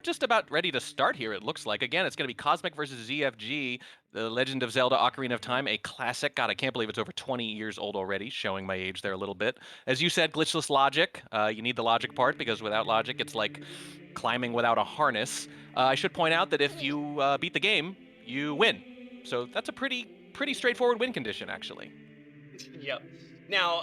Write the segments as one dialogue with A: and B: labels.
A: just about ready to start here, it looks like. Again, it's going to be Kosmic versus ZFG, The Legend of Zelda Ocarina of Time, a classic. God, I can't believe it's over 20 years old already, showing my age there a little bit. As you said, glitchless logic. You need the logic part, because without logic, it's like climbing without a harness. I should point out that if you beat the game, you win. So that's a pretty straightforward win condition, actually.
B: Yep. Now,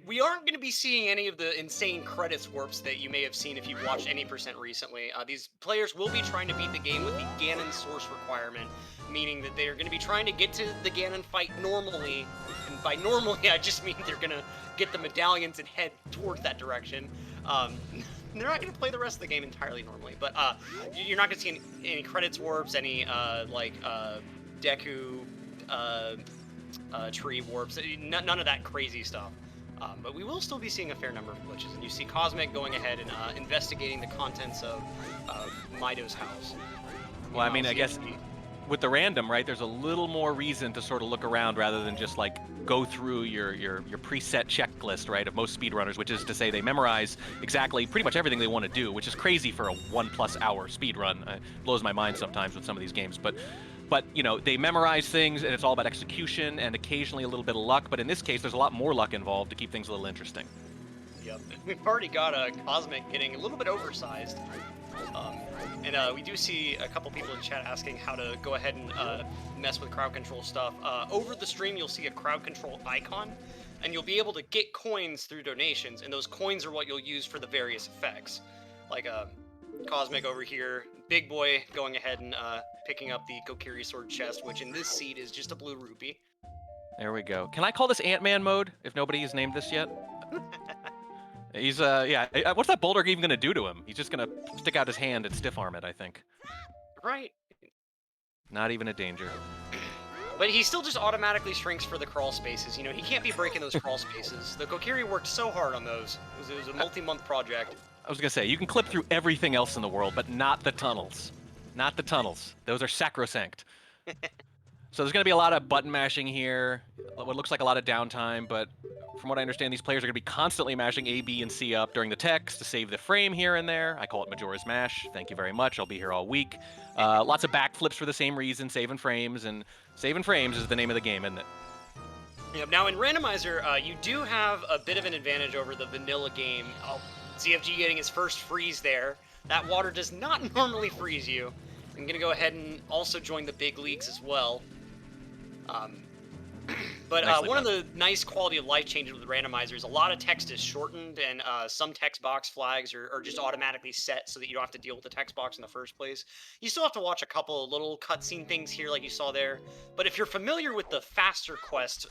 B: we aren't going to be seeing any of the insane credits warps that you may have seen if you've watched any percent recently. These players will be trying to beat the game with the Ganon source requirement, meaning that they are going to be trying to get to the Ganon fight normally. And by normally, I just mean they're going to get the medallions and head towards that direction. They're not going to play the rest of the game entirely normally, but you're not going to see any credits warps, any Deku tree warps, none of that crazy stuff. But we will still be seeing a fair number of glitches, and you see Cosmic going ahead and investigating the contents of Mido's house.
A: Well, I mean, I guess with the random, right, there's a little more reason to sort of look around rather than just like go through your preset checklist, right, of most speedrunners, which is to say they memorize exactly pretty much everything they want to do, which is crazy for a 1+ hour speedrun. It blows my mind sometimes with some of these games, but you know, they memorize things, and it's all about execution and occasionally a little bit of luck. But in this case, there's a lot more luck involved to keep things a little interesting.
B: Yep, we've already got a Cosmic getting a little bit oversized. And we do see a couple people in chat asking how to go ahead and mess with crowd control stuff. Over the stream, you'll see a crowd control icon, and you'll be able to get coins through donations, and those coins are what you'll use for the various effects. Like Cosmic over here, Big Boy going ahead and picking up the Kokiri Sword chest, which in this seed is just a blue rupee.
A: There we go. Can I call this Ant-Man mode, if nobody has named this yet? He's, yeah, what's that boulder even gonna do to him? He's just gonna stick out his hand and stiff arm it, I think.
B: Right.
A: Not even a danger.
B: But he still just automatically shrinks for the crawl spaces. You know, he can't be breaking those crawl spaces. The Kokiri worked so hard on those. It was a multi-month project.
A: I was gonna say, you can clip through everything else in the world, but not the tunnels. Not the tunnels. Those are sacrosanct. So there's gonna be a lot of button mashing here, what looks like a lot of downtime, but from what I understand, these players are gonna be constantly mashing A, B, and C up during the text to save the frame here and there. I call it Majora's Mash. Thank you very much. I'll be here all week. Lots of backflips for the same reason, saving frames, and saving frames is the name of the game, isn't it?
B: Yep. Now in Randomizer, you do have a bit of an advantage over the vanilla game. Oh, ZFG getting his first freeze there. That water does not normally freeze you. I'm gonna go ahead and also join the big leagues as well. But one of the nice quality of life changes with the randomizer is a lot of text is shortened, and some text box flags are just automatically set so that you don't have to deal with the text box in the first place. You still have to watch a couple of little cutscene things here like you saw there, but if you're familiar with the faster quest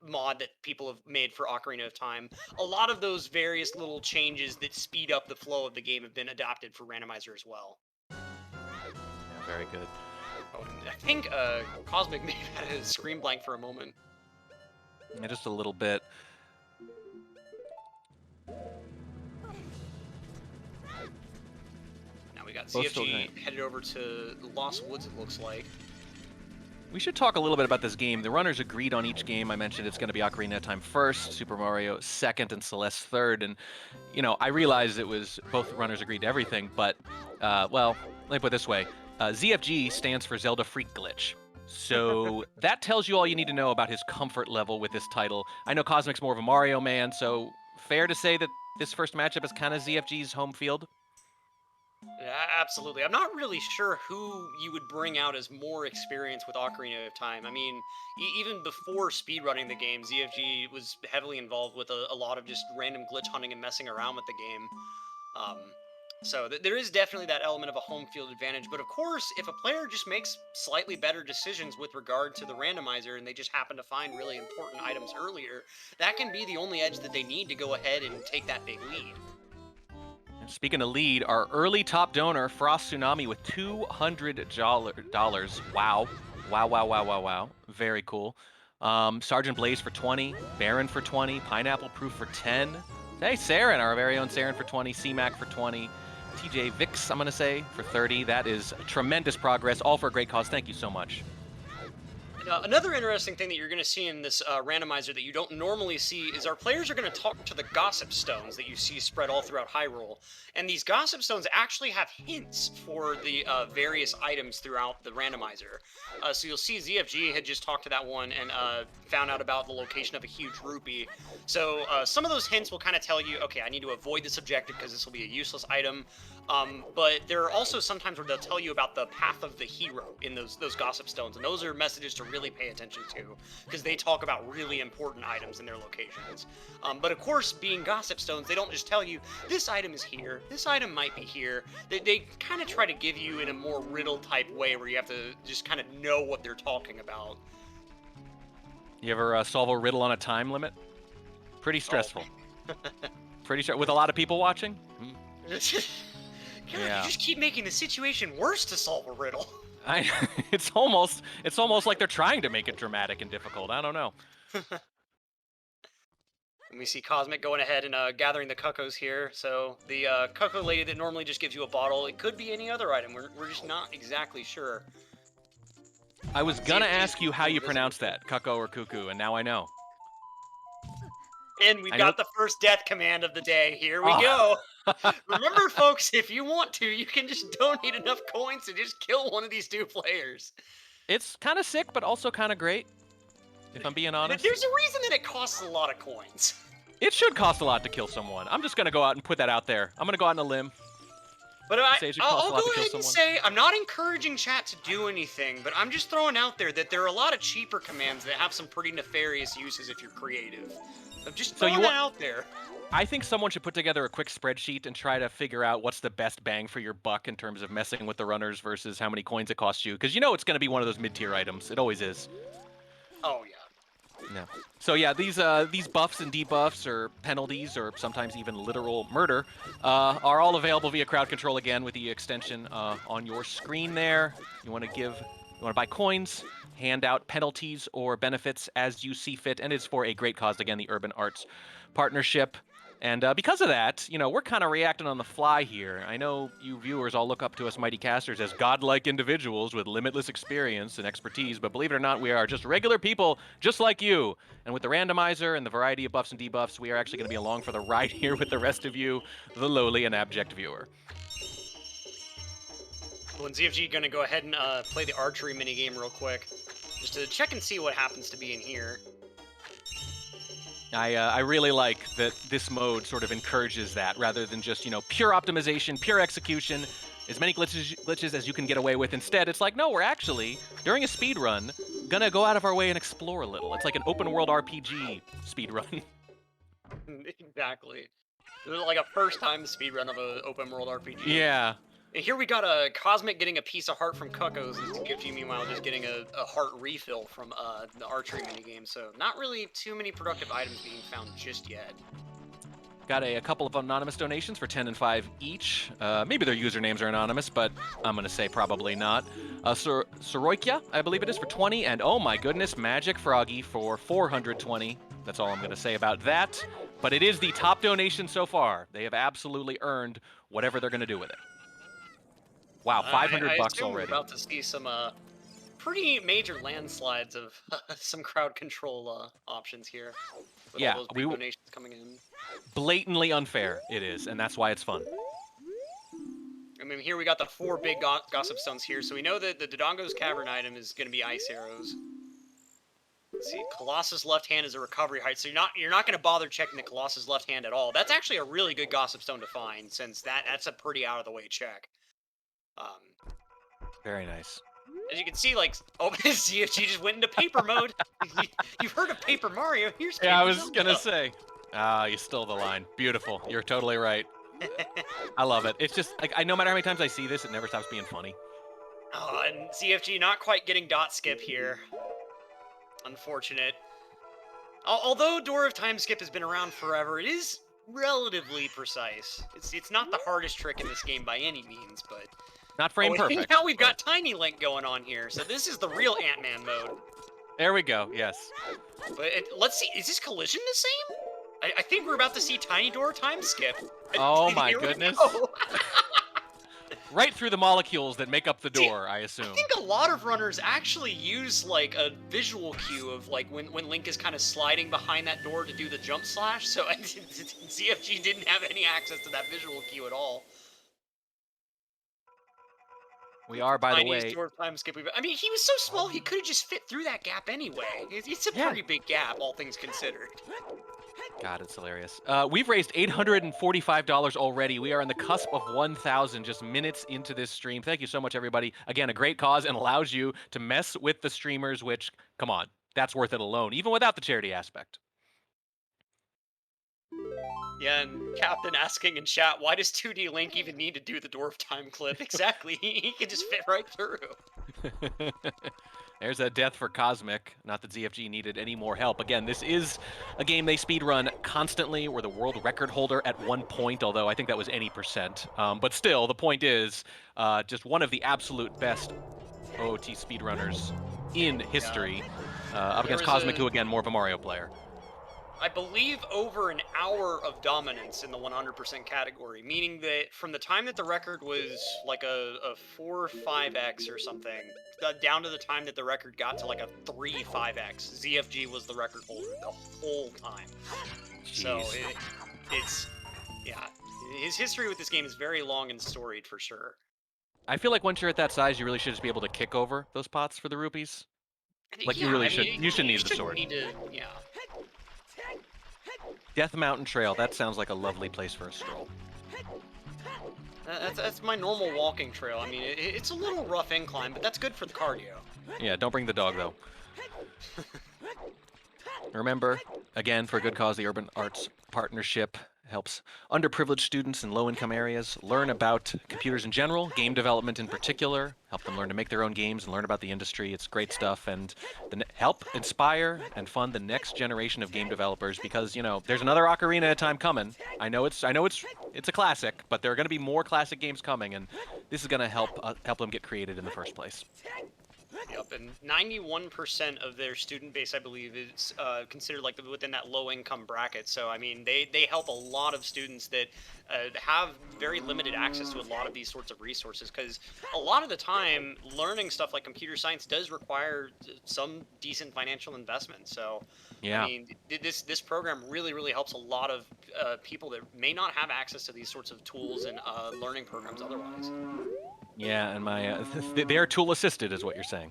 B: mod that people have made for Ocarina of Time, a lot of those various little changes that speed up the flow of the game have been adapted for randomizer as well.
A: Yeah, very good.
B: Oh, I think Cosmic may have had a screen blank for a moment.
A: Yeah, just a little bit.
B: Now we got ZFG headed over to Lost Woods, it looks like.
A: We should talk a little bit about this game. The runners agreed on each game. I mentioned it's going to be Ocarina of Time first, Super Mario second, and Celeste third. And, you know, I realized it was both runners agreed to everything, but, well, let me put it this way. ZFG stands for Zelda Freak Glitch. So that tells you all you need to know about his comfort level with this title. I know Cosmic's more of a Mario man, so fair to say that this first matchup is kind of ZFG's home field?
B: Yeah, absolutely. I'm not really sure who you would bring out as more experienced with Ocarina of Time. I mean, even before speedrunning the game, ZFG was heavily involved with a lot of just random glitch hunting and messing around with the game. So there is definitely that element of a home field advantage. But of course, if a player just makes slightly better decisions with regard to the randomizer and they just happen to find really important items earlier, that can be the only edge that they need to go ahead and take that big lead.
A: Speaking of lead, our early top donor, Frost Tsunami, with $200. Wow. Wow, wow, wow, wow, wow. Very cool. Sergeant Blaze for 20, Baron for 20, Pineapple Proof for 10. Hey, Saren, our very own Saren for 20, C-Mac for 20, TJ Vix, I'm going to say, for 30. That is tremendous progress, all for a great cause. Thank you so much.
B: Now, another interesting thing that you're going to see in this randomizer that you don't normally see is our players are going to talk to the gossip stones that you see spread all throughout Hyrule. And these gossip stones actually have hints for the various items throughout the randomizer. So you'll see ZFG had just talked to that one and found out about the location of a huge rupee. So some of those hints will kind of tell you, okay, I need to avoid this objective because this will be a useless item. But there are also sometimes where they'll tell you about the path of the hero in those gossip stones, and those are messages to really pay attention to because they talk about really important items in their locations. But of course, being gossip stones, they don't just tell you this item is here, this item might be here. They kind of try to give you in a more riddle type way where you have to just kind of know what they're talking about.
A: You ever solve a riddle on a time limit? Pretty stressful. Pretty sure with a lot of people watching.
B: God, you just keep making the situation worse to solve a riddle.
A: It's almost like they're trying to make it dramatic and difficult. I don't know.
B: And we see Cosmic going ahead and gathering the cuckoos here. So the cuckoo lady that normally just gives you a bottle, it could be any other item. We're just not exactly sure.
A: I was gonna ask you how you pronounce that, cuckoo or cuckoo, and now I know.
B: And we've got the first death command of the day. Here we go. Remember, folks, if you want to, you can just donate enough coins to just kill one of these two players.
A: It's kind of sick, but also kind of great, if I'm being honest.
B: There's a reason that it costs a lot of coins.
A: It should cost a lot to kill someone. I'm just going to go out and put that out there. I'm going to go out on a limb.
B: But I'll go ahead and say, I'm not encouraging chat to do anything, but I'm just throwing out there that there are a lot of cheaper commands that have some pretty nefarious uses if you're creative. I'm just throwing that out there.
A: I think someone should put together a quick spreadsheet and try to figure out what's the best bang for your buck in terms of messing with the runners versus how many coins it costs you. Because you know it's going to be one of those mid-tier items. It always is.
B: Oh, yeah.
A: Yeah. So yeah, these buffs and debuffs or penalties or sometimes even literal murder are all available via crowd control again with the extension on your screen there. You want to buy coins, hand out penalties or benefits as you see fit, and it's for a great cause, again, the Urban Arts Partnership. And because of that, you know, we're kind of reacting on the fly here. I know you viewers all look up to us mighty casters as godlike individuals with limitless experience and expertise, but believe it or not, we are just regular people just like you. And with the randomizer and the variety of buffs and debuffs, we are actually going to be along for the ride here with the rest of you, the lowly and abject viewer.
B: Well, and ZFG going to go ahead and play the archery minigame real quick, just to check and see what happens to be in here.
A: I really like that this mode sort of encourages that rather than just, you know, pure optimization, pure execution, as many glitches as you can get away with. Instead, it's like, no, we're actually, during a speed run, gonna go out of our way and explore a little. It's like an open world RPG speed run.
B: Exactly. It was like a first time speed run of an open world RPG.
A: Yeah.
B: And here we got a Cosmic getting a piece of heart from Cuckoos, and ZFG meanwhile just getting a heart refill from the archery minigame. So not really too many productive items being found just yet.
A: Got a couple of anonymous donations for 10 and 5 each. Maybe their usernames are anonymous, but I'm going to say probably not. Soroikia, I believe it is, for 20. And oh my goodness, Magic Froggy for 420. That's all I'm going to say about that. But it is the top donation so far. They have absolutely earned whatever they're going to do with it. Wow, 500 bucks already.
B: We're about to see some pretty major landslides of some crowd control options here. With all those big donations coming in.
A: Blatantly unfair it is, and that's why it's fun.
B: I mean, here we got the 4 big gossip stones here, so we know that the Dodongo's Cavern item is going to be ice arrows. Let's see, Colossus left hand is a recovery height, so you're not going to bother checking the Colossus left hand at all. That's actually a really good gossip stone to find, since that's a pretty out of the way check.
A: Very nice.
B: As you can see, like, oh, ZFG just went into paper mode. You've heard of Paper Mario. Here's Paper
A: I was going to say. You stole the line. Beautiful. You're totally right. I love it. It's just, like, no matter how many times I see this, it never stops being funny.
B: Oh, and ZFG not quite getting dot skip here. Unfortunate. Although Door of Time skip has been around forever, it is relatively precise. It's not the hardest trick in this game by any means, but...
A: Not frame perfect.
B: Now we've got Tiny Link going on here, so this is the real Ant-Man mode.
A: There we go, yes.
B: But let's see, is this collision the same? I think we're about to see Tiny Door time skip.
A: Oh my goodness. right through the molecules that make up the
B: See,
A: door, I
B: I
A: assume.
B: think a lot of runners actually use like a visual cue of like when Link is kind of sliding behind that door to do the jump slash. So ZFG didn't have any access to that visual cue at all.
A: We are, by the
B: Tiniest
A: way,
B: dwarf time skip we've. I mean, he was so small he could have just fit through that gap anyway. It's a
A: yeah.
B: pretty big gap, all things considered.
A: God, it's hilarious. We've raised $845 already. We are on the cusp of 1,000 just minutes into this stream. Thank you so much, everybody. Again, a great cause and allows you to mess with the streamers, which, come on, that's worth it alone, even without the charity aspect.
B: Yeah, and Captain asking in chat, why does 2D Link even need to do the dwarf time clip? Exactly, he can just fit right through.
A: There's a death for Cosmic. Not that ZFG needed any more help. Again, this is a game they speedrun constantly. We're the world record holder at one point, although I think that was any percent. But still, the point is just one of the absolute best OOT speedrunners in history. Up against Cosmic, who, again, more of a Mario player.
B: I believe over an hour of dominance in the 100% category, meaning that from the time that the record was like a 4 5x or something, down to the time that the record got to like a 3 5x, ZFG was the record holder the whole time.
A: Jeez.
B: So it's, yeah, his history with this game is very long and storied for sure.
A: I feel like once you're at that size, you really should just be able to kick over those pots for the rupees. Like,
B: yeah,
A: you really
B: I
A: should.
B: mean,
A: You should need the sword.
B: Yeah.
A: Death Mountain Trail. That sounds like a lovely place for a stroll.
B: That's my normal walking trail. I mean, it's a little rough incline, but that's good for the cardio.
A: Yeah, don't bring the dog, though. Remember, again, for a good cause, the Urban Arts Partnership helps underprivileged students in low-income areas learn about computers in general, game development in particular, help them learn to make their own games and learn about the industry. It's great stuff, and help inspire and fund the next generation of game developers, because, you know, there's another Ocarina of Time coming. I know it's a classic, but there are going to be more classic games coming, and this is going to help them get created in the first place.
B: Yep, and 91% of their student base, I believe, is considered like within that low-income bracket. So, I mean, they help a lot of students that have very limited access to a lot of these sorts of resources, because a lot of the time, learning stuff like computer science does require some decent financial investment. So,
A: yeah.
B: I mean, this program really helps a lot of people that may not have access to these sorts of tools and learning programs otherwise.
A: Yeah, and my they're tool assisted is what you're saying.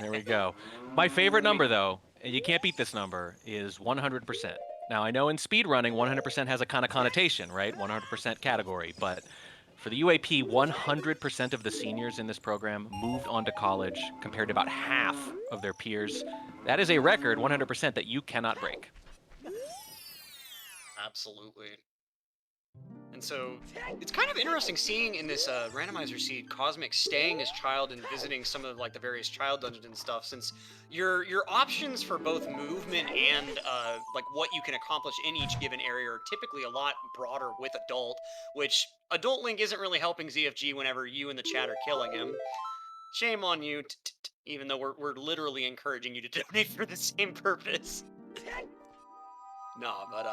A: There we go. My favorite number, though, and you can't beat this number, is 100%. Now, I know in speedrunning, 100% has a kind of connotation, right? 100% category, but for the UAP, 100% of the seniors in this program moved on to college, compared to about half of their peers. That is a record, 100%, that you cannot break.
B: Absolutely. And so it's kind of interesting seeing in this randomizer seed Kosmic staying as child and visiting some of like the various child dungeons and stuff, since your options for both movement and like what you can accomplish in each given area are typically a lot broader with adult, which adult Link isn't really helping ZFG whenever you in the chat are killing him. Shame on you, even though we're literally encouraging you to donate for the same purpose. No, but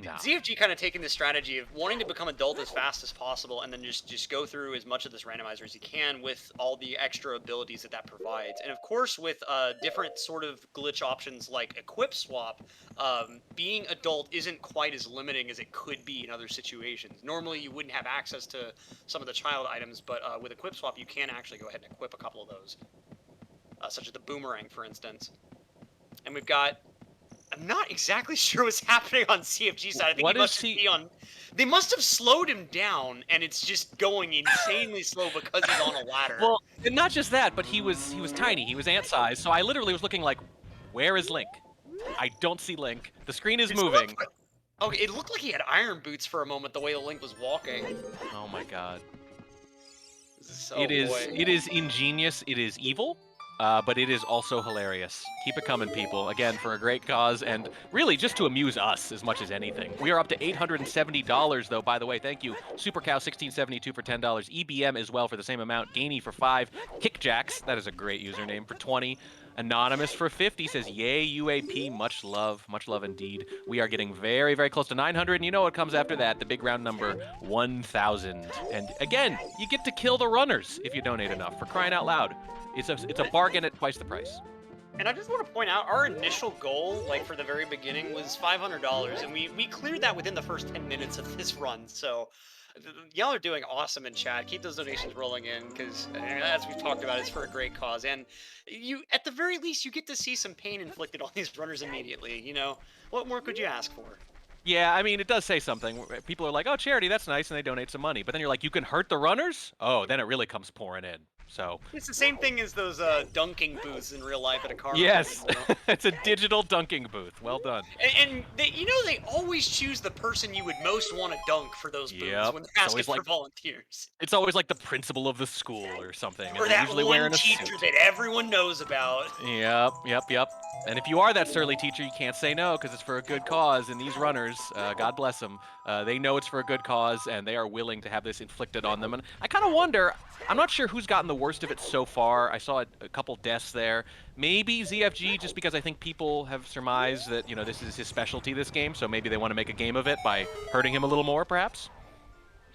A: No.
B: ZFG kind of taking the strategy of wanting to become adult as fast as possible, and then just go through as much of this randomizer as you can with all the extra abilities that provides. And of course, with different sort of glitch options like equip swap, being adult isn't quite as limiting as it could be in other situations. Normally, you wouldn't have access to some of the child items, but with equip swap, you can actually go ahead and equip a couple of those, such as the boomerang, for instance. And we've got... I'm not exactly sure what's happening on CFG side. I think he must be on... They must have slowed him down, and it's just going insanely slow because he's on a ladder.
A: Well, and not just that, but he was tiny. He was ant-sized, so I literally was looking like, where is Link? I don't see Link. The screen is moving.
B: Okay, it looked like he had iron boots for a moment, the way the Link was walking.
A: Oh my god.
B: It
A: is ingenious. It is evil. But it is also hilarious. Keep it coming, people. Again, for a great cause, and really just to amuse us as much as anything. We are up to $870, though, by the way. Thank you. SuperCow1672 for $10. EBM as well for the same amount. Gainy for $5. Kickjacks, that is a great username, for $20. Anonymous for 50 says, yay, UAP, much love indeed. We are getting very, very close to 900, and you know what comes after that, the big round number, 1,000. And again, you get to kill the runners if you donate enough, for crying out loud. It's a bargain at twice the price.
B: And I just want to point out, our initial goal, like for the very beginning, was $500, and we cleared that within the first 10 minutes of this run. So y'all are doing awesome in chat. Keep those donations rolling in, because as we've talked about, it's for a great cause. And you, at the very least, you get to see some pain inflicted on these runners immediately. You know, what more could you ask for?
A: Yeah, I mean, it does say something. People are like, oh, charity, that's nice, and they donate some money. But then you're like, you can hurt the runners? Oh, then it really comes pouring in. So
B: It's the same thing as those dunking booths in real life at a carnival.
A: yes,
B: You know?
A: it's a digital dunking booth. Well done.
B: And they, you know, they always choose the person you would most want to dunk for those booths
A: Yep.
B: when they're
A: It's
B: asking
A: always
B: for
A: like-
B: volunteers.
A: It's always like the principal of the school or something.
B: Or
A: and they're
B: that
A: usually
B: one
A: wearing a
B: teacher
A: suit.
B: that everyone knows about.
A: Yep. And if you are that surly teacher, you can't say no because it's for a good cause. And these runners, God bless them, they know it's for a good cause and they are willing to have this inflicted on them. And I kind of wonder, I'm not sure who's gotten the worst of it so far. I saw a couple deaths there. Maybe ZFG, just because I think people have surmised that, you know, this is his specialty, this game. So maybe they want to make a game of it by hurting him a little more, perhaps.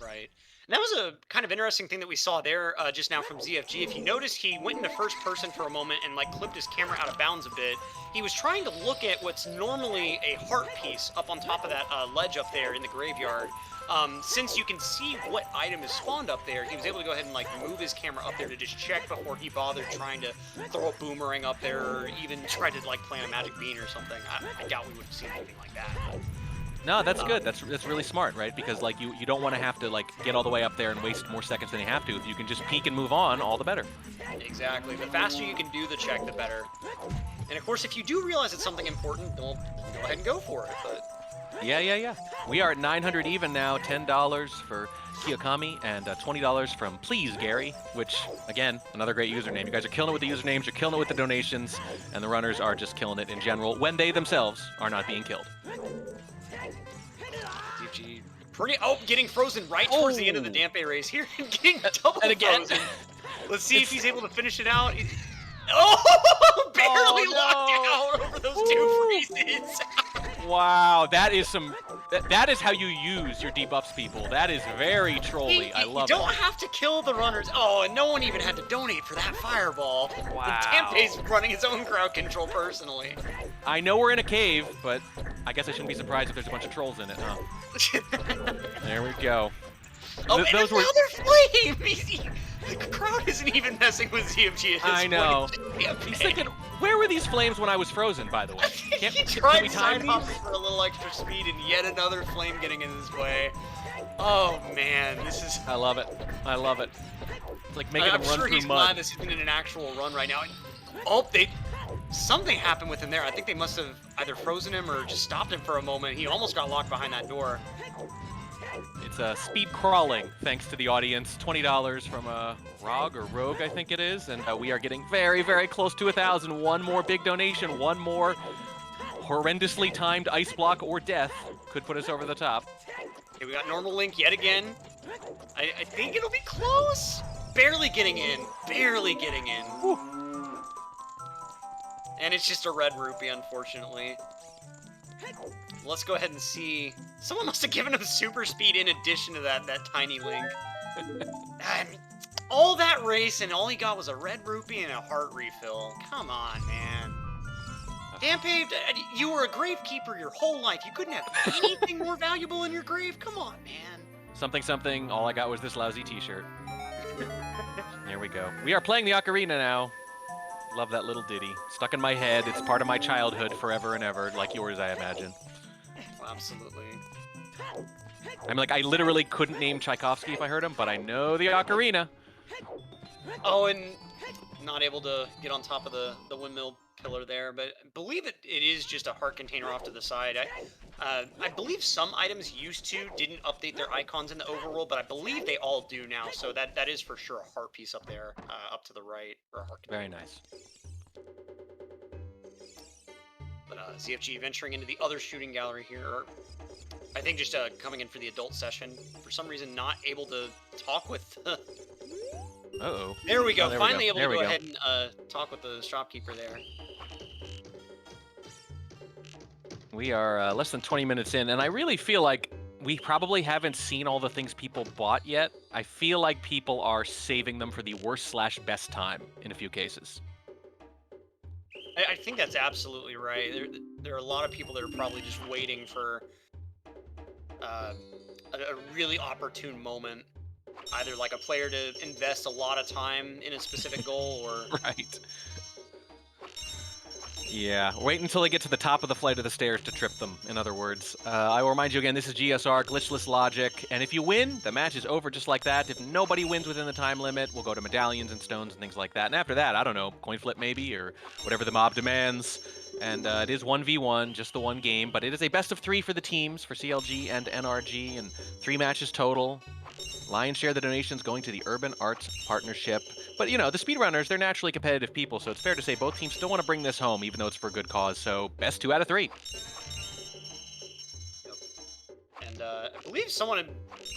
B: Right. And that was a kind of interesting thing that we saw there just now from ZFG. If you notice, he went into first person for a moment and like clipped his camera out of bounds a bit. He was trying to look at what's normally a heart piece up on top of that ledge up there in the graveyard. Since you can see what item is spawned up there, he was able to go ahead and like move his camera up there to just check before he bothered trying to throw a boomerang up there or even try to like plant a magic bean or something. I doubt we would have seen anything like that.
A: No, that's good. That's really smart, right? Because like you don't want to have to like get all the way up there and waste more seconds than you have to. If you can just peek and move on, all the better.
B: Exactly. The faster you can do the check, the better. And of course, if you do realize it's something important, well, go ahead and go for it. But
A: Yeah. We are at 900 even now. $10 for Kiyokami and $20 from Please Gary, which again, another great username. You guys are killing it with the usernames. You're killing it with the donations, and the runners are just killing it in general when they themselves are not being killed.
B: ZFG getting frozen right towards the end of the Dampe race here, getting double
A: And again.
B: frozen. Let's see if he's able to finish it out. Oh, barely locked out over those two freezes.
A: Wow, that is some. That is how you use your debuffs, people. That is very trolly. I love
B: You
A: it.
B: don't have to kill the runners. Oh, and no one even had to donate for that fireball.
A: Wow.
B: Dampe's running his own crowd control personally.
A: I know we're in a cave, but I guess I shouldn't be surprised if there's a bunch of trolls in it, huh? There we go.
B: Oh, and
A: those were.
B: another flame! The crowd isn't even messing with ZFG at this
A: I know.
B: point.
A: He's thinking, where were these flames when I was frozen, by the way?
B: He
A: Can we
B: tried
A: time
B: side
A: these?
B: hopping for a little extra speed, and yet another flame getting in his way. Oh man, this is.
A: I love it. It's like making
B: I'm
A: him run
B: sure
A: through
B: he's glad
A: mud.
B: this isn't an actual run right now. Oh, something happened with him there. I think they must have either frozen him or just stopped him for a moment. He almost got locked behind that door.
A: It's speed crawling, thanks to the audience. $20 from Rogue, I think it is. And we are getting very, very close to 1,000. One more big donation, one more horrendously timed ice block or death could put us over the top.
B: Okay, we got normal Link yet again. I think it'll be close. Barely getting in. Barely getting in.
A: Whew.
B: And it's just a red rupee, unfortunately. Let's go ahead and see. Someone must have given him super speed in addition to that tiny Link. All that race and all he got was a red rupee and a heart refill. Come on, man. Dampe, you were a gravekeeper your whole life. You couldn't have anything more valuable in your grave? Come on, man.
A: Something, all I got was this lousy t-shirt. There we go. We are playing the ocarina now. Love that little ditty. Stuck in my head. It's part of my childhood forever and ever, like yours, I imagine.
B: Well, absolutely.
A: I mean, like, I literally couldn't name Tchaikovsky if I heard him, but I know the ocarina.
B: Oh, and not able to get on top of the windmill pillar there, but I believe it is just a heart container off to the side. I believe some items used to didn't update their icons in the overworld, but I believe they all do now, so that is for sure a heart piece up there, up to the right, or a heart container.
A: Very nice.
B: But ZFG venturing into the other shooting gallery here, or I think just coming in for the adult session. For some reason, not able to talk with
A: Uh-oh.
B: There we go.
A: Oh, there
B: Finally able to
A: There we
B: go
A: go.
B: ahead and talk with the shopkeeper there.
A: We are less than 20 minutes in, and I really feel like we probably haven't seen all the things people bought yet. I feel like people are saving them for the worst/best time in a few cases.
B: I think that's absolutely right. There are a lot of people that are probably just waiting for a really opportune moment. Either like a player to invest a lot of time in a specific goal, or
A: Right. Yeah, wait until they get to the top of the flight of the stairs to trip them, in other words. I will remind you again, this is GSR, glitchless logic, and if you win, the match is over just like that. If nobody wins within the time limit, we'll go to medallions and stones and things like that. And after that, I don't know, coin flip maybe, or whatever the mob demands. And it is 1v1, just the one game, but it is a best of 3 for the teams, for CLG and NRG, and 3 matches total. Lion's share of the donations going to the Urban Arts Partnership. But, you know, the speedrunners, they're naturally competitive people, so it's fair to say both teams still want to bring this home, even though it's for a good cause. So, best 2 out of 3.
B: Yep. And I believe someone had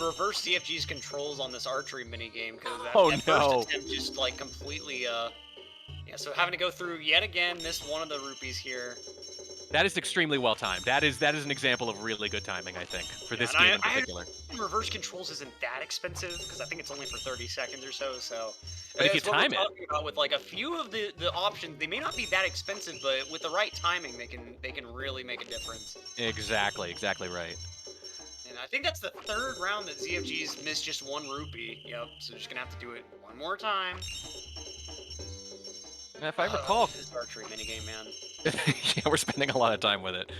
B: reversed CFG's controls on this archery minigame, because that first attempt just like completely, yeah, so having to go through yet again, missed one of the rupees here.
A: That is extremely well timed. That is an example of really good timing, I think, for this game in particular.
B: Reverse controls isn't that expensive, because I think it's only for 30 seconds or so. So,
A: but if you time it,
B: about with like a few of the options, they may not be that expensive, but with the right timing, they can really make a difference.
A: Exactly right.
B: And I think that's the 3rd round that ZFG's missed just 1 rupee. Yep. So they're just gonna have to do it one more time.
A: If I recall,
B: this archery minigame, man.
A: Yeah, we're spending a lot of time with it.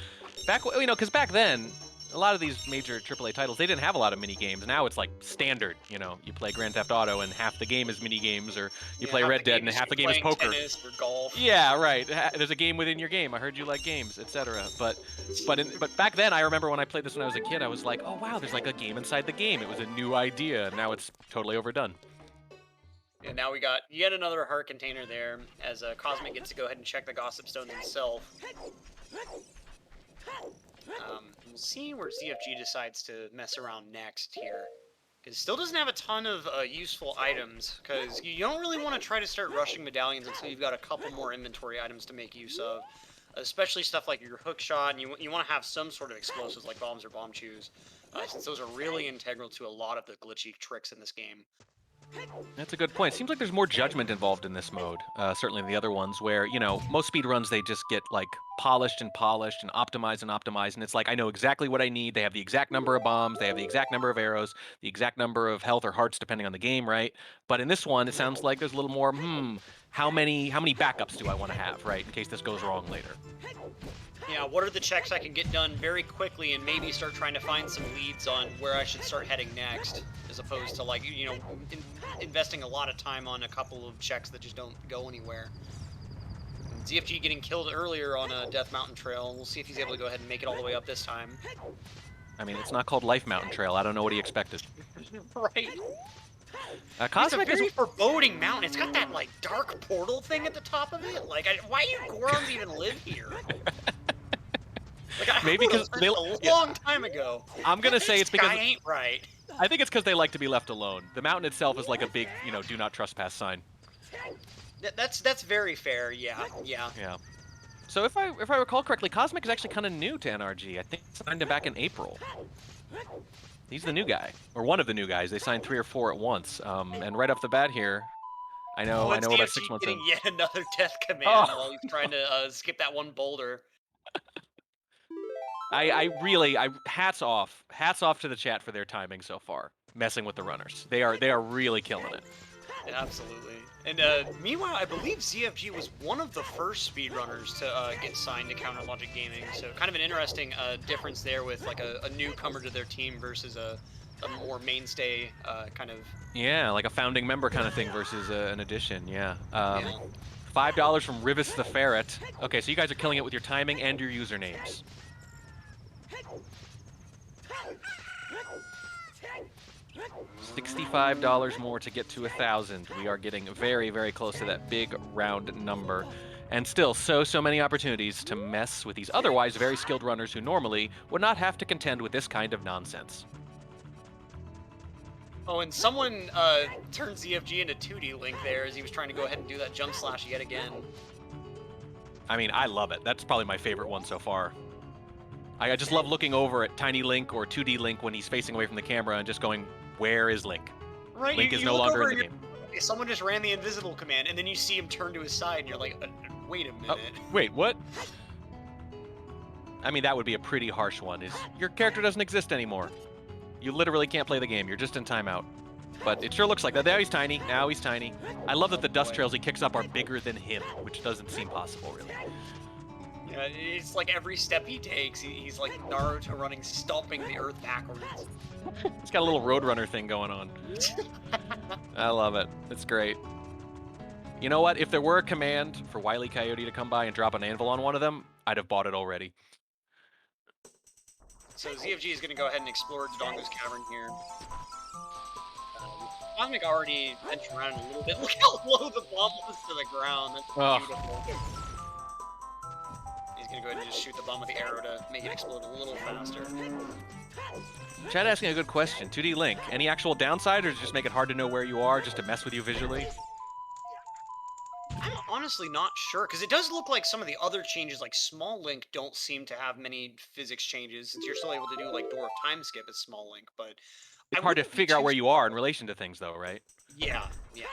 A: Because back then, a lot of these major AAA titles, they didn't have a lot of mini games. Now it's like standard. You know, you play Grand Theft Auto and half the game is mini games, or you play Red Dead and half the game is poker.
B: Tennis or golf.
A: Yeah, right. There's a game within your game. I heard you like games, etc. But back then, I remember when I played this when I was a kid, I was like, oh wow, there's like a game inside the game. It was a new idea, and now it's totally overdone.
B: And now we got yet another heart container there, as Cosmic gets to go ahead and check the Gossip Stones himself. We'll see where ZFG decides to mess around next here. Because it still doesn't have a ton of useful items, because you don't really want to try to start rushing medallions until you've got a couple more inventory items to make use of. Especially stuff like your hook shot, and you want to have some sort of explosives like bombs or bomb chews, since those are really integral to a lot of the glitchy tricks in this game.
A: That's a good point. Seems like there's more judgment involved in this mode, certainly in the other ones, where, you know, most speedruns, they just get, like, polished and optimized, and it's like, I know exactly what I need. They have the exact number of bombs, they have the exact number of arrows, the exact number of health or hearts, depending on the game, right? But in this one, it sounds like there's a little more, how many backups do I want to have, right, in case this goes wrong later?
B: Yeah, what are the checks I can get done very quickly and maybe start trying to find some leads on where I should start heading next, as opposed to, like, you know, investing a lot of time on a couple of checks that just don't go anywhere. And ZFG getting killed earlier on a Death Mountain Trail. We'll see if he's able to go ahead and make it all the way up this time.
A: I mean, it's not called Life Mountain Trail. I don't know what he expected.
B: Right.
A: Cosmic
B: it's a very foreboding mountain. It's got that, like, dark portal thing at the top of it. Like, why do Gorons even live here? Like,
A: maybe because
B: they a long time ago.
A: I'm gonna say it's because
B: ain't right.
A: I think it's because they like to be left alone. The mountain itself is like a big, you know, do not trespass sign.
B: That's very fair. Yeah.
A: So if I recall correctly, Kosmic is actually kind of new to NRG. I think they signed him back in April. He's the new guy, or one of the new guys. They signed 3 or 4 at once. And right off the bat here, I know about 6 months in.
B: Getting yet another death command while he's trying to skip that one boulder.
A: I hats off to the chat for their timing so far, messing with the runners. They are really killing it.
B: Absolutely. And meanwhile, I believe ZFG was one of the first speedrunners to get signed to Counter Logic Gaming. So kind of an interesting difference there with like a newcomer to their team versus a more mainstay kind of.
A: Yeah, like a founding member kind of thing versus an addition. Yeah. $5 from Rivis the Ferret. Okay, so you guys are killing it with your timing and your usernames. $65 more to get to 1,000. We are getting very, very close to that big round number. And still, so many opportunities to mess with these otherwise very skilled runners who normally would not have to contend with this kind of nonsense.
B: Oh, and someone turned ZFG into 2D Link there as he was trying to go ahead and do that jump slash yet again.
A: I mean, I love it. That's probably my favorite one so far. I just love looking over at Tiny Link or 2D Link when he's facing away from the camera and just going, where is Link?
B: Right,
A: Link is
B: you
A: no
B: look
A: longer
B: over
A: in the
B: and
A: game.
B: someone just ran the invisible command, and then you see him turn to his side, and you're like, wait a minute.
A: Wait, what? I mean, that would be a pretty harsh one, is your character doesn't exist anymore. You literally can't play the game. You're just in timeout. But it sure looks like that. Now he's tiny. Now he's tiny. I love that the dust trails he kicks up are bigger than him, which doesn't seem possible, really.
B: Yeah, it's like every step he takes, he's like Naruto running, stomping the earth backwards.
A: He's got a little Roadrunner thing going on. I love it. It's great. You know what? If there were a command for Wile E. Coyote to come by and drop an anvil on one of them, I'd have bought it already.
B: So ZFG is going to go ahead and explore Dodongo's Cavern here. Kosmic already ventured around a little bit. Look how low the bomb was to the ground. That's beautiful. He's going to go ahead and just shoot the bomb with the arrow to make it explode a little faster.
A: Chad asking a good question. 2D Link, any actual downside, or just make it hard to know where you are just to mess with you visually?
B: I'm honestly not sure, because it does look like some of the other changes, like Small Link, don't seem to have many physics changes, since you're still able to do, like, Door of Time Skip as Small Link, but...
A: It's hard to figure out where you are in relation to things, though, right?
B: Yeah, yeah.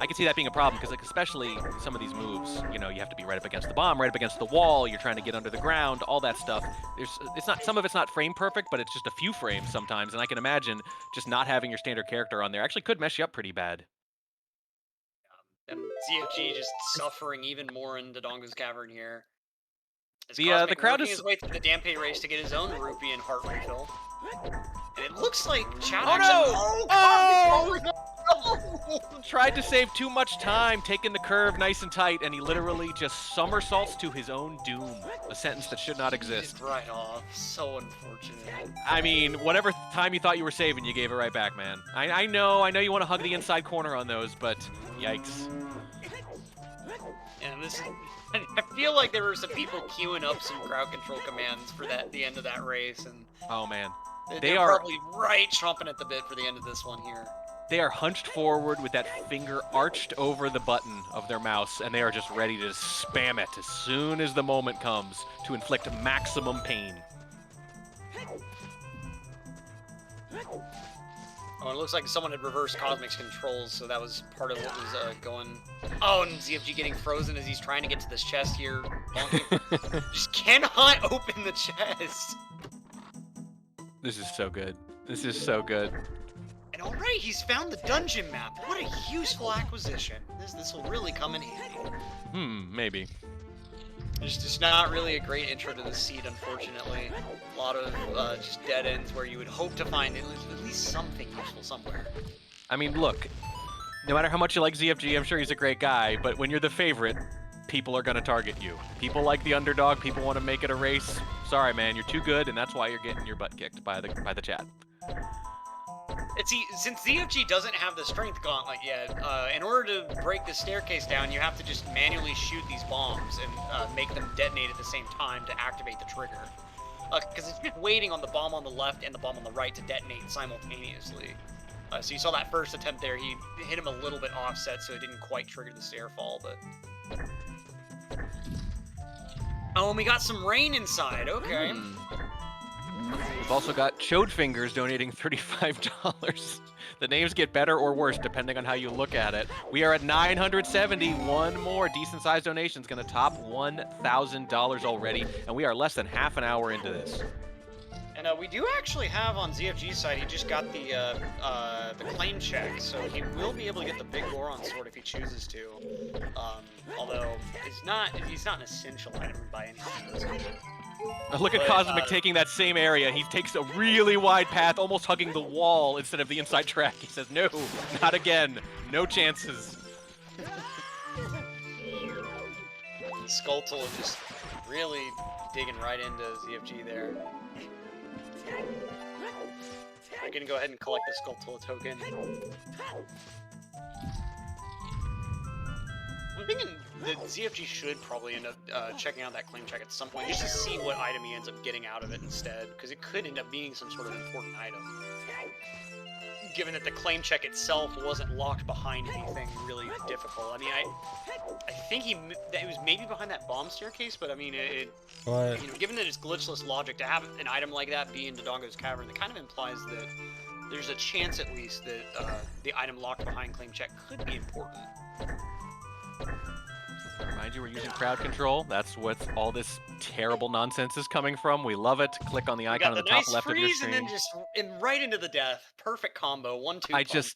A: I can see that being a problem, because like, especially some of these moves, you know, you have to be right up against the bomb, right up against the wall, you're trying to get under the ground, all that stuff. Some of it's not frame perfect, but it's just a few frames sometimes, and I can imagine just not having your standard character on there actually could mess you up pretty bad.
B: And ZFG just suffering even more in Dodongo's Cavern here.
A: The crowd
B: is his way through the Dampe race to get his own rupee and heart refill. And it looks like Chad
A: Tried to save too much time, taking the curve nice and tight, and he literally just somersaults to his own doom. A sentence that should not exist.
B: Just right off. So unfortunate.
A: I mean, whatever time you thought you were saving, you gave it right back, man. I know you want to hug the inside corner on those, but yikes.
B: And this is, I feel like there were some people queuing up some crowd control commands for the end of that race, and
A: oh man,
B: they're probably right chomping at the bit for the end of this one here.
A: They are hunched forward with that finger arched over the button of their mouse, and they are just ready to spam it as soon as the moment comes to inflict maximum pain.
B: Oh, it looks like someone had reversed Kosmic's controls, so that was part of what was going... Oh, and ZFG getting frozen as he's trying to get to this chest here. Just cannot open the chest.
A: This is so good. This is so good.
B: And alright, he's found the dungeon map. What a useful acquisition. This will really come in handy.
A: Maybe.
B: It's just not really a great intro to the seed, unfortunately. A lot of just dead ends where you would hope to find at least something useful somewhere.
A: I mean, look, no matter how much you like ZFG, I'm sure he's a great guy, but when you're the favorite, people are going to target you. People like the underdog, people want to make it a race. Sorry, man, you're too good, and that's why you're getting your butt kicked by the chat.
B: Since ZFG doesn't have the strength gauntlet yet, in order to break the staircase down, you have to just manually shoot these bombs and make them detonate at the same time to activate the trigger. Because it's just waiting on the bomb on the left and the bomb on the right to detonate simultaneously. So you saw that first attempt there, he hit him a little bit offset, so it didn't quite trigger the stair fall, but... Oh, and we got some rain inside, okay.
A: We've also got Chode Fingers donating $35. The names get better or worse depending on how you look at it. We are at 970. One more decent-sized donation is going to top $1,000 already, and we are less than half an hour into this.
B: And we do actually have on ZFG's side, he just got the claim check, so he will be able to get the big Goron sword if he chooses to. Although it's not an essential item by any means.
A: Look at Kosmic taking that same area. He takes a really wide path, almost hugging the wall instead of the inside track. He says, no, not again. No chances.
B: Skulltula just really digging right into ZFG there. I'm gonna go ahead and collect the Skulltula token. I'm thinking that ZFG should probably end up checking out that claim check at some point, just to see what item he ends up getting out of it instead, because it could end up being some sort of important item. given that the claim check itself wasn't locked behind anything really difficult. I mean, I think it was maybe behind that bomb staircase, but I mean,
C: But
B: you know, given that it's glitchless logic, to have an item like that be in Dodongo's cavern, that kind of implies that there's a chance at least that the item locked behind claim check could be important.
A: Remind you, we're using crowd control. That's what all this terrible nonsense is coming from. We love it. Click on the icon on the top
B: nice
A: left of your
B: freeze
A: screen.
B: and then just right into the death. Perfect combo. 1-2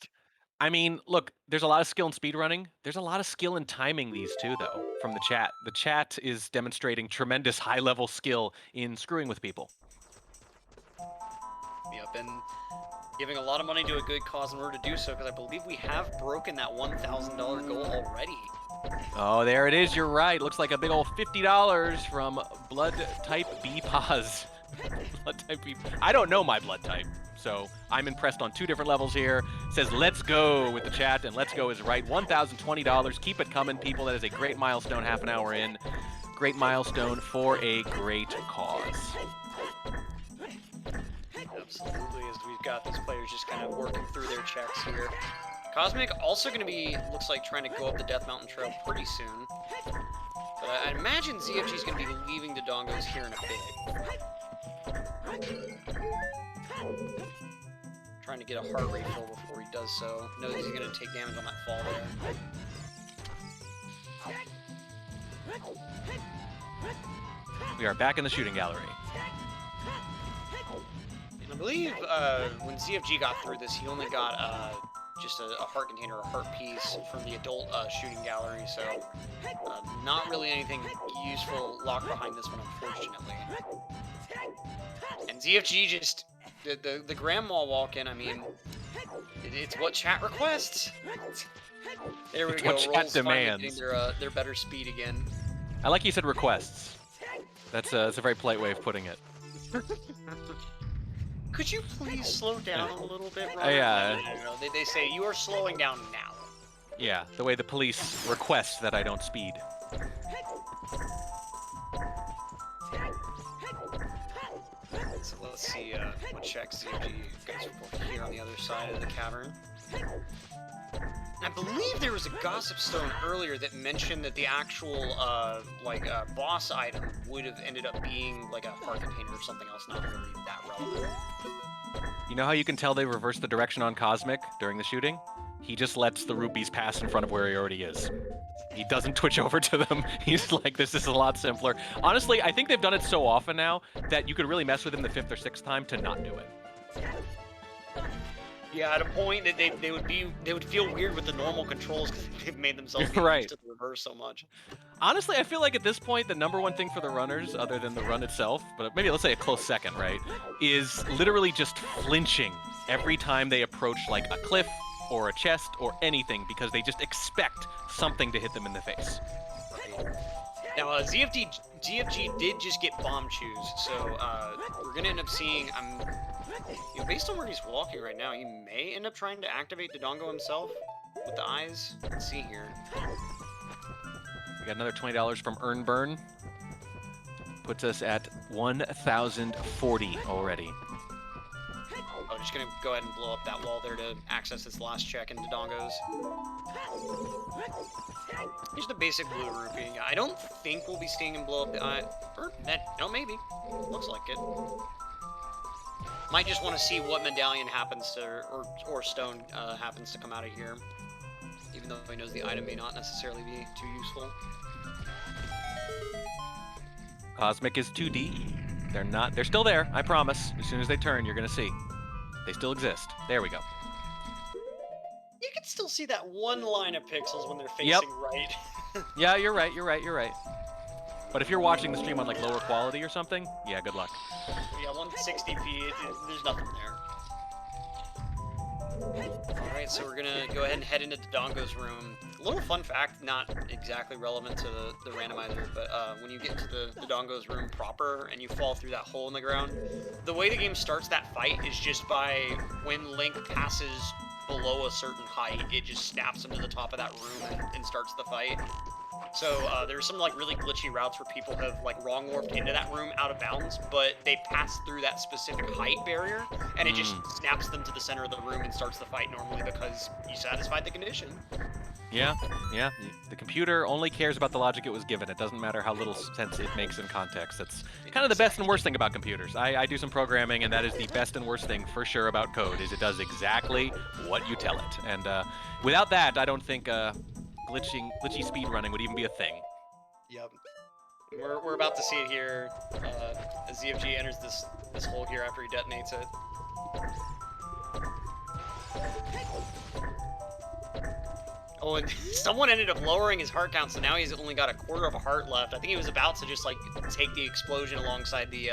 A: I mean, look, there's a lot of skill in speedrunning. There's a lot of skill in timing these too, though, from the chat. The chat is demonstrating tremendous high-level skill in screwing with people.
B: Yep, and giving a lot of money to a good cause in order to do so, because I believe we have broken that $1,000 goal already.
A: Oh, there it is. You're right. Looks like a big old $50 from blood type B pause. Blood type B. I don't know my blood type, so I'm impressed on 2 different levels here. It says let's go with the chat, and let's go is right. $1,020. Keep it coming, people. That is a great milestone. Half an hour in. Great milestone for a great cause.
B: Absolutely, as we've got these players just kind of working through their checks here. Cosmic also going to be, looks like, trying to go up the Death Mountain Trail pretty soon. But I imagine ZFG is going to be leaving the Dongos here in a bit. Trying to get a heart rate fill before he does so. Knows he's going to take damage on that fall there.
A: We are back in the shooting gallery.
B: And I believe when ZFG got through this, he only got just a heart container, a heart piece from the adult shooting gallery, so not really anything useful locked behind this one, unfortunately. And ZFG just, the grandma walk-in, I mean, it's what chat requests. There we
A: It's
B: go,
A: what chat
B: Rolls finally
A: demands.
B: getting their better speed again.
A: I like you said requests. That's a very polite way of putting it.
B: Could you please slow down a little bit, Ron? No, they say you are slowing down now.
A: Yeah, the way the police request that I don't speed.
B: So let's see what checks ZFG goes for here on the other side of the cavern. I believe there was a gossip stone earlier that mentioned that the actual boss item would have ended up being like a heart container or something else, not really that relevant.
A: You know how you can tell they reversed the direction on Cosmic during the shooting? He just lets the rupees pass in front of where he already is. He doesn't twitch over to them. He's like, this is a lot simpler. Honestly, I think they've done it so often now that you could really mess with him the 5th or 6th time to not do it.
B: Yeah, at a point that they would feel weird with the normal controls because they've made themselves
A: Right.
B: used to the reverse so much.
A: Honestly, I feel like at this point, the #1 thing for the runners, other than the run itself, but maybe let's say a close second, right, is literally just flinching every time they approach like a cliff or a chest or anything, because they just expect something to hit them in the face.
B: Now, ZFG did just get bomb chews, so we're gonna end up seeing. Based on where he's walking right now, he may end up trying to activate Dodongo himself with the eyes. Let's see here.
A: We got another $20 from Earn Burn. Puts us at 1,040 already.
B: Oh, just gonna go ahead and blow up that wall there to access this last check in Dodongo's. Here's the basic blue rupee. I don't think we'll be seeing him blow up the eye. No, maybe. Looks like it. Might just want to see what medallion happens to, or stone happens to come out of here. Even though he knows the item may not necessarily be too useful.
A: Cosmic is 2D. They're still there, I promise. As soon as they turn, you're gonna see. They still exist. There we go.
B: You can still see that one line of pixels when they're facing right.
A: Yeah, you're right. But if you're watching the stream on like lower quality or something, yeah, good luck.
B: Yeah, 160p, there's nothing there. Alright, so we're gonna go ahead and head into Dodongo's room. A little fun fact, not exactly relevant to the randomizer, but when you get into the Dodongo's room proper and you fall through that hole in the ground, the way the game starts that fight is just by when Link passes below a certain height, it just snaps him to the top of that room and starts the fight. So there's some like really glitchy routes where people have like wrong warped into that room out of bounds, but they pass through that specific height barrier, and it just snaps them to the center of the room and starts the fight normally because you satisfied the condition.
A: Yeah, yeah. The computer only cares about the logic it was given. It doesn't matter how little sense it makes in context. That's kind of the best and worst thing about computers. I do some programming, and that is the best and worst thing for sure about code, is it does exactly what you tell it. And without that, I don't think glitchy speedrunning would even be a thing.
B: Yep. We're about to see it here as ZFG enters this hole here after he detonates it. Oh, and someone ended up lowering his heart count, so now he's only got a quarter of a heart left. I think he was about to just like take the explosion alongside the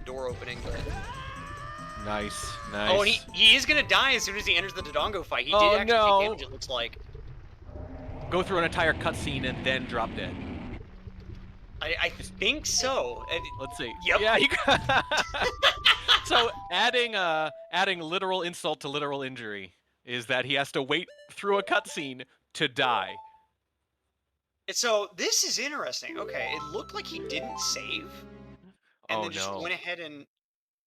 B: door opening, but...
A: Nice, nice.
B: Oh, and he is gonna die as soon as he enters the Dodongo fight. He did actually take damage, it looks like.
A: Go through an entire cutscene and then drop dead.
B: I think so.
A: Let's see.
B: Yep.
A: Yeah. So adding literal insult to literal injury is that he has to wait through a cutscene to die.
B: So this is interesting. Okay, it looked like he didn't save, and then just went ahead and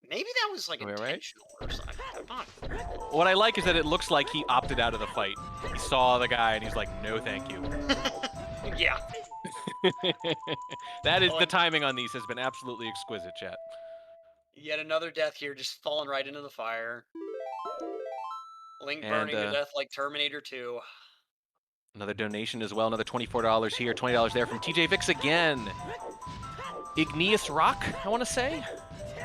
B: maybe that was like intentional or something. I'm not.
A: What I like is that it looks like he opted out of the fight. He saw the guy and he's like, "No, thank you."
B: Yeah.
A: That is the timing on these has been absolutely exquisite, chat.
B: Yet another death here, just falling right into the fire. Link burning to death like Terminator 2.
A: Another donation as well, another $24 here, $20 there from TJ Vix again. Igneous Rock, I want to say?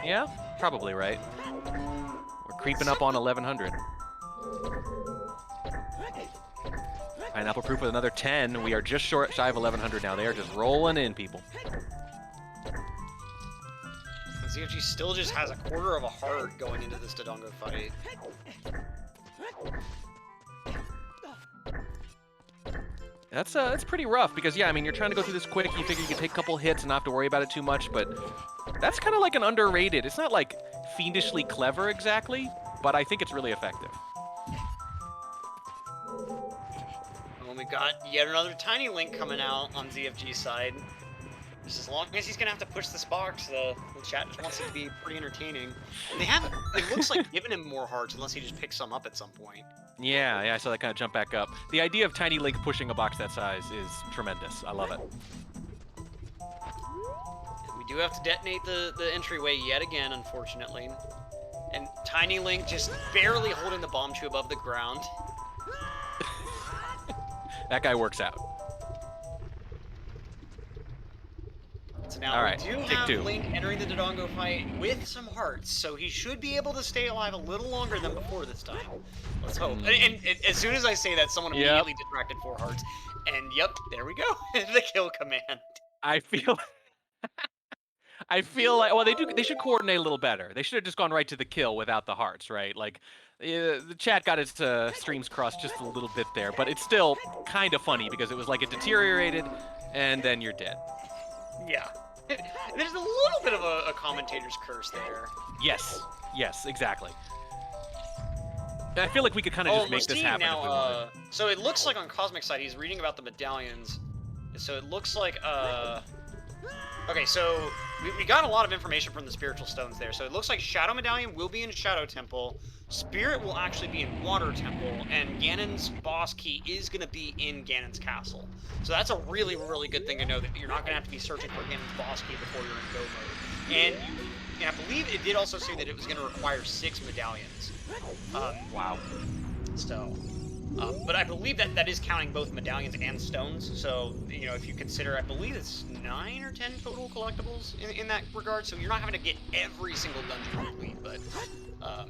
A: Yeah, probably right. We're creeping up on 1100. Pineapple Proof with another 10. We are just shy of 1100 now. They are just rolling in, people.
B: ZFG still just has a quarter of a heart going into this Dodongo fight.
A: That's pretty rough because, yeah, I mean, you're trying to go through this quick. You figure you can take a couple hits and not have to worry about it too much, but that's kind of like an underrated. It's not like fiendishly clever exactly, but I think it's really effective.
B: Well, we got yet another tiny Link coming out on ZFG's side. Just as long as he's gonna have to push this box, the chat just wants it to be pretty entertaining. And they haven't, it looks like, given him more hearts unless he just picks some up at some point.
A: Yeah, I saw that kind of jump back up. The idea of Tiny Link pushing a box that size is tremendous. I love it.
B: We do have to detonate the entryway yet again, unfortunately. And Tiny Link just barely holding the bomb chew above the ground.
A: That guy works out.
B: So now we do have Link entering the Dodongo fight with some hearts, so he should be able to stay alive a little longer than before this time. Let's hope. And as soon as I say that, someone immediately detracted 4 hearts. And yep, there we go. The kill command.
A: I feel like, well, they should coordinate a little better. They should have just gone right to the kill without the hearts, right? Like, the chat got its streams crossed just a little bit there, but it's still kind of funny because it was like it deteriorated and then you're dead.
B: Yeah. There's a little bit of a commentator's curse there.
A: Yes. Yes, exactly. I feel like we could kind of just make this happen if we wanted.
B: So it looks like on Kosmic side, he's reading about the medallions. So it looks like, okay, so we got a lot of information from the spiritual stones there. So it looks like Shadow Medallion will be in Shadow Temple, Spirit will actually be in Water Temple, and Ganon's boss key is going to be in Ganon's castle. So that's a really, really good thing to know, that you're not going to have to be searching for Ganon's boss key before you're in go mode. And I believe it did also say that it was going to require 6 medallions.
A: Wow.
B: So... but I believe that is counting both medallions and stones. So, you know, if you consider, I believe it's 9 or 10 total collectibles in that regard. So you're not having to get every single dungeon complete, but so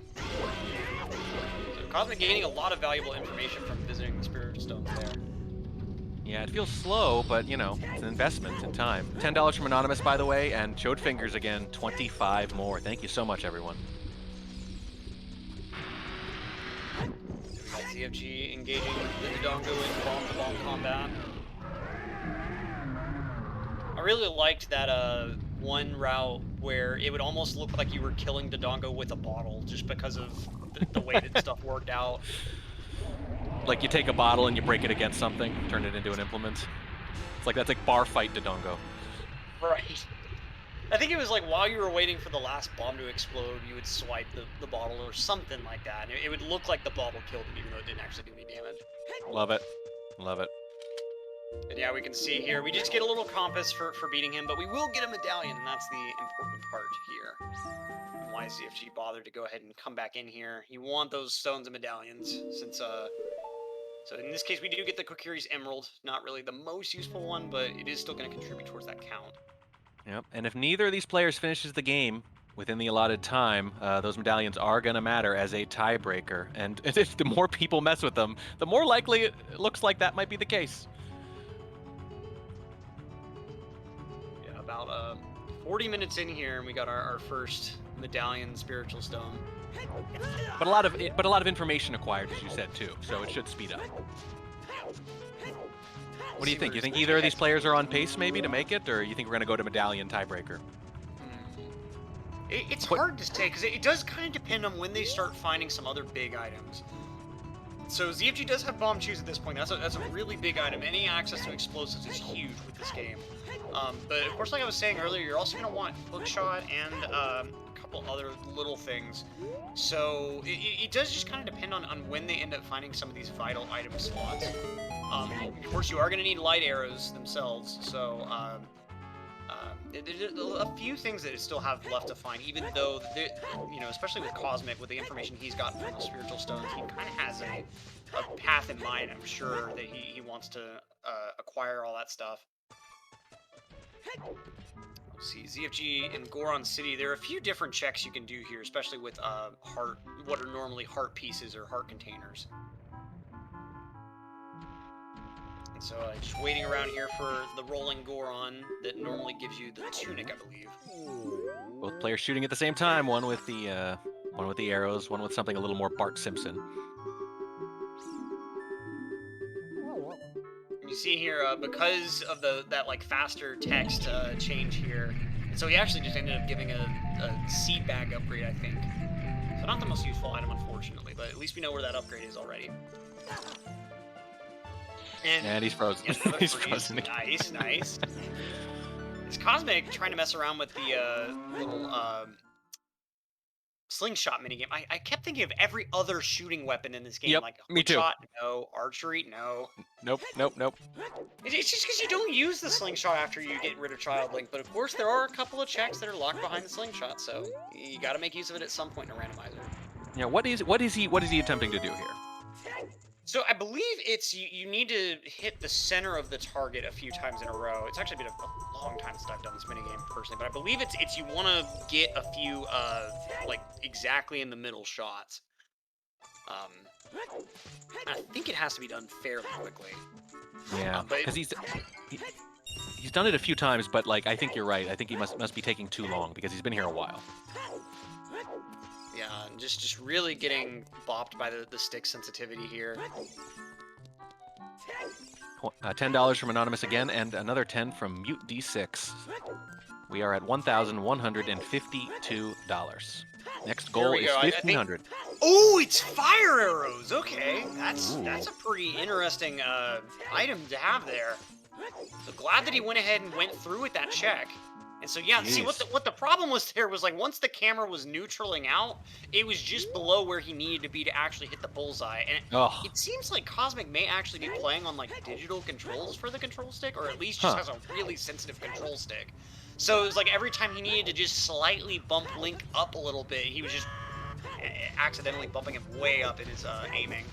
B: Kosmic gaining a lot of valuable information from visiting the Spirit Stones there.
A: Yeah, it feels slow, but, you know, it's an investment in time. $10 from Anonymous, by the way, and Chode Fingers again, 25 more. Thank you so much, everyone.
B: ZFG engaging the Dodongo in bomb-to-bomb combat. I really liked that one route where it would almost look like you were killing Dodongo with a bottle, just because of the way that stuff worked out.
A: Like you take a bottle and you break it against something, turn it into an implement. It's like that's like bar fight Dodongo.
B: Right. I think it was like while you were waiting for the last bomb to explode, you would swipe the bottle or something like that. And it would look like the bottle killed him, even though it didn't actually do any damage.
A: Love it. Love it.
B: And yeah, we can see here, we just get a little compass for beating him, but we will get a medallion, and that's the important part here. And why ZFG bothered to go ahead and come back in here. You want those stones and medallions, since, so in this case, we do get the Kokiri's Emerald. Not really the most useful one, but it is still going to contribute towards that count.
A: Yep. And if neither of these players finishes the game within the allotted time, those medallions are going to matter as a tiebreaker. And if the more people mess with them, the more likely it looks like that might be the case.
B: Yeah, about 40 minutes in here, and we got our first medallion spiritual stone.
A: But a lot of information acquired, as you said too. So it should speed up. What do you think? You think either of these players are on pace maybe to make it, or you think we're going to go to medallion tiebreaker?
B: It's hard to say, because it does kind of depend on when they start finding some other big items. So ZFG does have bomb shoes at this point. That's a really big item. Any access to explosives is huge with this game. But of course, like I was saying earlier, you're also going to want hookshot and a couple other little things. So it does just kind of depend on when they end up finding some of these vital item slots. Of course, you are going to need light arrows themselves. So there's a few things that it still have left to find, even though, especially with Kosmic, with the information he's gotten from the spiritual stones, he kind of has a path in mind, I'm sure, that he wants to acquire all that stuff. Let's see, ZFG in Goron City, there are a few different checks you can do here, especially with what are normally heart pieces or heart containers. So just waiting around here for the rolling Goron that normally gives you the tunic, I believe.
A: Both players shooting at the same time. One with the arrows. One with something a little more Bart Simpson.
B: You see here, because of that like faster text change here, and so he actually just ended up giving a seed bag upgrade, I think. So not the most useful item, unfortunately, but at least we know where that upgrade is already.
A: And he's frozen. He's frozen.
B: Nice, nice. Is Kosmic trying to mess around with the little slingshot minigame? I kept thinking of every other shooting weapon in this game.
A: Yep,
B: Like
A: me too.
B: shot, no. Archery, no.
A: Nope.
B: It's just because you don't use the slingshot after you get rid of Child Link. But of course, there are a couple of checks that are locked behind the slingshot, so you got to make use of it at some point in a randomizer.
A: Yeah. What is he attempting to do here?
B: So I believe it's you need to hit the center of the target a few times in a row. It's actually been a long time since I've done this minigame personally, but I believe it's you want to get a few like exactly in the middle shots. I think it has to be done fairly quickly.
A: Yeah, because he's done it a few times, but like I think you're right. I think he must be taking too long because he's been here a while.
B: Yeah, and just really getting bopped by the stick sensitivity here.
A: $10 from Anonymous again, and another 10 from Mute D6. We are at $1,152. Next goal is 1,500.
B: Oh, it's fire arrows. Okay, that's a pretty interesting item to have there. So glad that he went ahead and went through with that check. And so yeah, see what the problem was there was like once the camera was neutraling out, it was just below where he needed to be to actually hit the bullseye. And it seems like Kosmic may actually be playing on like digital controls for the control stick, or at least just has a really sensitive control stick. So it was like every time he needed to just slightly bump Link up a little bit, he was just accidentally bumping him way up in his aiming.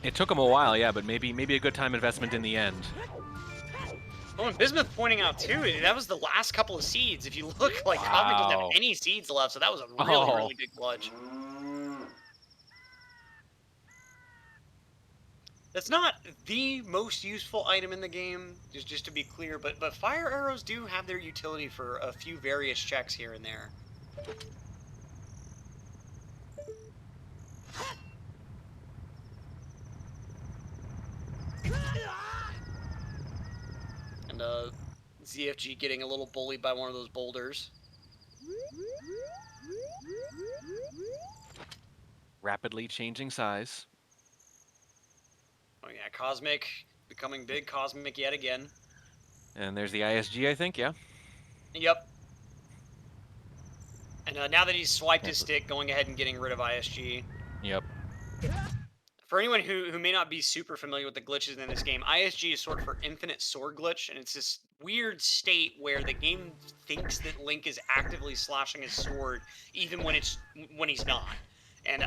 A: It took him a while, yeah, but maybe a good time investment in the end.
B: Oh, and Bismuth pointing out too, that was the last couple of seeds. If you look, like Kosmic doesn't have any seeds left, so that was a really big clutch. That's not the most useful item in the game, just to be clear, but fire arrows do have their utility for a few various checks here and there. And ZFG getting a little bullied by one of those boulders.
A: Rapidly changing size.
B: Oh yeah, Kosmic becoming big Kosmic yet again.
A: And there's the ISG, I think, yeah?
B: Yep. And now that he's swiped his stick, going ahead and getting rid of ISG.
A: Yep.
B: For anyone who may not be super familiar with the glitches in this game, ISG is short for Infinite Sword Glitch, and it's this weird state where the game thinks that Link is actively slashing his sword, even when he's not. And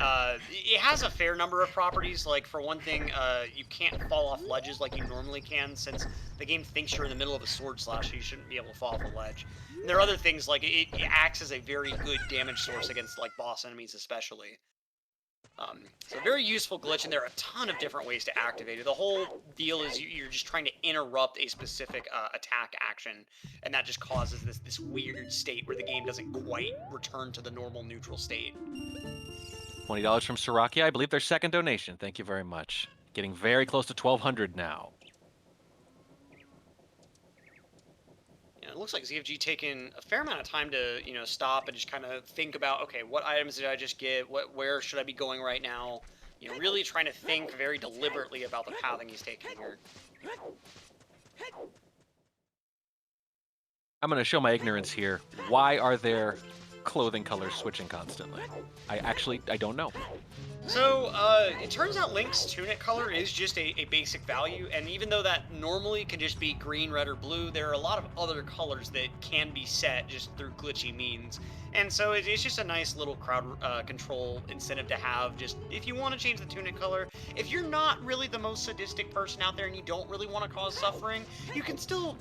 B: it has a fair number of properties. Like, for one thing, you can't fall off ledges like you normally can, since the game thinks you're in the middle of a sword slash, so you shouldn't be able to fall off a ledge. And there are other things, like it acts as a very good damage source against like boss enemies especially. So very useful glitch, and there are a ton of different ways to activate it. The whole deal is you're just trying to interrupt a specific attack action, and that just causes this weird state where the game doesn't quite return to the normal neutral state.
A: $20 from Siraki, I believe their second donation. Thank you very much. Getting very close to 1,200 now.
B: Yeah, it looks like ZFG taking a fair amount of time to, stop and just kind of think about, okay, what items did I just get? Where should I be going right now? Really trying to think very deliberately about the pathing he's taking here.
A: I'm going to show my ignorance here. Why are their clothing colors switching constantly? I don't know.
B: So, it turns out Link's tunic color is just a basic value, and even though that normally can just be green, red, or blue, there are a lot of other colors that can be set just through glitchy means. And so it's just a nice little crowd control incentive to have. Just, if you want to change the tunic color, if you're not really the most sadistic person out there and you don't really want to cause suffering, you can still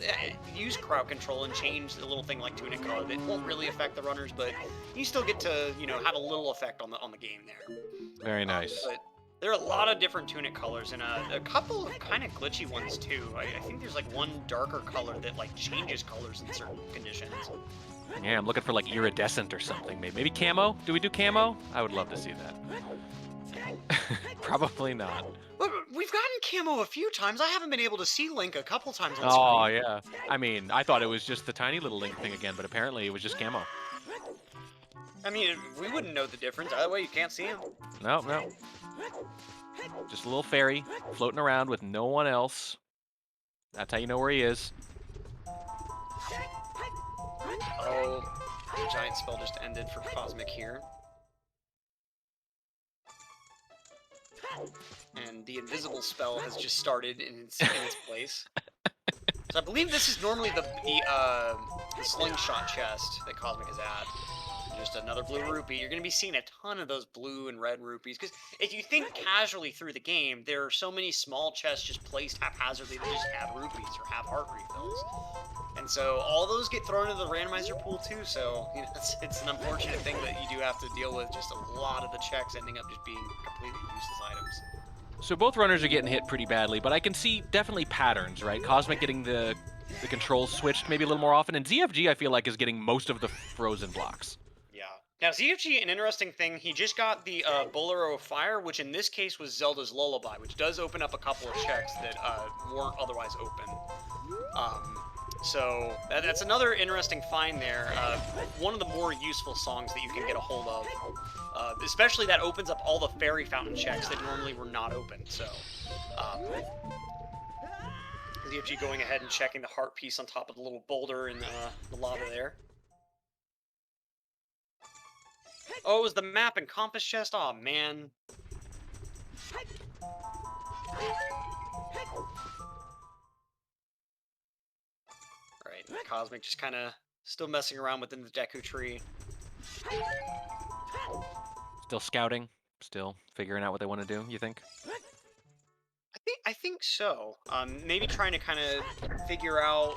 B: use crowd control and change the little thing like tunic color that won't really affect the runners, but you still get to, have a little effect on the game there.
A: Very nice.
B: But there are a lot of different tunic colors, and a couple of kind of glitchy ones too. I think there's like one darker color that like changes colors in certain conditions.
A: Yeah, I'm looking for like iridescent or something. Maybe camo? Do we do camo? I would love to see that. Probably not.
B: But we've gotten camo a few times. I haven't been able to see Link a couple times on
A: Oh,
B: screen.
A: yeah. I mean, I thought it was just the tiny little Link thing again, but apparently it was just camo.
B: I mean, we wouldn't know the difference. Either way, you can't see him.
A: No. Just a little fairy floating around with no one else. That's how you know where he is.
B: Oh, the giant spell just ended for Kosmic here. And the invisible spell has just started in its place. So I believe this is normally the slingshot chest that Kosmic is at. Just another blue rupee. You're going to be seeing a ton of those blue and red rupees, because if you think casually through the game, there are so many small chests just placed haphazardly that just have rupees or have heart refills. And so all those get thrown into the randomizer pool too, so it's an unfortunate thing that you do have to deal with, just a lot of the checks ending up just being completely useless items.
A: So both runners are getting hit pretty badly, but I can see definitely patterns, right? Cosmic getting the controls switched maybe a little more often, and ZFG I feel like is getting most of the frozen blocks.
B: Yeah. Now ZFG, an interesting thing, he just got the Bolero of Fire, which in this case was Zelda's Lullaby, which does open up a couple of checks that weren't otherwise open. So that's another interesting find there. One of the more useful songs that you can get a hold of. Especially that opens up all the fairy fountain checks that normally were not open. So ZFG going ahead and checking the heart piece on top of the little boulder in the lava there. Oh, it was the map and compass chest? Aw, man. Right, Kosmic just kind of still messing around within the Deku tree.
A: Still scouting, still figuring out what they want to do, you think?
B: I think so. Maybe trying to kind of figure out,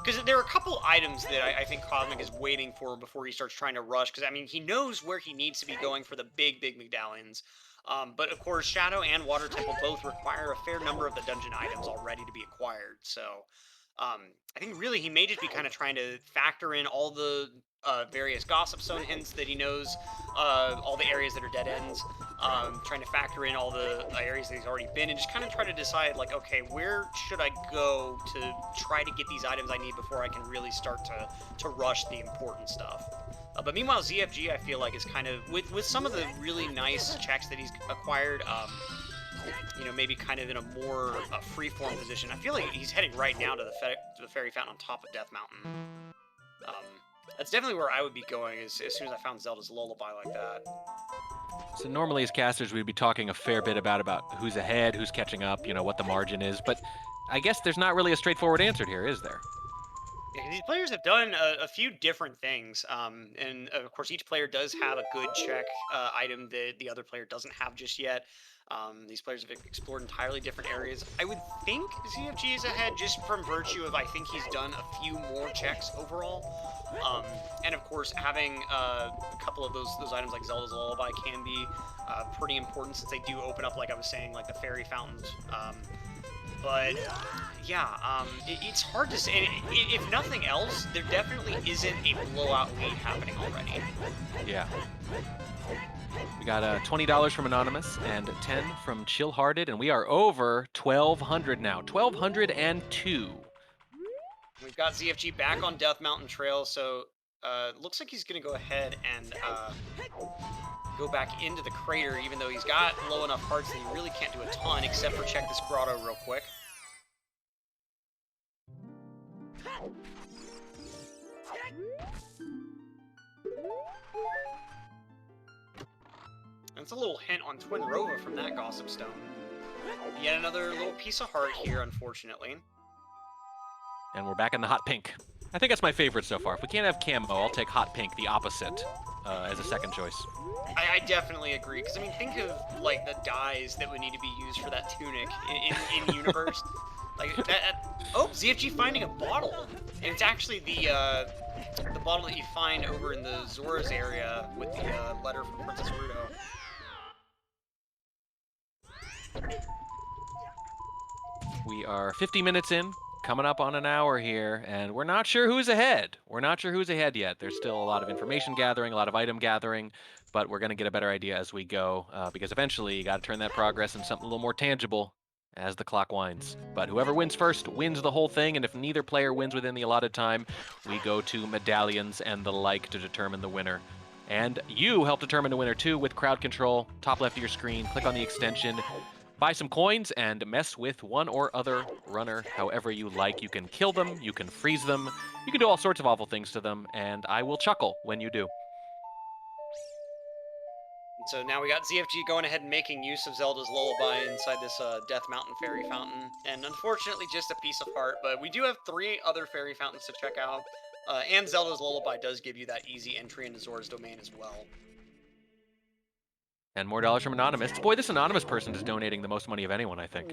B: because there are a couple items that I think Cosmic is waiting for before he starts trying to rush. Because I mean, he knows where he needs to be going for the big medallions. But of course, Shadow and Water Temple both require a fair number of the dungeon items already to be acquired. So I think really he may just be kind of trying to factor in all the various Gossip Zone hints that he knows, all the areas that are dead ends, trying to factor in all the areas that he's already been, and just kind of try to decide, like, okay, where should I go to try to get these items I need before I can really start to rush the important stuff. But meanwhile, ZFG, I feel like, is kind of, with some of the really nice checks that he's acquired, you know, maybe kind of in a more free-form position. I feel like he's heading right now to the Fairy Fountain on top of Death Mountain. That's definitely where I would be going as soon as I found Zelda's Lullaby like that.
A: So normally as casters, we'd be talking a fair bit about who's ahead, who's catching up, you know, what the margin is. But I guess there's not really a straightforward answer here, is there?
B: Yeah, these players have done a few different things, and of course, each player does have a good check item that the other player doesn't have just yet. These players have explored entirely different areas. I would think ZFG is ahead just from virtue of I think he's done a few more checks overall, and of course, having a couple of those items like Zelda's Lullaby can be pretty important since they do open up, like I was saying, like the fairy fountains. But yeah, it's hard to say. If nothing else, there definitely isn't a blowout lead happening already.
A: Yeah. We got $20 from Anonymous and 10 from Chillhearted, and we are over 1,200 now. 1,202.
B: We've got ZFG back on Death Mountain Trail, so looks like he's going to go ahead and go back into the crater, even though he's got low enough hearts that he really can't do a ton, except for check this grotto real quick. That's a little hint on Twin Rova from that Gossip Stone. Yet another little piece of heart here, unfortunately.
A: And we're back in the hot pink. I think that's my favorite so far. If we can't have camo, I'll take hot pink, the opposite, as a second choice.
B: I definitely agree, because I mean, think of like the dyes that would need to be used for that tunic in universe. Like that. Oh, ZFG finding a bottle, and it's actually the bottle that you find over in the Zora's area with the letter from Princess Ruto.
A: We are 50 minutes in, coming up on an hour here, and we're not sure who's ahead. We're not sure who's ahead yet. There's still a lot of information gathering, a lot of item gathering, but we're going to get a better idea as we go, because eventually you got to turn that progress into something a little more tangible as the clock winds. But whoever wins first wins the whole thing, and if neither player wins within the allotted time, we go to medallions and the like to determine the winner. And you help determine the winner too with crowd control. Top left of your screen, click on the extension, buy some coins, and mess with one or other runner however you like. You can kill them, you can freeze them, you can do all sorts of awful things to them, and I will chuckle when you do.
B: And so now we got ZFG going ahead and making use of Zelda's Lullaby inside this Death Mountain Fairy Fountain. And unfortunately, just a piece of heart, but we do have 3 other Fairy Fountains to check out. And Zelda's Lullaby does give you that easy entry into Zora's Domain as well.
A: And more dollars from Anonymous. Boy, this Anonymous person is donating the most money of anyone, I think.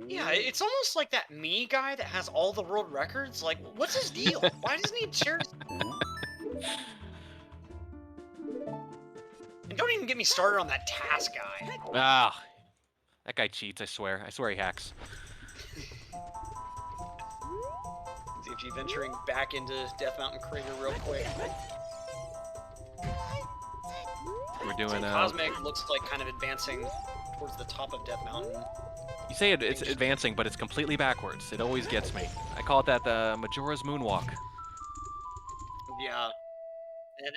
B: Yeah, it's almost like that me guy that has all the world records. Like, what's his deal? Why doesn't he share his... And don't even get me started on that task guy.
A: Ah, that guy cheats, I swear. I swear he hacks.
B: ZFG venturing back into Death Mountain Crater real quick.
A: We're doing
B: Kosmic looks like kind of advancing towards the top of Death Mountain.
A: You say it's advancing, but it's completely backwards. It always gets me. I call it that the Majora's Moonwalk.
B: Yeah. And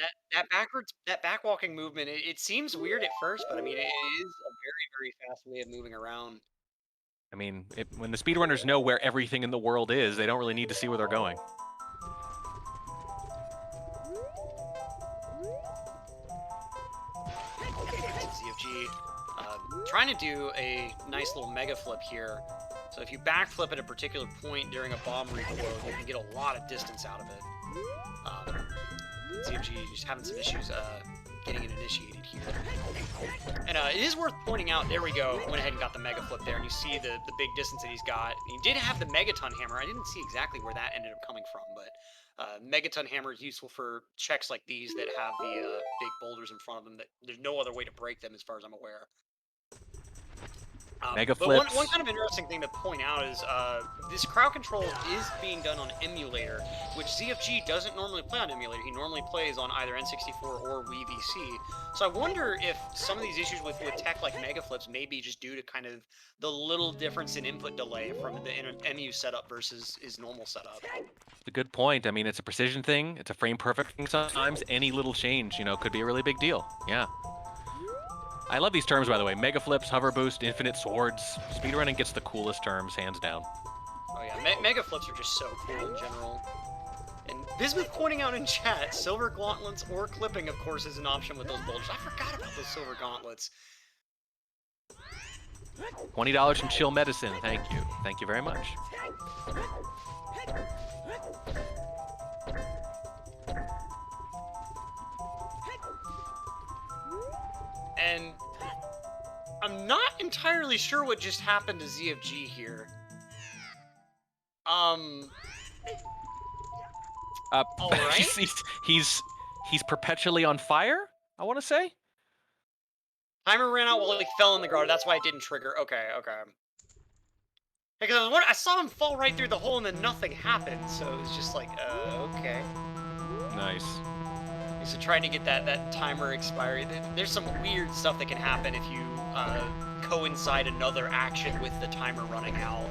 B: that backwalking movement, it seems weird at first, but I mean, it is a very, very fast way of moving around.
A: I mean, when the speedrunners know where everything in the world is, they don't really need to see where they're going.
B: ZFG trying to do a nice little mega flip here. So if you backflip at a particular point during a bomb recoil, you can get a lot of distance out of it. ZFG just having some issues getting it initiated here. And it is worth pointing out, there we go, went ahead and got the mega flip there, and you see the big distance that he's got. And he did have the Megaton Hammer. I didn't see exactly where that ended up coming from, but Megaton Hammer is useful for checks like these that have the big boulders in front of them that there's no other way to break them as far as I'm aware.
A: Mega
B: but
A: flips.
B: one kind of interesting thing to point out is this crowd control is being done on emulator, which ZFG doesn't normally play on emulator. He normally plays on either N64 or Wii VC. So I wonder if some of these issues with tech like mega flips may be just due to kind of the little difference in input delay from the MU setup versus his normal setup.
A: It's a good point. I mean, it's a precision thing. It's a frame perfect thing sometimes. Any little change, you know, could be a really big deal. Yeah. I love these terms, by the way. Mega flips, hover boost, infinite swords. Speedrunning gets the coolest terms, hands down.
B: Oh yeah, mega flips are just so cool in general. And Bismuth pointing out in chat, silver gauntlets or clipping, of course, is an option with those bulges. I forgot about those silver gauntlets.
A: $20 from Chill Medicine. Thank you. Thank you very much.
B: And I'm not entirely sure what just happened to ZFG here. All right.
A: he's perpetually on fire, I want to say.
B: Timer ran out while he fell in the grotto. That's why it didn't trigger. Okay. Because I saw him fall right through the hole and then nothing happened. So it was just like, okay.
A: Nice.
B: So trying to get that timer expiry. There's some weird stuff that can happen if you coincide another action with the timer running out.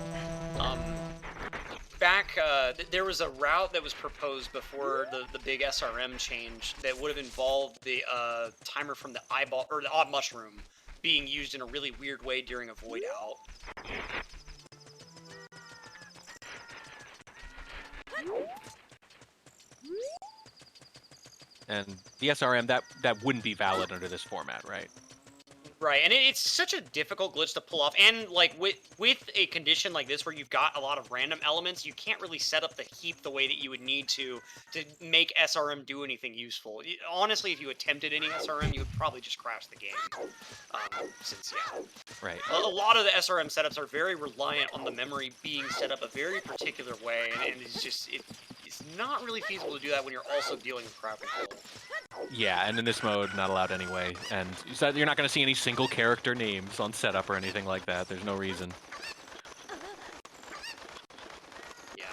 B: There was a route that was proposed before the big SRM change that would have involved the timer from the eyeball or the odd mushroom being used in a really weird way during a void out.
A: And the SRM, that wouldn't be valid under this format, right?
B: Right, and it's such a difficult glitch to pull off, and like with a condition like this where you've got a lot of random elements, you can't really set up the heap the way that you would need to make SRM do anything useful. Honestly, if you attempted any SRM, you would probably just crash the game. Since
A: right,
B: a lot of the SRM setups are very reliant on the memory being set up a very particular way, and it's just it's not really feasible to do that when you're also dealing with crowd control.
A: Yeah, and in this mode, not allowed anyway. And so you're not going to see any single character names on setup or anything like that. There's no reason.
B: Yeah.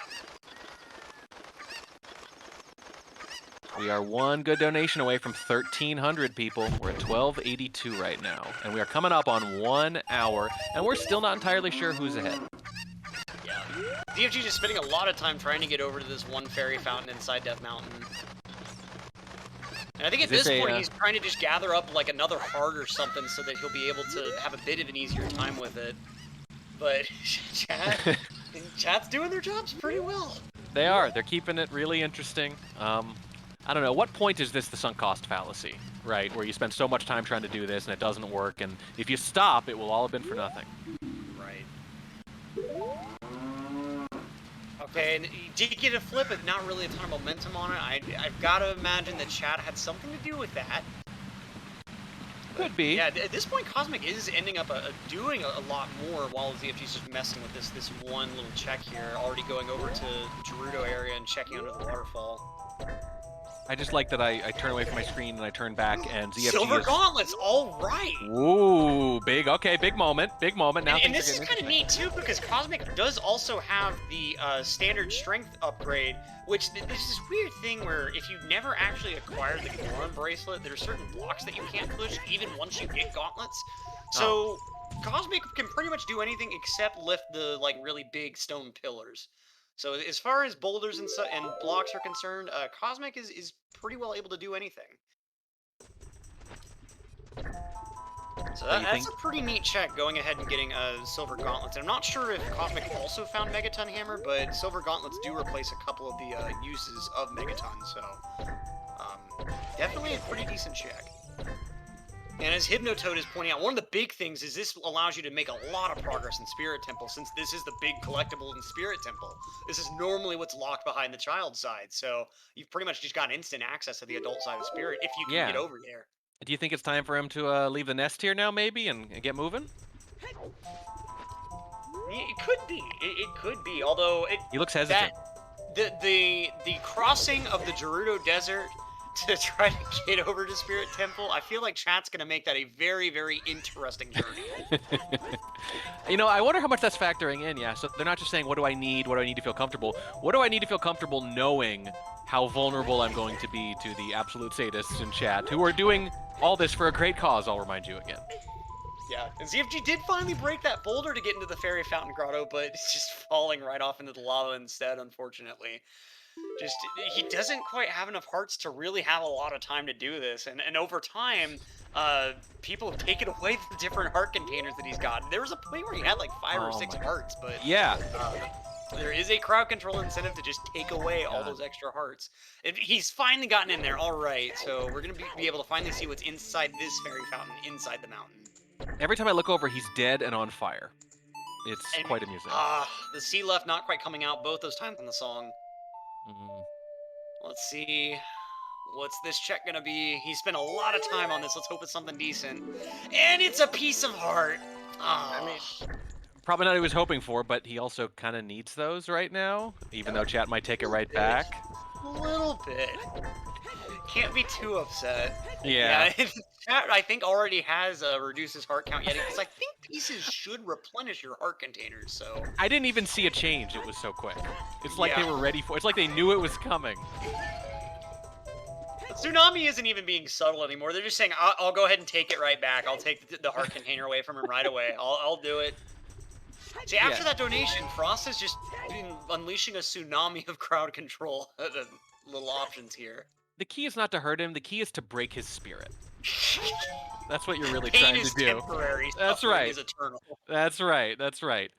A: We are one good donation away from 1,300 people. We're at 1282 right now. And we are coming up on 1 hour, and we're still not entirely sure who's ahead.
B: Yeah. ZFG just spending a lot of time trying to get over to this one fairy fountain inside Death Mountain. And I think at this point, he's trying to just gather up, like, another heart or something so that he'll be able to have a bit of an easier time with it. But chat's doing their jobs pretty well.
A: They are. They're keeping it really interesting. I don't know. What point is this the sunk cost fallacy, right? Where you spend so much time trying to do this and it doesn't work, and if you stop, it will all have been for nothing.
B: Right. Okay, and he did get a flip, but not really a ton of momentum on it. I've got to imagine that chat had something to do with that.
A: Could be.
B: Yeah, at this point, Kosmic is ending up doing a lot more while ZFG's just messing with this one little check here. Already going over to Gerudo area and checking under the waterfall.
A: I just like that I turn away from my screen and I turn back and ZFG
B: Silver Gauntlets, all right.
A: Ooh, big moment. Now
B: and this is kind of neat too, because Kosmic does also have the standard strength upgrade, which there's this weird thing where if you never actually acquired the Goron bracelet, there are certain blocks that you can't push even once you get gauntlets. So Kosmic can pretty much do anything except lift the like really big stone pillars. So as far as boulders and blocks are concerned, Kosmic is pretty well able to do anything. So that's a pretty neat check, going ahead and getting Silver Gauntlets. And I'm not sure if Kosmic also found Megaton Hammer, but Silver Gauntlets do replace a couple of the uses of Megaton, so definitely a pretty decent check. And as Hypnotoad is pointing out, one of the big things is this allows you to make a lot of progress in Spirit Temple, since this is the big collectible in Spirit Temple. This is normally what's locked behind the child side, so you've pretty much just got instant access to the adult side of Spirit if you can get over there.
A: Do you think it's time for him to leave the nest here now, maybe, and get moving?
B: It could be. It could be, although...
A: He looks hesitant.
B: The crossing of the Gerudo Desert to try to get over to Spirit Temple, I feel like chat's going to make that a very, very interesting journey.
A: You know, I wonder how much that's factoring in, yeah. So they're not just saying, what do I need to feel comfortable? What do I need to feel comfortable knowing how vulnerable I'm going to be to the absolute sadists in chat, who are doing all this for a great cause, I'll remind you again.
B: Yeah, and ZFG did finally break that boulder to get into the Fairy Fountain Grotto, but it's just falling right off into the lava instead, unfortunately. Just he doesn't quite have enough hearts to really have a lot of time to do this, and over time, people have taken away the different heart containers that he's got. There was a point where he had like 5 or 6
A: Oh my.
B: hearts, but
A: Yeah.
B: there is a crowd control incentive to just take away all
A: God.
B: those extra hearts. He's finally gotten in there. All right, so we're gonna be able to finally see what's inside this fairy fountain, inside the mountain.
A: Every time I look over, he's dead and on fire. It's
B: And
A: quite amusing.
B: the sea left not quite coming out both those times on the song.
A: Mm.
B: Let's see. What's this check gonna be? He spent a lot of time on this. Let's hope it's something decent. And it's a piece of heart.
A: I mean, probably not what he was hoping for, but he also kind of needs those right now, even though chat might take it right back.
B: A little bit. Can't be too upset.
A: Yeah.
B: Chat, I think, already has reduced his heart count yet, because I think pieces should replenish your heart containers, so...
A: I didn't even see a change. It was so quick. It's like they
B: Yeah.
A: were ready for. It's like they knew it was coming.
B: Tsunami isn't even being subtle anymore. They're just saying, I'll go ahead and take it right back. I'll take the heart container away from him right away. I'll do it. See, after that donation, Frost has just been unleashing a tsunami of crowd control. The little options here.
A: The key is not to hurt him. The key is to break his spirit. That's what you're really
B: Pain
A: trying
B: is
A: to do.
B: temporary.
A: That's
B: Suffering
A: right.
B: is eternal.
A: That's right. That's right.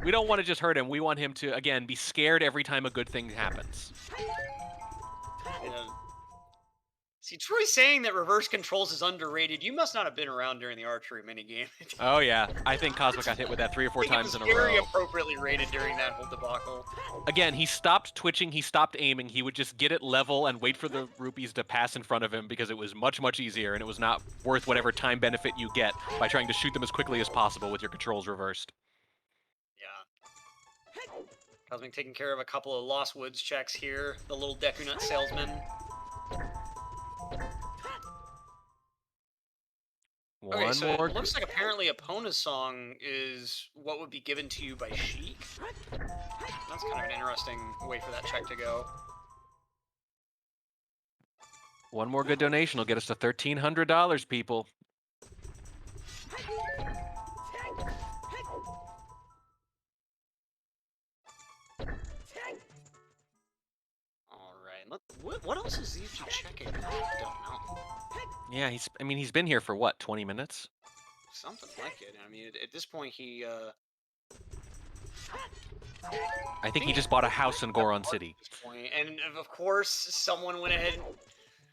A: We don't want to just hurt him. We want him to, again, be scared every time a good thing happens.
B: Yeah. See, Troy's saying that reverse controls is underrated. You must not have been around during the archery minigame.
A: Oh, yeah. I think Kosmic got hit with that 3 or 4 times in a
B: It was very
A: row.
B: appropriately rated during that whole debacle.
A: Again, he stopped twitching. He stopped aiming. He would just get it level and wait for the rupees to pass in front of him because it was much, much easier, and it was not worth whatever time benefit you get by trying to shoot them as quickly as possible with your controls reversed.
B: Yeah. Cosmic taking care of a couple of Lost Woods checks here. The little Deku Nut salesman. Okay,
A: One
B: so
A: more.
B: it looks like apparently Epona's song is what would be given to you by Sheik. That's kind of an interesting way for that check to go.
A: One more good donation will get us to $1,300, people.
B: All right. What else is ZFG checking? I don't know.
A: Yeah, he's been here for what, 20 minutes?
B: Something like it. I mean, at this point, he.
A: I think he just bought a house in Goron City.
B: At this point. And of course, someone went ahead.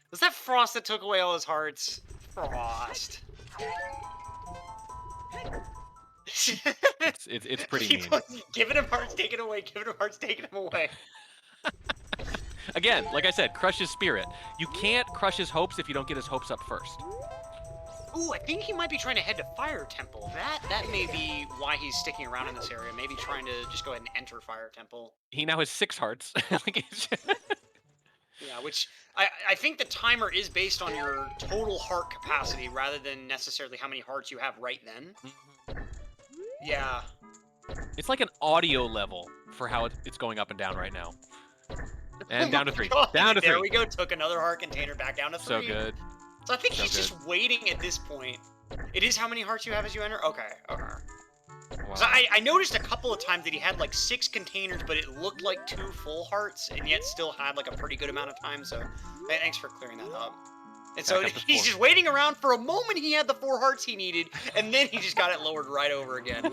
B: Was that Frost that took away all his hearts? Frost.
A: It's pretty
B: Keep
A: mean.
B: giving him hearts, taking away. Giving him hearts, taking him away.
A: Again, like I said, crush his spirit. You can't crush his hopes if you don't get his hopes up first.
B: Ooh, I think he might be trying to head to Fire Temple. That may be why he's sticking around in this area. Maybe trying to just go ahead and enter Fire Temple.
A: He now has 6 hearts.
B: Yeah, which I think the timer is based on your total heart capacity rather than necessarily how many hearts you have right then. Yeah.
A: It's like an audio level for how it's going up and down right now. And
B: Oh
A: down
B: my
A: to 3.
B: God,
A: Down to 3.
B: There we go. Took another heart container back down to 3.
A: So good.
B: So I think
A: So
B: he's just waiting at this point. It is how many hearts you have as you enter? Okay, okay.
A: Wow.
B: So I noticed a couple of times that he had like 6 containers, but it looked like 2 full hearts, and yet still had like a pretty good amount of time, so thanks for clearing that up. And so
A: Back up to
B: he's
A: 4.
B: just waiting around. For a moment he had the 4 hearts he needed, and then he just got it lowered right over again.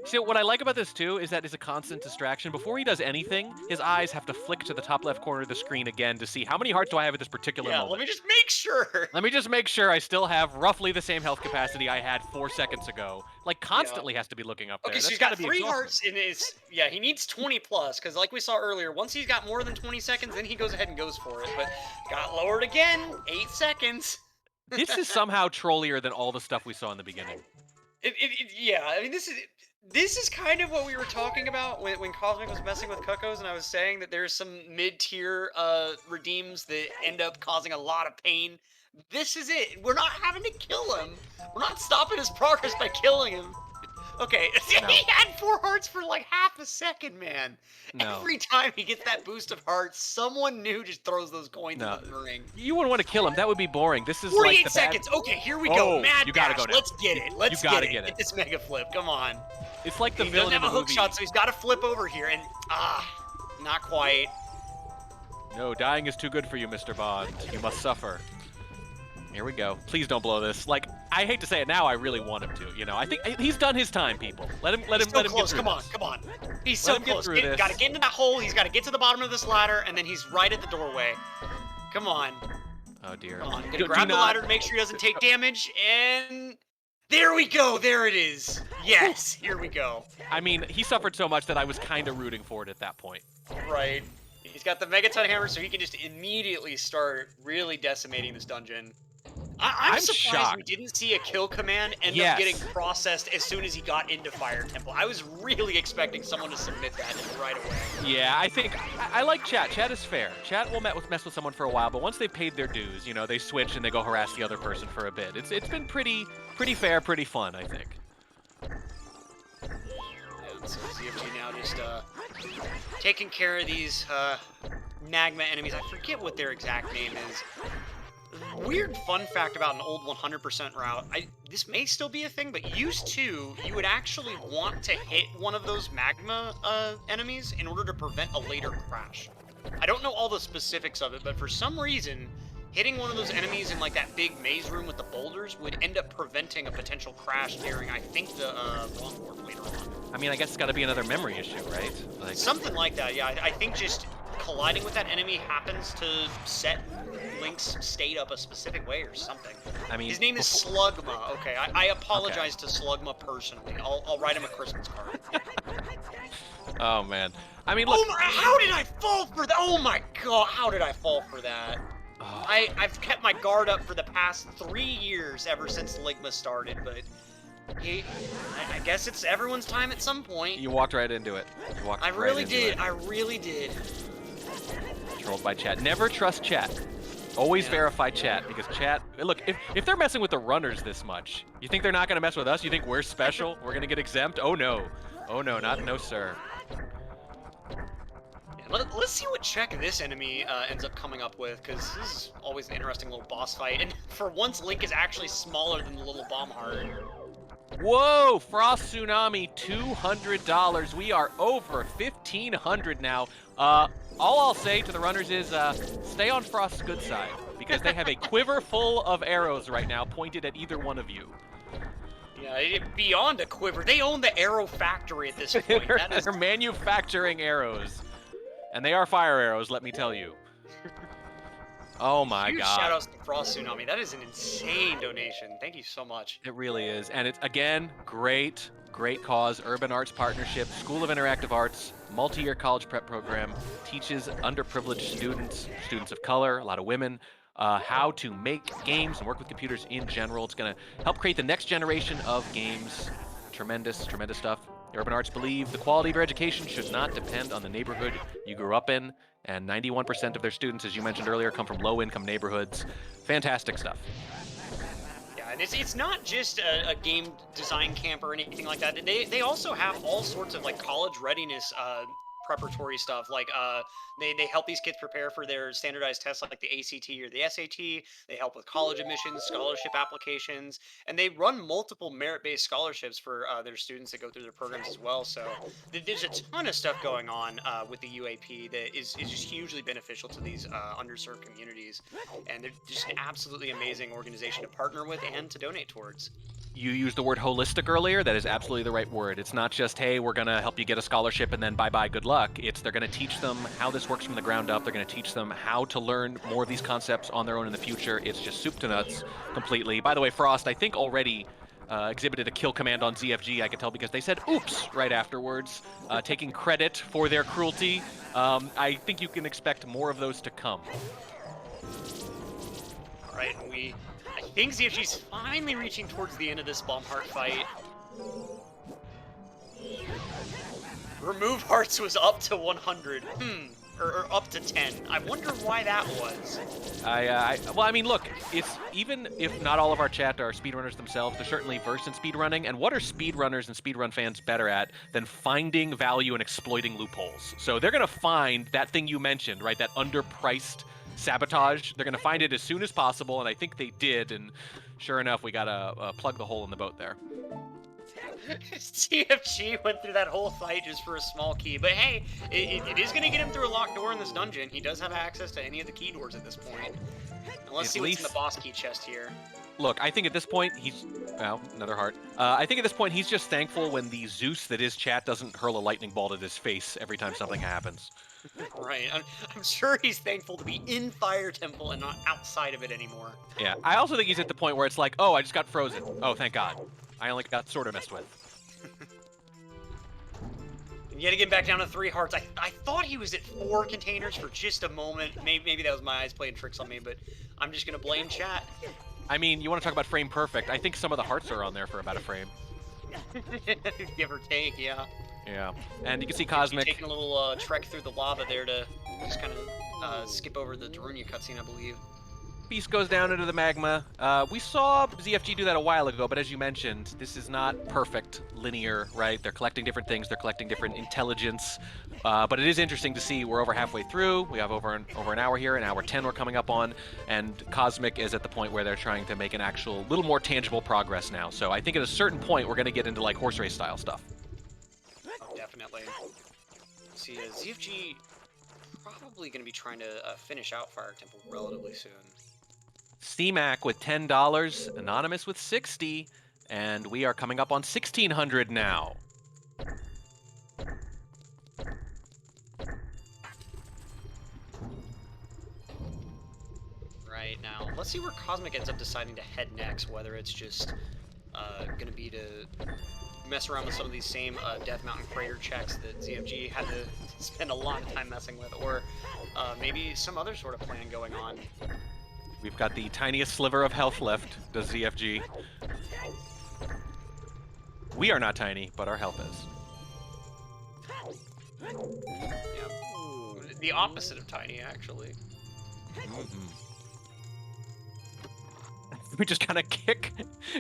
A: See, what I like about this, too, is that it's a constant distraction. Before he does anything, his eyes have to flick to the top left corner of the screen again to see how many hearts do I have at this particular
B: Yeah,
A: moment.
B: let me just make sure.
A: Let me just make sure I still have roughly the same health capacity I had 4 seconds ago. Like, constantly has to be looking up there.
B: Okay, so
A: That's
B: he's got
A: gotta be
B: 3
A: exhausting.
B: hearts in his... Yeah, he needs 20 plus, because like we saw earlier, once he's got more than 20 seconds, then he goes ahead and goes for it. But got lowered again, 8 seconds.
A: This is somehow trollier than all the stuff we saw in the beginning.
B: Yeah, I mean, this is kind of what we were talking about when Cosmic was messing with Cuckoos, and I was saying that there's some mid-tier redeems that end up causing a lot of pain. This is it. We're not having to kill him. We're not stopping his progress by killing him. Okay,
A: No.
B: he had 4 hearts for like half a second, man.
A: No.
B: Every time he gets that boost of hearts, someone new just throws those coins
A: No.
B: in the ring.
A: You wouldn't want to kill him. That would be boring. This is
B: 48
A: like the
B: seconds. Okay, here we go.
A: Oh,
B: Mad
A: you gotta
B: dash.
A: go now.
B: Let's get it. Let's
A: You gotta
B: get it.
A: get it.
B: Get this mega flip. Come on.
A: It's like the
B: He
A: villain
B: doesn't
A: in
B: have
A: the
B: a hook
A: movie.
B: shot, so he's got to flip over here. And not quite.
A: No, dying is too good for you, Mr. Bond. You must suffer. Here we go. Please don't blow this. Like, I hate to say it now, I really want him to. You know, I think he's done his time, people. Let him
B: He's so
A: get
B: close.
A: through
B: Come on,
A: this.
B: come on. He's
A: Let
B: so
A: him get
B: close.
A: through this.
B: Got to get into that hole. He's got to get to the bottom of this ladder, and then he's right at the doorway. Come on.
A: Oh dear.
B: Come on. Gonna grab the ladder to make sure he doesn't take damage, and there we go. There it is. Yes, here we go.
A: I mean, he suffered so much that I was kind of rooting for it at that point.
B: Right. He's got the Megaton Hammer, so he can just immediately start really decimating this dungeon. I'm surprised
A: shocked.
B: we didn't see a kill command end up getting processed as soon as he got into Fire Temple. I was really expecting someone to submit that right away.
A: Yeah, I think I like chat. Chat is fair. Chat will mess with someone for a while, but once they've paid their dues, you know, they switch and they go harass the other person for a bit. It's been pretty fair, pretty fun, I think.
B: Yeah, so ZFG now just taking care of these magma enemies. I forget what their exact name is. Weird fun fact about an old 100% route. This may still be a thing, but used to, you would actually want to hit one of those magma enemies in order to prevent a later crash. I don't know all the specifics of it, but for some reason, hitting one of those enemies in like that big maze room with the boulders would end up preventing a potential crash during, I think, the Long Warp later on.
A: I mean, I guess it's got to be another memory issue, right? Like...
B: Something like that, yeah. I think just colliding with that enemy happens to set Link's state up a specific way or something. I mean, his name is Slugma. Okay, I apologize to Slugma personally. I'll write him a Christmas card.
A: Oh man, I mean, look.
B: Oh my! How did I fall for that? Oh my god! How did I fall for that?
A: Oh.
B: I've kept my guard up for the past 3 years ever since Ligma started, but I guess it's everyone's time at some point.
A: You walked right into it. You walked
B: I
A: right
B: really
A: into
B: did.
A: it.
B: I really did.
A: Controlled by chat. Never trust chat. Always verify chat, because chat, look, if they're messing with the runners this much, you think they're not going to mess with us? You think we're special? We're going to get exempt? Oh no. Oh no, no sir.
B: Yeah, let's see what check this enemy ends up coming up with, because this is always an interesting little boss fight, and for once Link is actually smaller than the little bomb heart.
A: Whoa, Frost Tsunami, $200. We are over 1,500 now. All I'll say to the runners is stay on Frost's good side, because they have a quiver full of arrows right now pointed at either one of you.
B: Yeah, beyond a quiver. They own the arrow factory at this point.
A: They're manufacturing arrows. And they are fire arrows, let me tell you. Oh my
B: Huge
A: god.
B: shoutouts to Frost Tsunami. That is an insane donation. Thank you so much.
A: It really is. And it's, again, great cause. Urban Arts Partnership, School of Interactive Arts, multi-year college prep program, teaches underprivileged students of color, a lot of women, how to make games and work with computers in general. It's going to help create the next generation of games. Tremendous stuff. Urban Arts believe the quality of your education should not depend on the neighborhood you grew up in, and 91% of their students, as you mentioned earlier, come from low-income neighborhoods. Fantastic stuff.
B: Yeah, and it's not just a game design camp or anything like that. They also have all sorts of like college readiness preparatory stuff. Like they help these kids prepare for their standardized tests like the ACT or the SAT. They help with college admissions, scholarship applications, and they run multiple merit-based scholarships for their students that go through their programs as well. So there's a ton of stuff going on with the UAP that is just hugely beneficial to these underserved communities, and they're just an absolutely amazing organization to partner with and to donate towards.
A: You used the word holistic earlier. That is absolutely the right word. It's not just, hey, we're going to help you get a scholarship and then bye-bye, good luck. It's they're going to teach them how this works from the ground up. They're going to teach them how to learn more of these concepts on their own in the future. It's just soup to nuts completely. By the way, Frost, I think already exhibited a kill command on ZFG. I can tell because they said oops right afterwards, taking credit for their cruelty. I think you can expect more of those to come.
B: All right, I think ZFG's finally reaching towards the end of this bomb heart fight. Remove hearts was up to 100. Or up to 10. I wonder why that was.
A: Well, I mean, look, it's even if not all of our chat are speedrunners themselves, they're certainly versed in speedrunning. And what are speedrunners and speedrun fans better at than finding value and exploiting loopholes? So they're going to find that thing you mentioned, right? That underpriced sabotage. They're going to find it as soon as possible, and I think they did. And sure enough, we got to plug the hole in the boat there.
B: ZFG went through that whole fight just for a small key. But hey, it is going to get him through a locked door in this dungeon. He does have access to any of the key doors at this point. And let's see what's in the boss key chest here.
A: Look, I think at this point, he's... Well, another heart. I think at this point, he's just thankful when the Zeus that is chat doesn't hurl a lightning bolt at his face every time something happens.
B: Right. I'm sure he's thankful to be in Fire Temple and not outside of it anymore.
A: Yeah, I also think he's at the point where it's like, oh, I just got frozen. Oh, thank God. I only got sort of messed with.
B: And yet again, back down to 3 hearts. I thought he was at 4 containers for just a moment. Maybe that was my eyes playing tricks on me, but I'm just going to blame chat.
A: I mean, you want to talk about frame perfect. I think some of the hearts are on there for about a frame.
B: Give or take, yeah.
A: Yeah, and you can see Kosmic
B: taking a little trek through the lava there to just kind of skip over the Darunia cutscene, I believe.
A: Beast goes down into the magma. We saw ZFG do that a while ago, but as you mentioned, this is not perfect linear, right? They're collecting different things, they're collecting different intelligence. But it is interesting to see we're over halfway through. We have over an hour here, an hour 10 we're coming up on, and Kosmic is at the point where they're trying to make an actual, little more tangible progress now. So I think at a certain point we're going to get into like horse race style stuff.
B: Oh, definitely. See, ZFG probably going to be trying to finish out Fire Temple relatively soon.
A: CMAC with $10, Anonymous with 60, and we are coming up on 1,600 now.
B: Right, now, let's see where Kosmic ends up deciding to head next, whether it's just going to be to mess around with some of these same Death Mountain Crater checks that ZFG had to spend a lot of time messing with, or maybe some other sort of plan going on.
A: We've got the tiniest sliver of health left, does ZFG. We are not tiny, but our health is.
B: Yeah. The opposite of tiny, actually.
A: We just kind of kick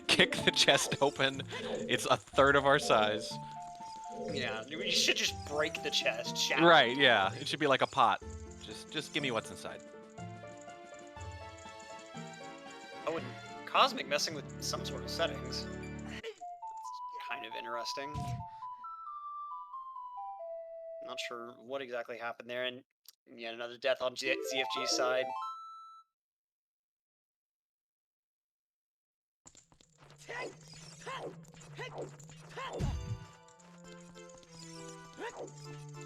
A: the chest open. It's a third of our size.
B: Yeah, you should just break the chest.
A: Right, yeah. It should be like a pot. Just give me what's inside.
B: Oh, and Kosmic messing with some sort of settings. That's kind of interesting. Not sure what exactly happened there, and yet another death on ZFG's side.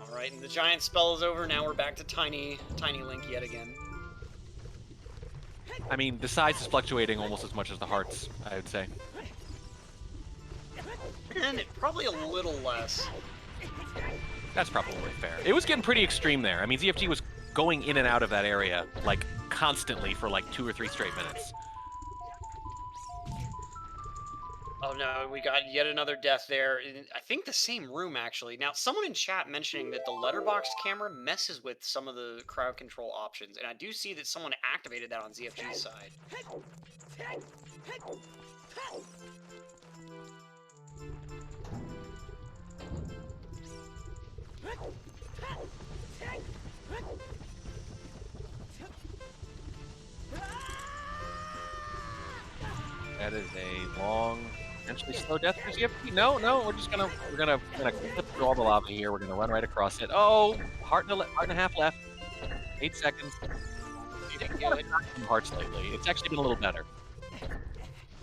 B: Alright, and the giant spell is over. Now we're back to tiny Link yet again.
A: I mean, the size is fluctuating almost as much as the hearts, I would say.
B: And probably a little less.
A: That's probably fair. It was getting pretty extreme there. I mean, ZFG was going in and out of that area, like, constantly for, like, 2 or 3 straight minutes.
B: Oh no, we got yet another death there. I think the same room, actually. Now, someone in chat mentioning that the letterbox camera messes with some of the crowd control options, and I do see that someone activated that on ZFG's side.
A: That is a long, potentially slow death for ZFG. No, we're gonna clip through all the lava here. We're gonna run right across it. Oh, heart and a half left. 8 seconds. Hearts lately. It's actually been a little better.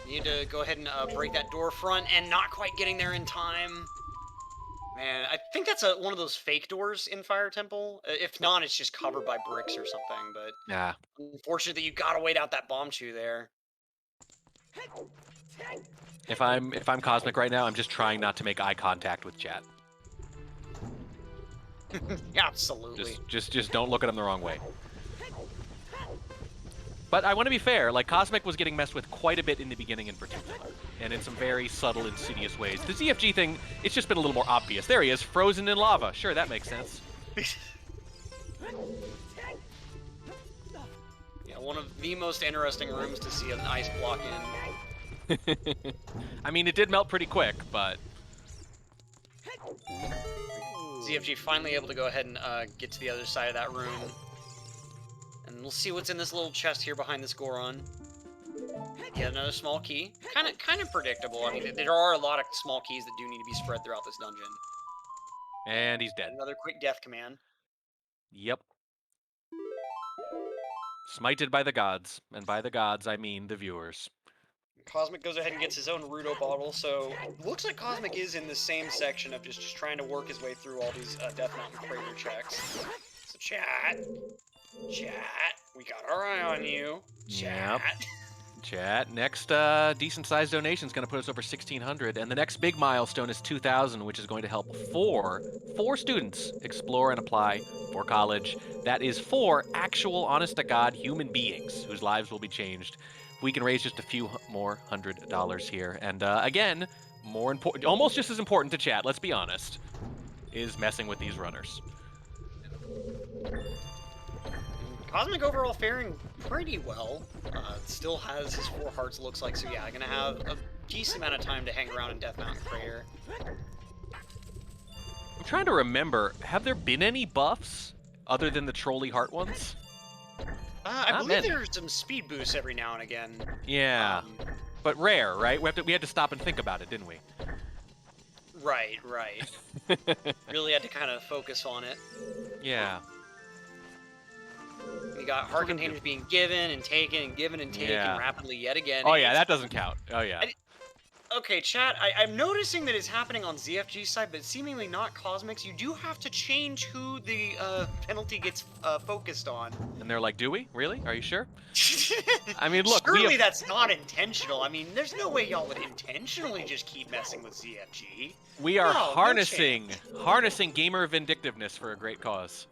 B: Need to go ahead and break that door front, and not quite getting there in time. Man, I think that's one of those fake doors in Fire Temple. If not, it's just covered by bricks or something. But
A: yeah,
B: unfortunately, you gotta wait out that bomb chew there.
A: If I'm Kosmic right now, I'm just trying not to make eye contact with chat.
B: Absolutely.
A: Just don't look at him the wrong way. But I want to be fair, like, Kosmic was getting messed with quite a bit in the beginning in particular, and in some very subtle, insidious ways. The ZFG thing, it's just been a little more obvious. There he is, frozen in lava. Sure, that makes sense.
B: Yeah, one of the most interesting rooms to see an ice block in.
A: I mean, it did melt pretty quick, but...
B: ZFG finally able to go ahead and get to the other side of that room. And we'll see what's in this little chest here behind this Goron. Yet another small key. Kind of predictable. I mean, there are a lot of small keys that do need to be spread throughout this dungeon.
A: And he's dead.
B: Another quick death command.
A: Yep. Smited by the gods. And by the gods, I mean the viewers.
B: Cosmic goes ahead and gets his own Rudo bottle, so it looks like Cosmic is in the same section of just trying to work his way through all these Death Mountain crater checks. So chat, we got our eye on you. Chat.
A: Yep. Chat. Next decent sized donation is going to put us over 1,600, and the next big milestone is 2,000, which is going to help four students explore and apply for college. That is 4 actual, honest to God human beings whose lives will be changed. We can raise just a few more $100 here, and again, more important, almost just as important to chat. Let's be honest, is messing with these runners.
B: Cosmic overall faring pretty well. Still has his 4 hearts, looks like, so yeah, gonna have a decent amount of time to hang around in Death Mountain Crater.
A: I'm trying to remember, have there been any buffs other than the trolley heart ones?
B: I believe there's some speed boosts every now and again.
A: Yeah, but rare, right? We had to stop and think about it, didn't we?
B: Right. Really had to kind of focus on it.
A: Yeah.
B: We got heart containers being given and taken and given and taken rapidly yet again.
A: Oh yeah, that doesn't count. Oh yeah.
B: Okay, chat, I'm noticing that it's happening on ZFG's side, but seemingly not Cosmic's. You do have to change who the penalty gets focused on.
A: And they're like, do we? Really? Are you sure? I mean, look,
B: surely that's not intentional. I mean, there's no way y'all would intentionally just keep messing with ZFG.
A: We are harnessing gamer vindictiveness for a great cause.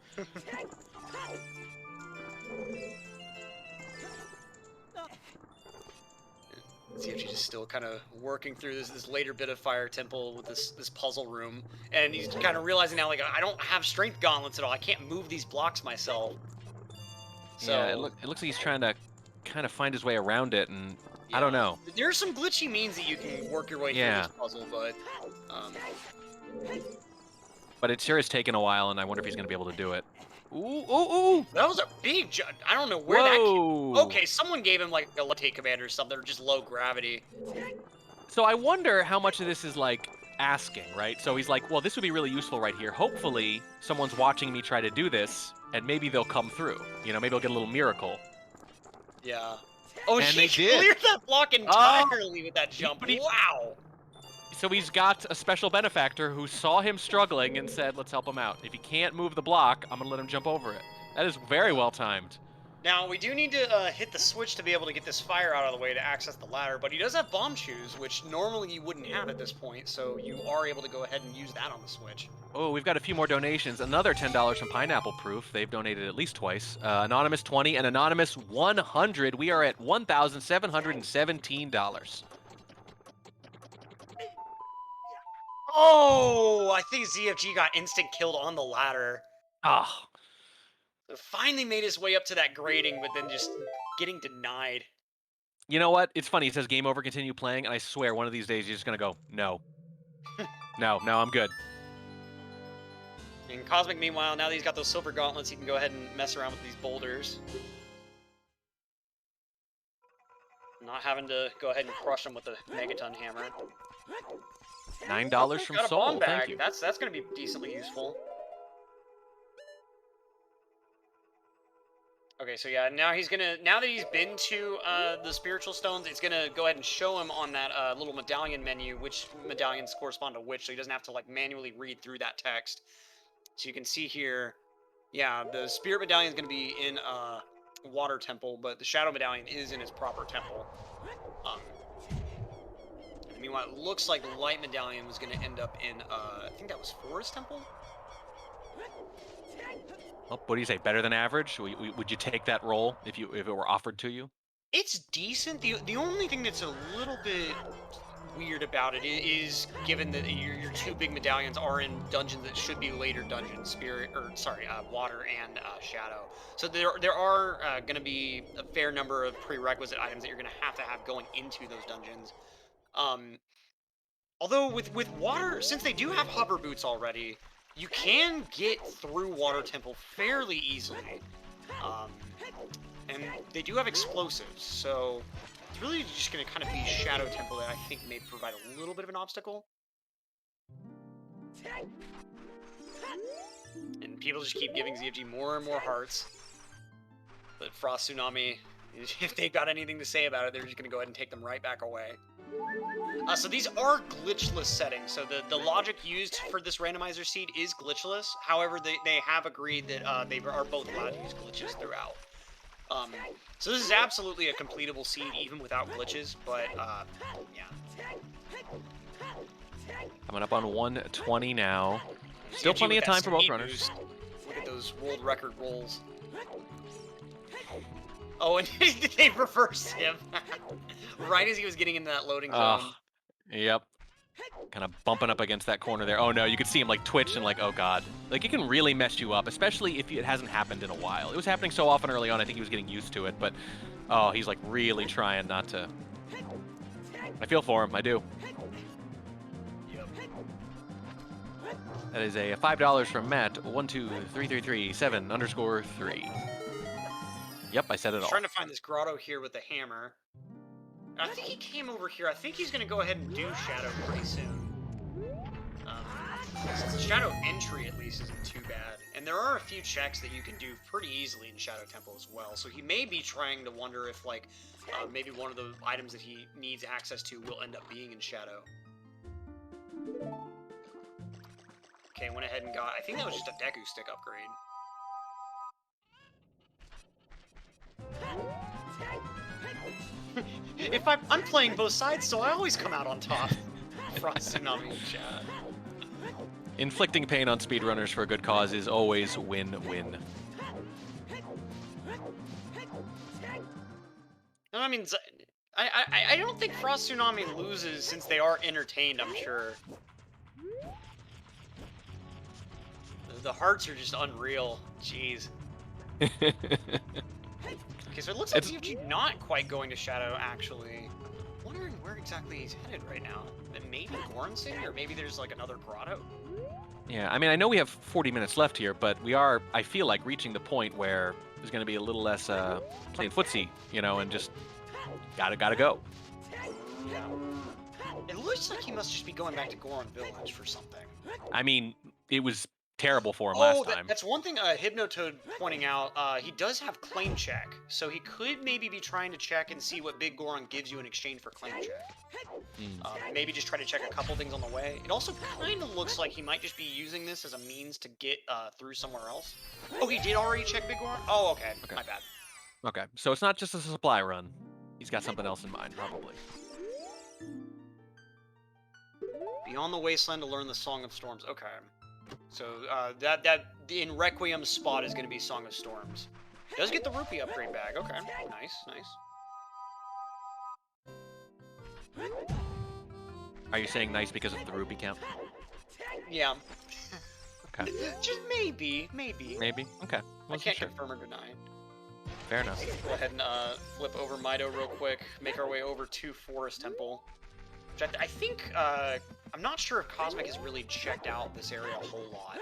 B: ZFG is still kind of working through this later bit of Fire Temple with this puzzle room, and he's kind of realizing now, like, I don't have strength gauntlets at all. I can't move these blocks myself. So
A: yeah, it looks like he's trying to kind of find his way around it, and I don't know.
B: There's some glitchy means that you can work your way through this puzzle,
A: but it sure has taken a while, and I wonder if he's going to be able to do it. Ooh!
B: That was a big jump. I don't know where that came. Okay, someone gave him like a levitate command or something, or just low gravity.
A: So I wonder how much of this is like asking, right? So he's like, well, this would be really useful right here. Hopefully, someone's watching me try to do this, and maybe they'll come through. You know, maybe I'll get a little miracle.
B: Yeah. Oh,
A: and
B: he cleared that block entirely with that jump. Wow.
A: So he's got a special benefactor who saw him struggling and said, let's help him out. If he can't move the block, I'm going to let him jump over it. That is very well timed.
B: Now, we do need to hit the switch to be able to get this fire out of the way to access the ladder, but he does have bomb shoes, which normally you wouldn't have at this point, so you are able to go ahead and use that on the switch.
A: Oh, we've got a few more donations. Another $10 from Pineapple Proof. They've donated at least twice. Anonymous 20 and Anonymous 100. We are at $1,717.
B: Oh, I think ZFG got instant killed on the ladder.
A: Ah.
B: So finally made his way up to that grading, but then just getting denied.
A: You know what? It's funny. It says game over, continue playing, and I swear one of these days you're just going to go, no. No, I'm good.
B: And Cosmic, meanwhile, now that he's got those silver gauntlets, he can go ahead and mess around with these boulders. Not having to go ahead and crush them with the Megaton hammer.
A: $9 from Soul, thank you.
B: That's going to be decently useful. Okay, so yeah, now that he's been to the spiritual stones, it's gonna go ahead and show him on that little medallion menu which medallions correspond to which, so he doesn't have to like manually read through that text. So you can see here, yeah, the spirit medallion is gonna be in water temple, but the shadow medallion is in its proper temple. Meanwhile, it looks like the light medallion was gonna end up in I think that was forest temple.
A: Well, what do you say? Better than average? Would you take that role if it were offered to you?
B: It's decent. The only thing that's a little bit weird about it is given that your two big medallions are in dungeons that should be later dungeons, water and shadow. So there are going to be a fair number of prerequisite items that you're going to have going into those dungeons. Although with water, since they do have hover boots already, you can get through Water Temple fairly easily. And they do have explosives, so It's really just going to kind of be Shadow Temple that I think may provide a little bit of an obstacle. And people just keep giving ZFG more and more hearts. But Frost Tsunami, if they've got anything to say about it, they're just going to go ahead and take them right back away. So these are glitchless settings. So the logic used for this randomizer seed is glitchless. However, they have agreed that they are both allowed to use glitches throughout. So this is absolutely a completable seed even without glitches, but yeah.
A: Coming up on 120 now. Still
B: ZFG
A: plenty
B: with
A: of
B: that
A: time for both
B: speed
A: runners.
B: boost. Look at those world record rolls. Oh, and they reversed him right as he was getting into that loading zone.
A: Yep. Kind of bumping up against that corner there. Oh no, you could see him like twitch and like, oh god. Like it can really mess you up, especially if it hasn't happened in a while. It was happening so often early on, I think he was getting used to it, but oh, he's like really trying not to. I feel for him, I do. That is a $5 from Matt. 1233337_3. Yep, I said it all.
B: Trying to find this grotto here with the hammer. I think he came over here. I think he's going to go ahead and do Shadow pretty soon. Since the Shadow entry, at least, isn't too bad. And there are a few checks that you can do pretty easily in Shadow Temple as well. So he may be trying to wonder if, like, maybe one of the items that he needs access to will end up being in Shadow. Okay, went ahead and got... I think that was just a Deku Stick upgrade. If I'm playing both sides, so I always come out on top. Frost Tsunami in chat.
A: Inflicting pain on speedrunners for a good cause is always win-win.
B: No, I mean, I don't think Frost Tsunami loses since they are entertained, I'm sure. The hearts are just unreal. Jeez. Okay, so it looks like ZFG not quite going to Shadow, actually. I'm wondering where exactly he's headed right now. Maybe Goron City, or maybe there's like another grotto?
A: Yeah, I mean, I know we have 40 minutes left here, but we are, I feel like, reaching the point where there's going to be a little less playing footsie, you know, and just gotta go.
B: Yeah. It looks like he must just be going back to Goron Village for something.
A: I mean, it was terrible for him last time.
B: That's one thing Hypnotoad pointing out. He does have claim check, so he could maybe be trying to check and see what Big Goron gives you in exchange for claim check. Maybe just try to check a couple things on the way. It also kind of looks like he might just be using this as a means to get through somewhere else. Oh, he did already check Big Goron? Oh, okay. My bad.
A: Okay, so it's not just a supply run. He's got something else in mind, probably.
B: Beyond the Wasteland to learn the Song of Storms. Okay. So that in Requiem's spot is going to be Song of Storms. Does get the rupee upgrade bag. Okay, nice.
A: Are you saying nice because of the rupee count?
B: Yeah.
A: Okay.
B: Just maybe.
A: Maybe. Okay.
B: I can't confirm or deny.
A: Fair enough.
B: Go ahead and flip over Mido real quick. Make our way over to Forest Temple. Which I think, I'm not sure if Kosmic has really checked out this area a whole lot.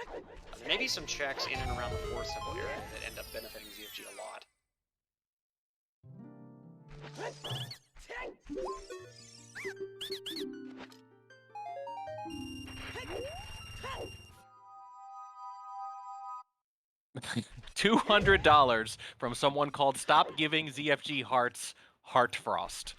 B: There may be some checks in and around the Forest Temple area that end up benefiting ZFG a lot.
A: $200 from someone called Stop Giving ZFG Hearts Heart Frost.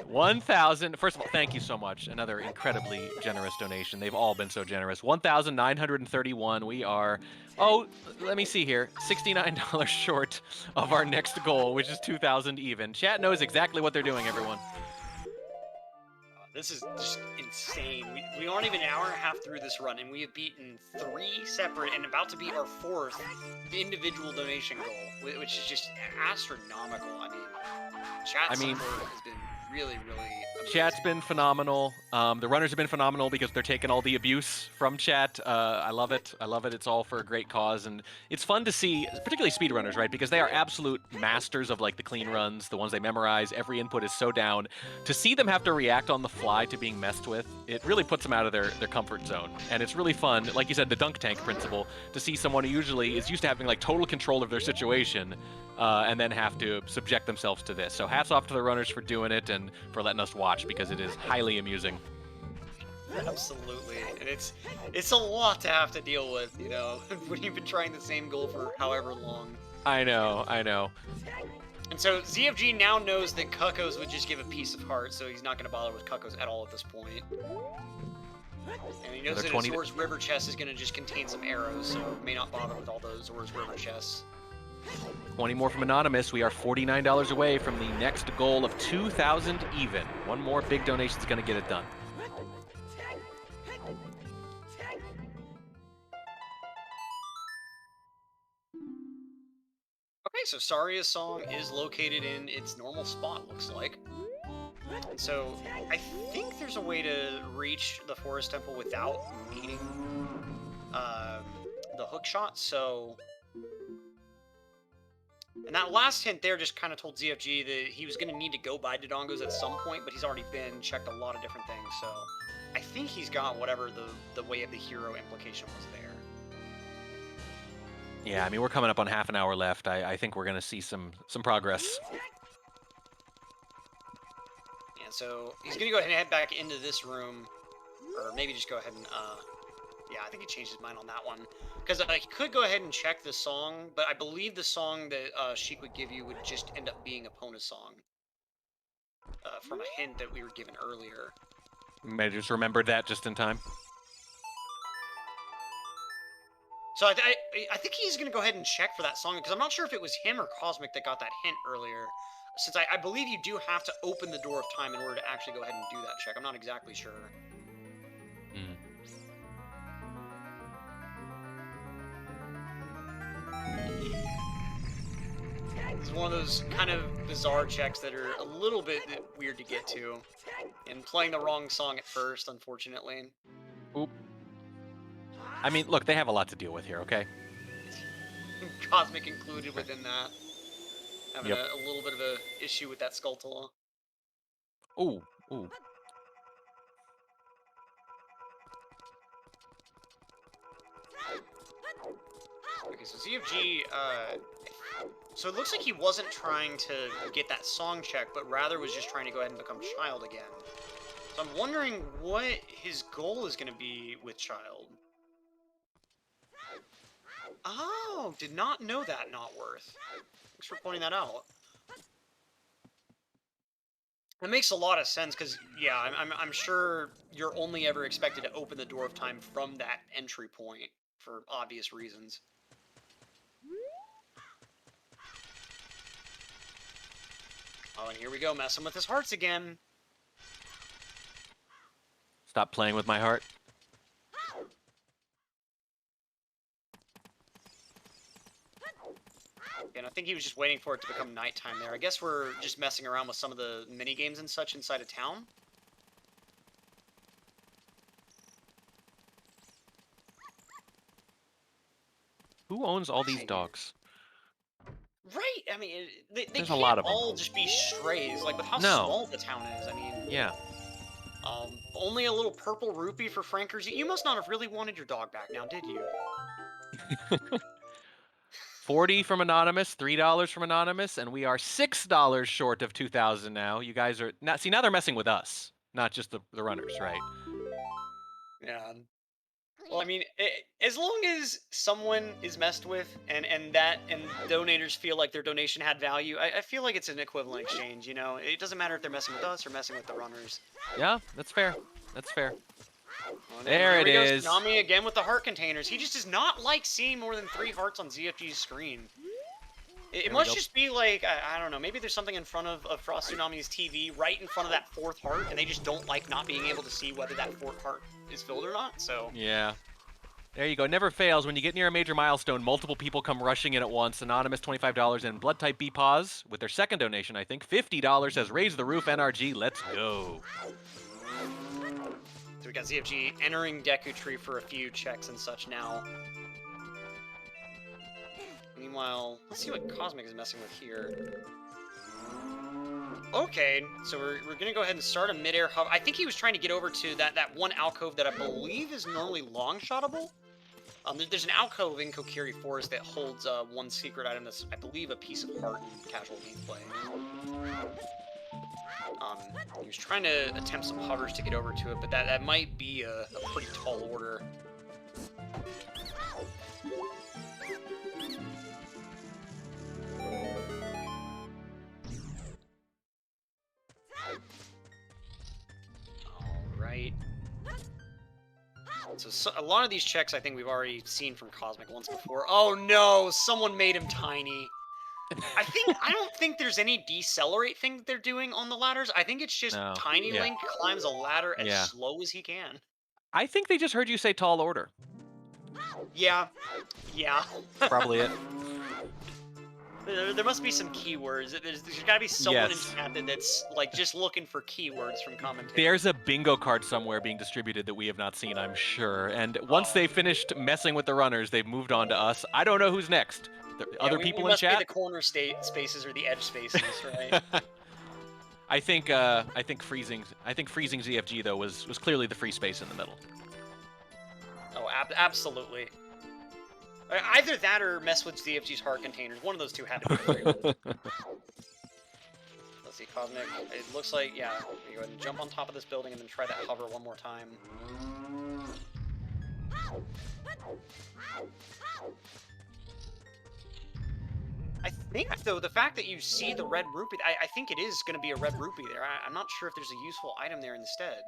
A: 1,000. First of all, thank you so much. Another incredibly generous donation. They've all been so generous. 1,931. We are, oh, let me see here, $69 short of our next goal, which is 2,000 even. Chat knows exactly what they're doing, everyone.
B: This is just insane. We aren't even an hour and a half through this run, and we have beaten 3 separate and about to beat our 4th individual donation goal, which is just astronomical. I mean, chat support has been really, really amazing.
A: Chat's been phenomenal. The runners have been phenomenal because they're taking all the abuse from chat. I love it. I love it. It's all for a great cause, and it's fun to see, particularly speedrunners, right? Because they are absolute masters of like the clean runs, the ones they memorize. Every input is so down. To see them have to react on the fly to being messed with, it really puts them out of their comfort zone, and it's really fun. Like you said, the dunk tank principle. To see someone who usually is used to having like total control of their situation. And then have to subject themselves to this. So hats off to the runners for doing it and for letting us watch because it is highly amusing.
B: Absolutely, and it's a lot to have to deal with, you know, when you've been trying the same goal for however long.
A: I know, I know.
B: And so ZFG now knows that Cuckoos would just give a piece of heart, so he's not going to bother with Cuckoos at all at this point. And he knows that his Zor's River chest is going to just contain some arrows, so may not bother with all those Zor's River chests.
A: 20 more from Anonymous. We are $49 away from the next goal of 2,000 even. One more big donation is going to get it done.
B: Okay, so Saria's song is located in its normal spot, looks like. And so I think there's a way to reach the Forest Temple without needing the hook shot, so... And that last hint there just kind of told ZFG that he was going to need to go by Dodongos at some point, but he's already been checked a lot of different things, so I think he's got whatever the way of the hero implication was there.
A: Yeah, I mean, we're coming up on half an hour left. I think we're going to see some progress.
B: Yeah, so he's going to go ahead and head back into this room, or maybe just go ahead and, yeah, I think he changed his mind on that one. Because he could go ahead and check the song, but I believe the song that Sheik would give you would just end up being Epona's song. From a hint that we were given earlier.
A: May just remembered that just in time.
B: So I think he's going to go ahead and check for that song, because I'm not sure if it was him or Kosmic that got that hint earlier. Since I believe you do have to open the door of time in order to actually go ahead and do that check. I'm not exactly sure.
A: Mm.
B: It's one of those kind of bizarre checks that are a little bit weird to get to. And playing the wrong song at first, unfortunately.
A: Oop. I mean, look, they have a lot to deal with here, okay?
B: Kosmic included within that. Having
A: Yep.
B: a little bit of a issue with that Skulltula.
A: Ooh, ooh.
B: Okay, so ZFG, so it looks like he wasn't trying to get that song check, but rather was just trying to go ahead and become Child again. So I'm wondering what his goal is going to be with Child. Oh, did not know that, Not Worth. Thanks for pointing that out. It makes a lot of sense, because, yeah, I'm sure you're only ever expected to open the door of time from that entry point, for obvious reasons. Oh, and here we go, messing with his hearts again.
A: Stop playing with my heart.
B: And I think he was just waiting for it to become nighttime there. I guess we're just messing around with some of the mini games and such inside of town.
A: Who owns all these dogs?
B: Right, I mean, they
A: There's
B: can't
A: a lot of them.
B: all just be strays, like with how
A: No.
B: small the town is, I mean...
A: Yeah.
B: Only a little purple rupee for Frankers. You must not have really wanted your dog back now, did you?
A: 40 from Anonymous, $3 from Anonymous, and we are $6 short of 2,000 now. You guys are... Now they're messing with us, not just the runners, right?
B: Yeah. Well, I mean, as long as someone is messed with, and donators feel like their donation had value, I feel like it's an equivalent exchange, you know? It doesn't matter if they're messing with us or messing with the runners.
A: Yeah, that's fair. That's fair.
B: Well,
A: There it is.
B: Nami again with the heart containers. He just does not like seeing more than 3 hearts on ZFG's screen. It must just be like, I don't know, maybe there's something in front of Frost Tsunami's TV, right in front of that 4th heart, and they just don't like not being able to see whether that 4th heart is filled or not, so...
A: Yeah. There you go. It never fails. When you get near a major milestone, multiple people come rushing in at once. Anonymous, $25, and Blood Type B Pause, with their second donation, I think, $50, says raise the roof NRG. Let's go.
B: So we got ZFG entering Deku Tree for a few checks and such now. Meanwhile, let's see what Kosmic is messing with here. Okay, so we're gonna go ahead and start a mid-air hub. I think he was trying to get over to that one alcove that I believe is normally long-shotable. There's an alcove in Kokiri Forest that holds one secret item that's, I believe, a piece of heart in casual gameplay. He was trying to attempt some hovers to get over to it, but that might be a pretty tall order. Alright. So a lot of these checks I think we've already seen from Kosmic once before. Oh no! Someone made him tiny! I don't think there's any decelerate thing that they're doing on the ladders. I think it's just
A: No.
B: Tiny
A: Yeah.
B: Link climbs a ladder as
A: Yeah.
B: slow as he can.
A: I think they just heard you say tall order.
B: Yeah. Yeah.
A: Probably it.
B: There must be some keywords. There's got to be someone
A: Yes.
B: in chat that's like just looking for keywords from commentators.
A: There's a bingo card somewhere being distributed that we have not seen, I'm sure. And once they finished messing with the runners, they've moved on to us. I don't know who's next. Other people
B: we
A: in
B: must
A: chat?
B: be the corner spaces or the edge spaces, right?
A: I think freezing ZFG though was clearly the free space in the middle.
B: Oh, absolutely. Either that or mess with ZFG's heart containers. One of those two had to be free. Let's see, Cosmic. It looks like, yeah, you go ahead and jump on top of this building and then try that hover one more time. I think, though, the fact that you see the red rupee, I think it is going to be a red rupee there. I'm not sure if there's a useful item there instead.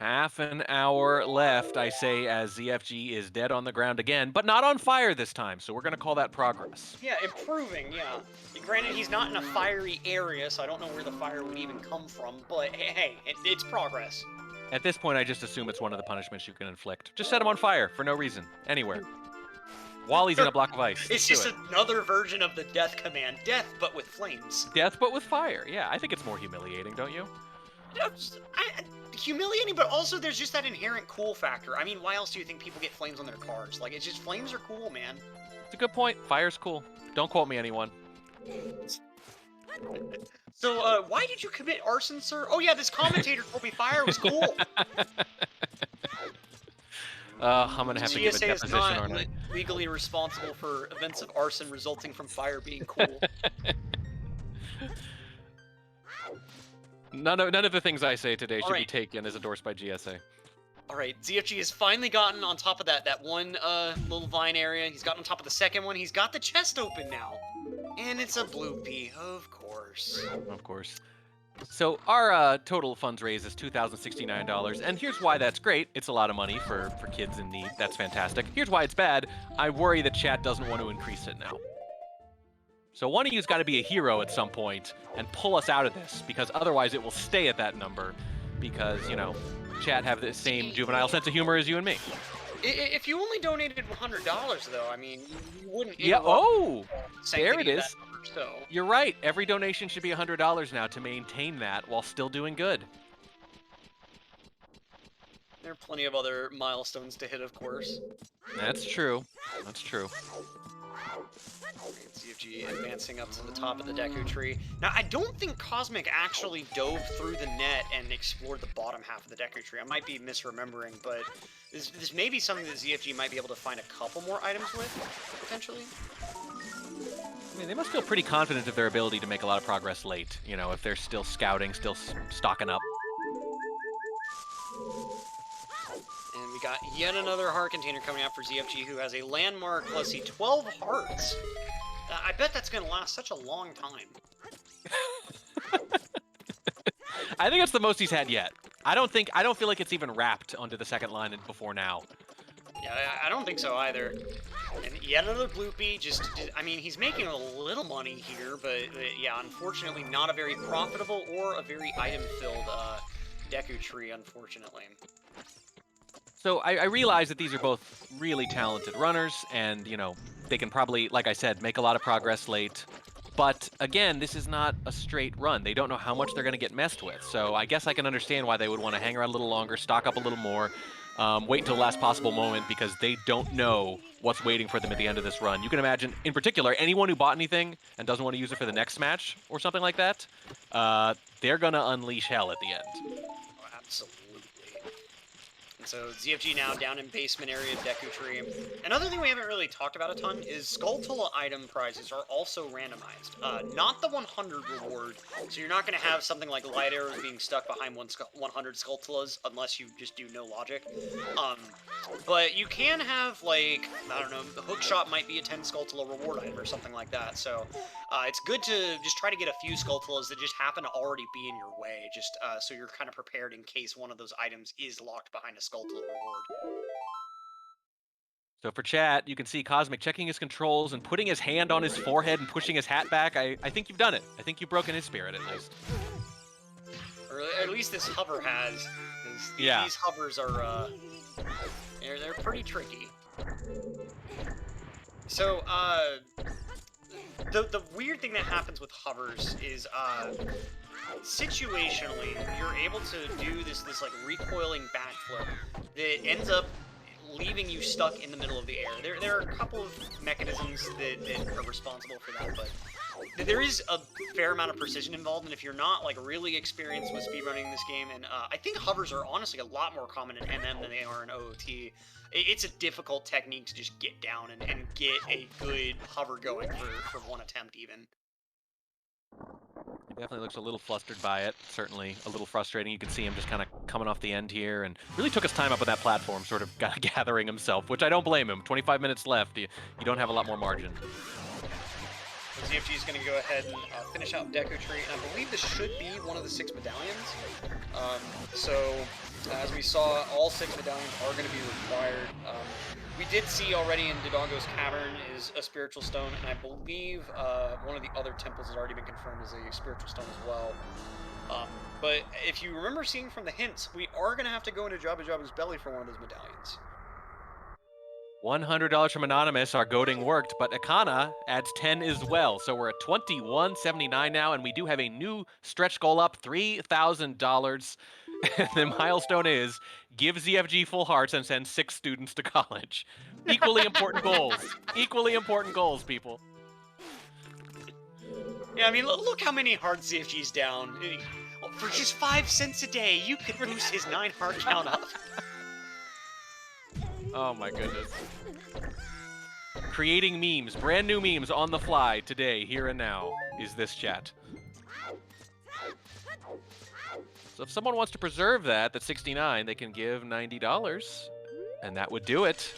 A: Half an hour left, I say, as ZFG is dead on the ground again, but not on fire this time, so we're going to call that progress.
B: Yeah, improving, yeah. Granted, he's not in a fiery area, so I don't know where the fire would even come from, but hey, it's progress.
A: At this point, I just assume it's one of the punishments you can inflict. Just set him on fire for no reason, anywhere. While he's in a block of ice.
B: It's just another version of the death command. Death, but with flames.
A: Death, but with fire. Yeah, I think it's more humiliating, don't you?
B: Humiliating, but also there's just that inherent cool factor. I mean, why else do you think people get flames on their cars? Like, it's just, flames are cool, man.
A: It's a good point. Fire's cool. Don't quote me, anyone.
B: So, why did you commit arson, sir? Oh yeah, this commentator told me fire was cool.
A: I'm gonna have to give a
B: GSA is
A: deposition,
B: not
A: aren't I?
B: legally responsible for events of arson resulting from fire being cool.
A: None of the things I say today should be
B: right.
A: taken as endorsed by GSA.
B: Alright, ZFG has finally gotten on top of that one little vine area. He's gotten on top of the second one. He's got the chest open now. And it's a blue pea, of course.
A: Of course. So our total funds raised is $2,069, and here's why that's great. It's a lot of money for kids in need. That's fantastic. Here's why it's bad. I worry the chat doesn't want to increase it now. So one of you's got to be a hero at some point and pull us out of this, because otherwise it will stay at that number, because, you know, chat have the same juvenile sense of humor as you and me.
B: If you only donated $100, though, I mean, you wouldn't.
A: Yeah. Oh, there it
B: sanctity of
A: is.
B: that number, so.
A: You're right. Every donation should be $100 now to maintain that while still doing good.
B: There are plenty of other milestones to hit, of course.
A: That's true. That's true.
B: ZFG advancing up to the top of the Deku tree. Now, I don't think Kosmic actually dove through the net and explored the bottom half of the Deku tree. I might be misremembering, but this may be something that ZFG might be able to find a couple more items with, potentially.
A: I mean, they must feel pretty confident of their ability to make a lot of progress late, you know, if they're still scouting, still stocking up.
B: And we got yet another heart container coming out for ZFG, who has a landmark, let's see, 12 hearts. I bet that's going to last such a long time.
A: I think that's the most he's had yet. I don't feel like it's even wrapped onto the second line before now.
B: Yeah, I don't think so either. And yet another bloopy, I mean, he's making a little money here, but yeah, unfortunately not a very profitable or a very item-filled Deku tree, unfortunately.
A: So I realize that these are both really talented runners, and they can probably, like I said, make a lot of progress late. But again, this is not a straight run. They don't know how much they're going to get messed with. So I guess I can understand why they would want to hang around a little longer, stock up a little more, wait until the last possible moment because they don't know what's waiting for them at the end of this run. You can imagine, in particular, anyone who bought anything and doesn't want to use it for the next match or something like that, they're going to unleash hell at the end.
B: Oh, absolutely. And so ZFG now down in basement area Deku Tree. Another thing we haven't really talked about a ton is Skulltula item prizes are also randomized. Not the 100 reward, so you're not going to have something like light arrows being stuck behind 100 Skulltulas unless you just do no logic. But you can have, like, I don't know, the hook shot might be a 10 Skulltula reward item or something like that. So it's good to just try to get a few Skulltulas that just happen to already be in your way, just so you're kind of prepared in case one of those items is locked behind a Skulltula reward.
A: So for chat, you can see Kosmic checking his controls and putting his hand on his forehead and pushing his hat back. I think you've done it. I think you've broken his spirit, at least.
B: Or at least this hover has.
A: Yeah.
B: These hovers are, they're pretty tricky. So, the weird thing that happens with hovers is, situationally, you're able to do this like recoiling backflip that ends up leaving you stuck in the middle of the air. There are a couple of mechanisms that are responsible for that, but there is a fair amount of precision involved, and if you're not like really experienced with speedrunning this game, and I think hovers are honestly a lot more common in MM than they are in OOT. It's a difficult technique to just get down and get a good hover going for one attempt even.
A: He definitely looks a little flustered by it. Certainly a little frustrating. You can see him just kind of coming off the end here and really took his time up on that platform, sort of gathering himself, which I don't blame him. 25 minutes left. You don't have a lot more margin.
B: ZFG is going to go ahead and finish out Deku Tree, and I believe this should be one of the 6 medallions. As we saw, all 6 medallions are going to be required. We did see already in Dodongo's Cavern is a Spiritual Stone, and I believe one of the other temples has already been confirmed as a Spiritual Stone as well. But if you remember seeing from the hints, we are going to have to go into Jabba Jabba's belly for one of those medallions.
A: $100 from Anonymous. Our goading worked, but Akana adds 10 as well. So we're at $21.79 now, and we do have a new stretch goal up, $3,000. The milestone is give ZFG full hearts and send 6 students to college. Equally important goals. Equally important goals, people.
B: Yeah, I mean, look how many hearts ZFG's down. For just 5 cents a day, you could boost his 9 heart count up.
A: Oh my goodness. Creating memes, brand new memes on the fly today, here and now, is this chat. So if someone wants to preserve that, that's 69, they can give $90, and that would do it.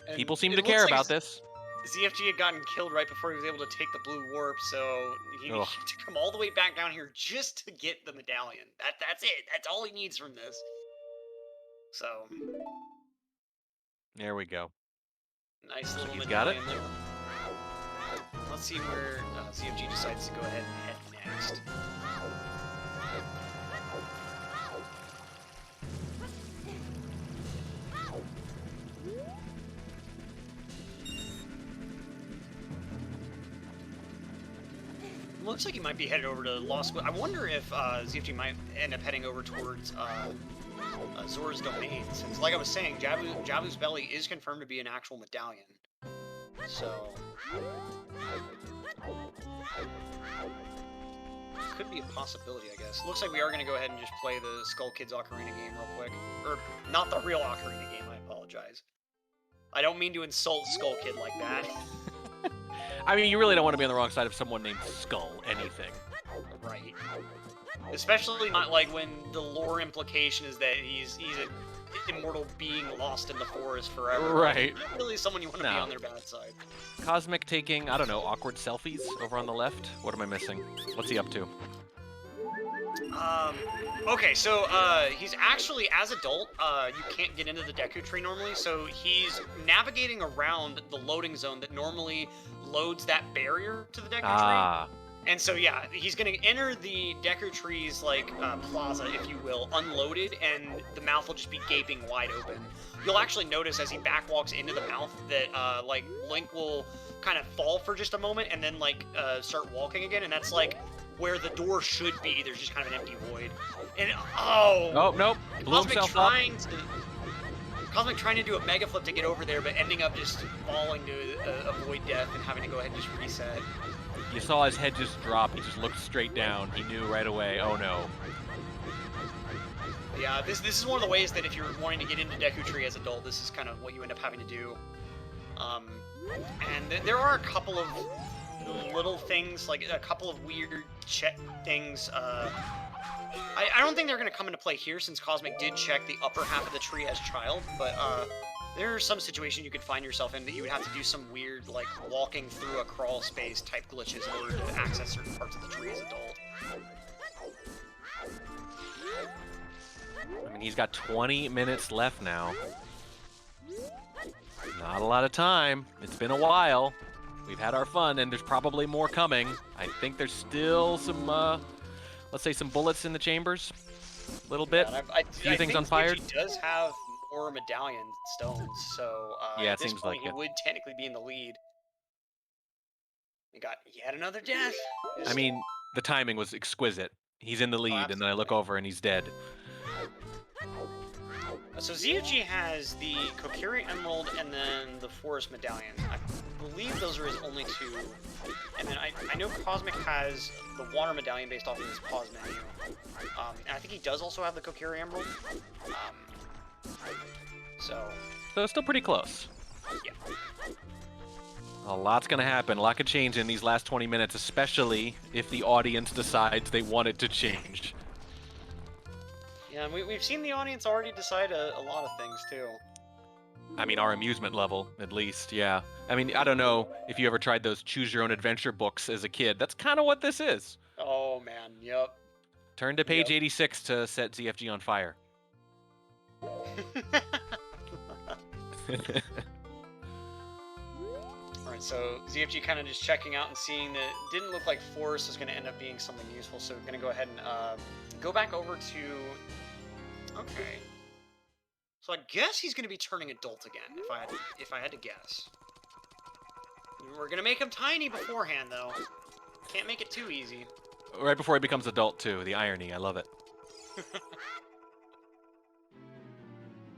B: And
A: people seem to care about this.
B: ZFG had gotten killed right before he was able to take the blue warp, so he needed to come all the way back down here just to get the medallion. That's it. That's all he needs from this. So
A: there we go.
B: Nice little
A: he's got it.
B: There. Let's see where ZFG decides to go ahead and head next. Looks like he might be headed over to Law School. I wonder if ZFG might end up heading over towards Zora's Domain, since, like I was saying, Jabu's Belly is confirmed to be an actual medallion. So could be a possibility, I guess. Looks like we are going to go ahead and just play the Skull Kids Ocarina game real quick. Or, not the real Ocarina game, I apologize. I don't mean to insult Skull Kid like that.
A: I mean, you really don't want to be on the wrong side of someone named Skull anything.
B: Right. Especially not like when the lore implication is that he's an immortal being lost in the forest forever.
A: Right.
B: Like, not really someone you want to be on their bad side.
A: Kosmic taking, I don't know, awkward selfies over on the left? What am I missing? What's he up to?
B: Okay, so, he's actually, as adult, you can't get into the Deku Tree normally, so he's navigating around the loading zone that normally loads that barrier to the Deku Tree. And so yeah, he's gonna enter the Deku Tree's like plaza, if you will, unloaded, and the mouth will just be gaping wide open. You'll actually notice as he backwalks into the mouth that like Link will kind of fall for just a moment and then like start walking again, and that's like where the door should be. There's just kind of an empty void. And
A: oh nope, blew himself up.
B: Kosmic trying to do a mega flip to get over there, but ending up just falling to avoid death and having to go ahead and just reset.
A: You saw his head just drop. He just looked straight down. He knew right away, oh no.
B: Yeah, this is one of the ways that if you're wanting to get into Deku Tree as an adult, this is kind of what you end up having to do. And there are a couple of little things, like a couple of weird check things. I don't think they're going to come into play here since Kosmic did check the upper half of the tree as child, but there are some situations you could find yourself in that you would have to do some weird, like, walking through a crawl space type glitches in order to access certain parts of the tree as adult.
A: I mean, he's got 20 minutes left now. Not a lot of time. It's been a while. We've had our fun, and there's probably more coming. I think there's still some, let's say, some bullets in the chambers. A little bit.
B: Yeah,
A: a few things unfired.
B: He does have more medallion stones, so
A: yeah,
B: at this
A: seems
B: point
A: like
B: he
A: it.
B: would technically be in the lead. He got yet another death.
A: I mean, the timing was exquisite. He's in the lead, and then I look over and he's dead.
B: So ZFG has the Kokiri Emerald and then the Forest Medallion. I believe those are his only two. And then I know Kosmic has the Water Medallion based off of his pause menu. And I think he does also have the Kokiri Emerald. So
A: it's still pretty close.
B: Yeah.
A: A lot's going to happen. A lot could change in these last 20 minutes, especially if the audience decides they want it to change.
B: Yeah, and we've seen the audience already decide a lot of things, too.
A: I mean, our amusement level, at least, yeah. I mean, I don't know if you ever tried those choose-your-own-adventure books as a kid. That's kind of what this is.
B: Oh, man, yep.
A: Turn to page 86 to set ZFG on fire.
B: Alright, so ZFG kind of just checking out and seeing that it didn't look like Forest is going to end up being something useful, so we're going to go ahead and go back over to... Okay. So I guess he's going to be turning adult again, if I had to guess. We're going to make him tiny beforehand, though. Can't make it too easy.
A: Right before he becomes adult, too. The irony. I love it.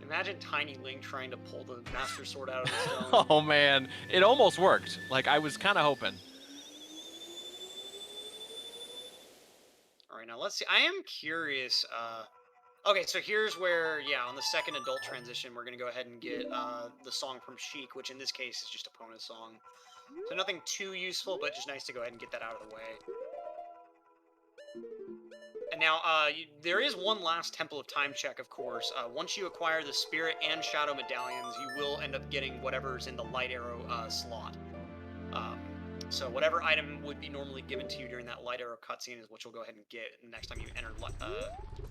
B: Imagine Tiny Link trying to pull the Master Sword out of the stone.
A: Oh, man. It almost worked. Like, I was kind of hoping.
B: Alright, now let's see. I am curious. Okay, so here's where, yeah, on the second adult transition, we're going to go ahead and get the song from Sheik, which in this case is just a bonus song. So nothing too useful, but just nice to go ahead and get that out of the way. And now, there is one last Temple of Time check, of course. Once you acquire the Spirit and Shadow Medallions, you will end up getting whatever's in the Light Arrow slot. So whatever item would be normally given to you during that Light Arrow cutscene is what you'll go ahead and get the next time you enter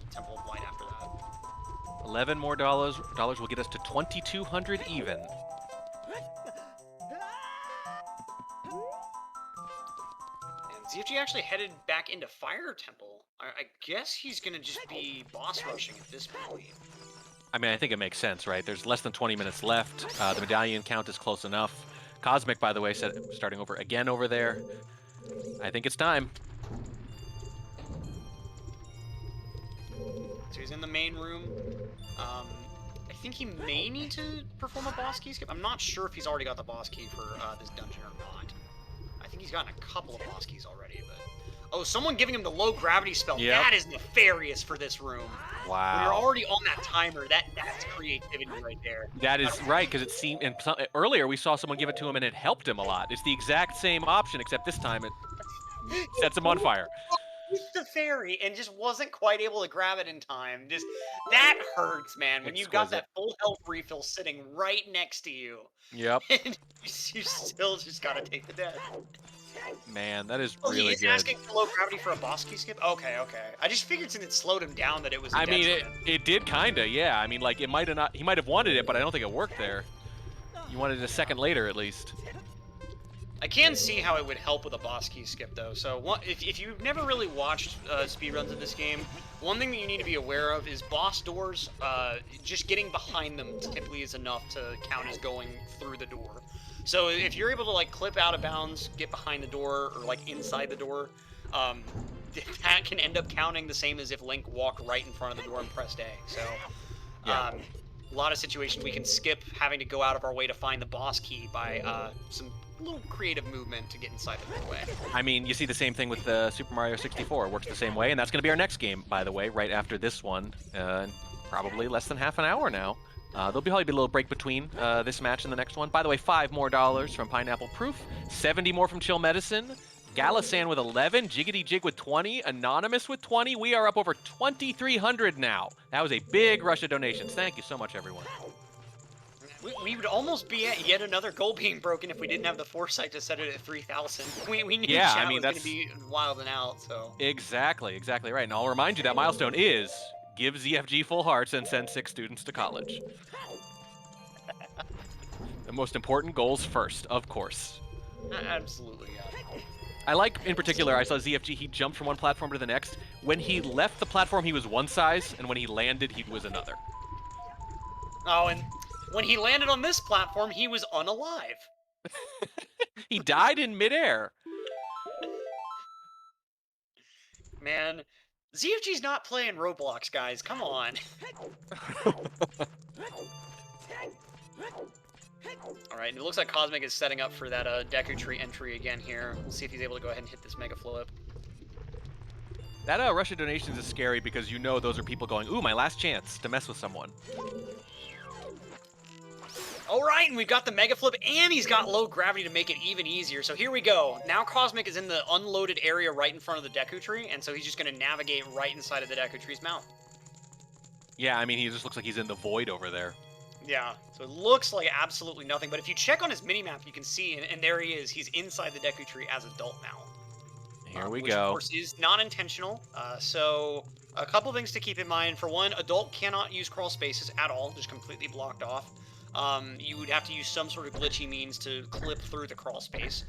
B: Temple of Light after that.
A: 11 more dollars will get us to 2,200 even.
B: ZFG actually headed back into Fire Temple. I guess he's going to just be boss rushing at this point.
A: I mean, I think it makes sense, right? There's less than 20 minutes left. The medallion count is close enough. Kosmic, by the way, said starting over again over there. I think it's time.
B: So he's in the main room. I think he may need to perform a boss key skip. I'm not sure if he's already got the boss key for this dungeon or not. I think he's gotten a couple of boss keys already, but... Oh, someone giving him the low gravity spell. Yep. That is nefarious for this room.
A: Wow.
B: When you're already on that timer, that's creativity right there.
A: That is right, because it seemed... And earlier we saw someone give it to him and it helped him a lot. It's the exact same option, except this time it sets him on fire.
B: With the fairy and just wasn't quite able to grab it in time. Just that hurts, man. When you've got that full health refill sitting right next to you.
A: Yep.
B: And you still just gotta take the death.
A: Man, that is really good.
B: He's asking for low gravity for a boss key skip? Okay, okay. I just figured since it slowed him down that it was a detriment.
A: it did kinda, yeah. I mean, like, it might have not... He might have wanted it, but I don't think it worked there. You wanted it a second later, at least.
B: I can see how it would help with a boss key skip, though. So if you've never really watched speedruns of this game, one thing that you need to be aware of is boss doors. Just getting behind them typically is enough to count as going through the door. So if you're able to like clip out of bounds, get behind the door, or like inside the door, um, that can end up counting the same as if Link walked right in front of the door and pressed A. So
A: Yeah.
B: a lot of situations we can skip having to go out of our way to find the boss key by some little creative movement to get inside the doorway.
A: I mean, you see the same thing with the Super Mario 64. It works the same way, and that's going to be our next game, by the way, right after this one. Probably less than half an hour now. There'll probably be a little break between this match and the next one. By the way, $5 more from Pineapple Proof, 70 more from Chill Medicine, Galasan with 11, Jiggity Jig with 20, Anonymous with 20. We are up over 2,300 now. That was a big rush of donations. Thank you so much, everyone.
B: We would almost be at yet another goal being broken if we didn't have the foresight to set it at 3,000. We knew chat was going to be wilding out, so.
A: Exactly right. And I'll remind you that milestone is give ZFG full hearts and send 6 students to college. The most important goals first, of course.
B: Absolutely, yeah.
A: I like, in particular, I saw ZFG, he jumped from one platform to the next. When he left the platform, he was one size, and when he landed, he was another.
B: Oh, and when he landed on this platform, he was unalive.
A: He died in midair.
B: Man, ZFG's not playing Roblox, guys. Come on. Alright, and it looks like Kosmic is setting up for that Deku Tree entry again here. We'll see if he's able to go ahead and hit this Mega Flip.
A: That rush of donations is scary because you know those are people going, ooh, my last chance to mess with someone.
B: Alright, and we've got the Mega Flip, and he's got low gravity to make it even easier. So here we go. Now Kosmic is in the unloaded area right in front of the Deku Tree, and so he's just going to navigate right inside of the Deku Tree's mouth.
A: Yeah, I mean, he just looks like he's in the void over there.
B: Yeah, so it looks like absolutely nothing, but if you check on his minimap, you can see, and there he is. He's inside the Deku Tree as Adult now.
A: Here we
B: which,
A: go.
B: Of course, is not intentional. So a couple things to keep in mind. For one, Adult cannot use crawl spaces at all, just completely blocked off. You would have to use some sort of glitchy means to clip through the crawl space.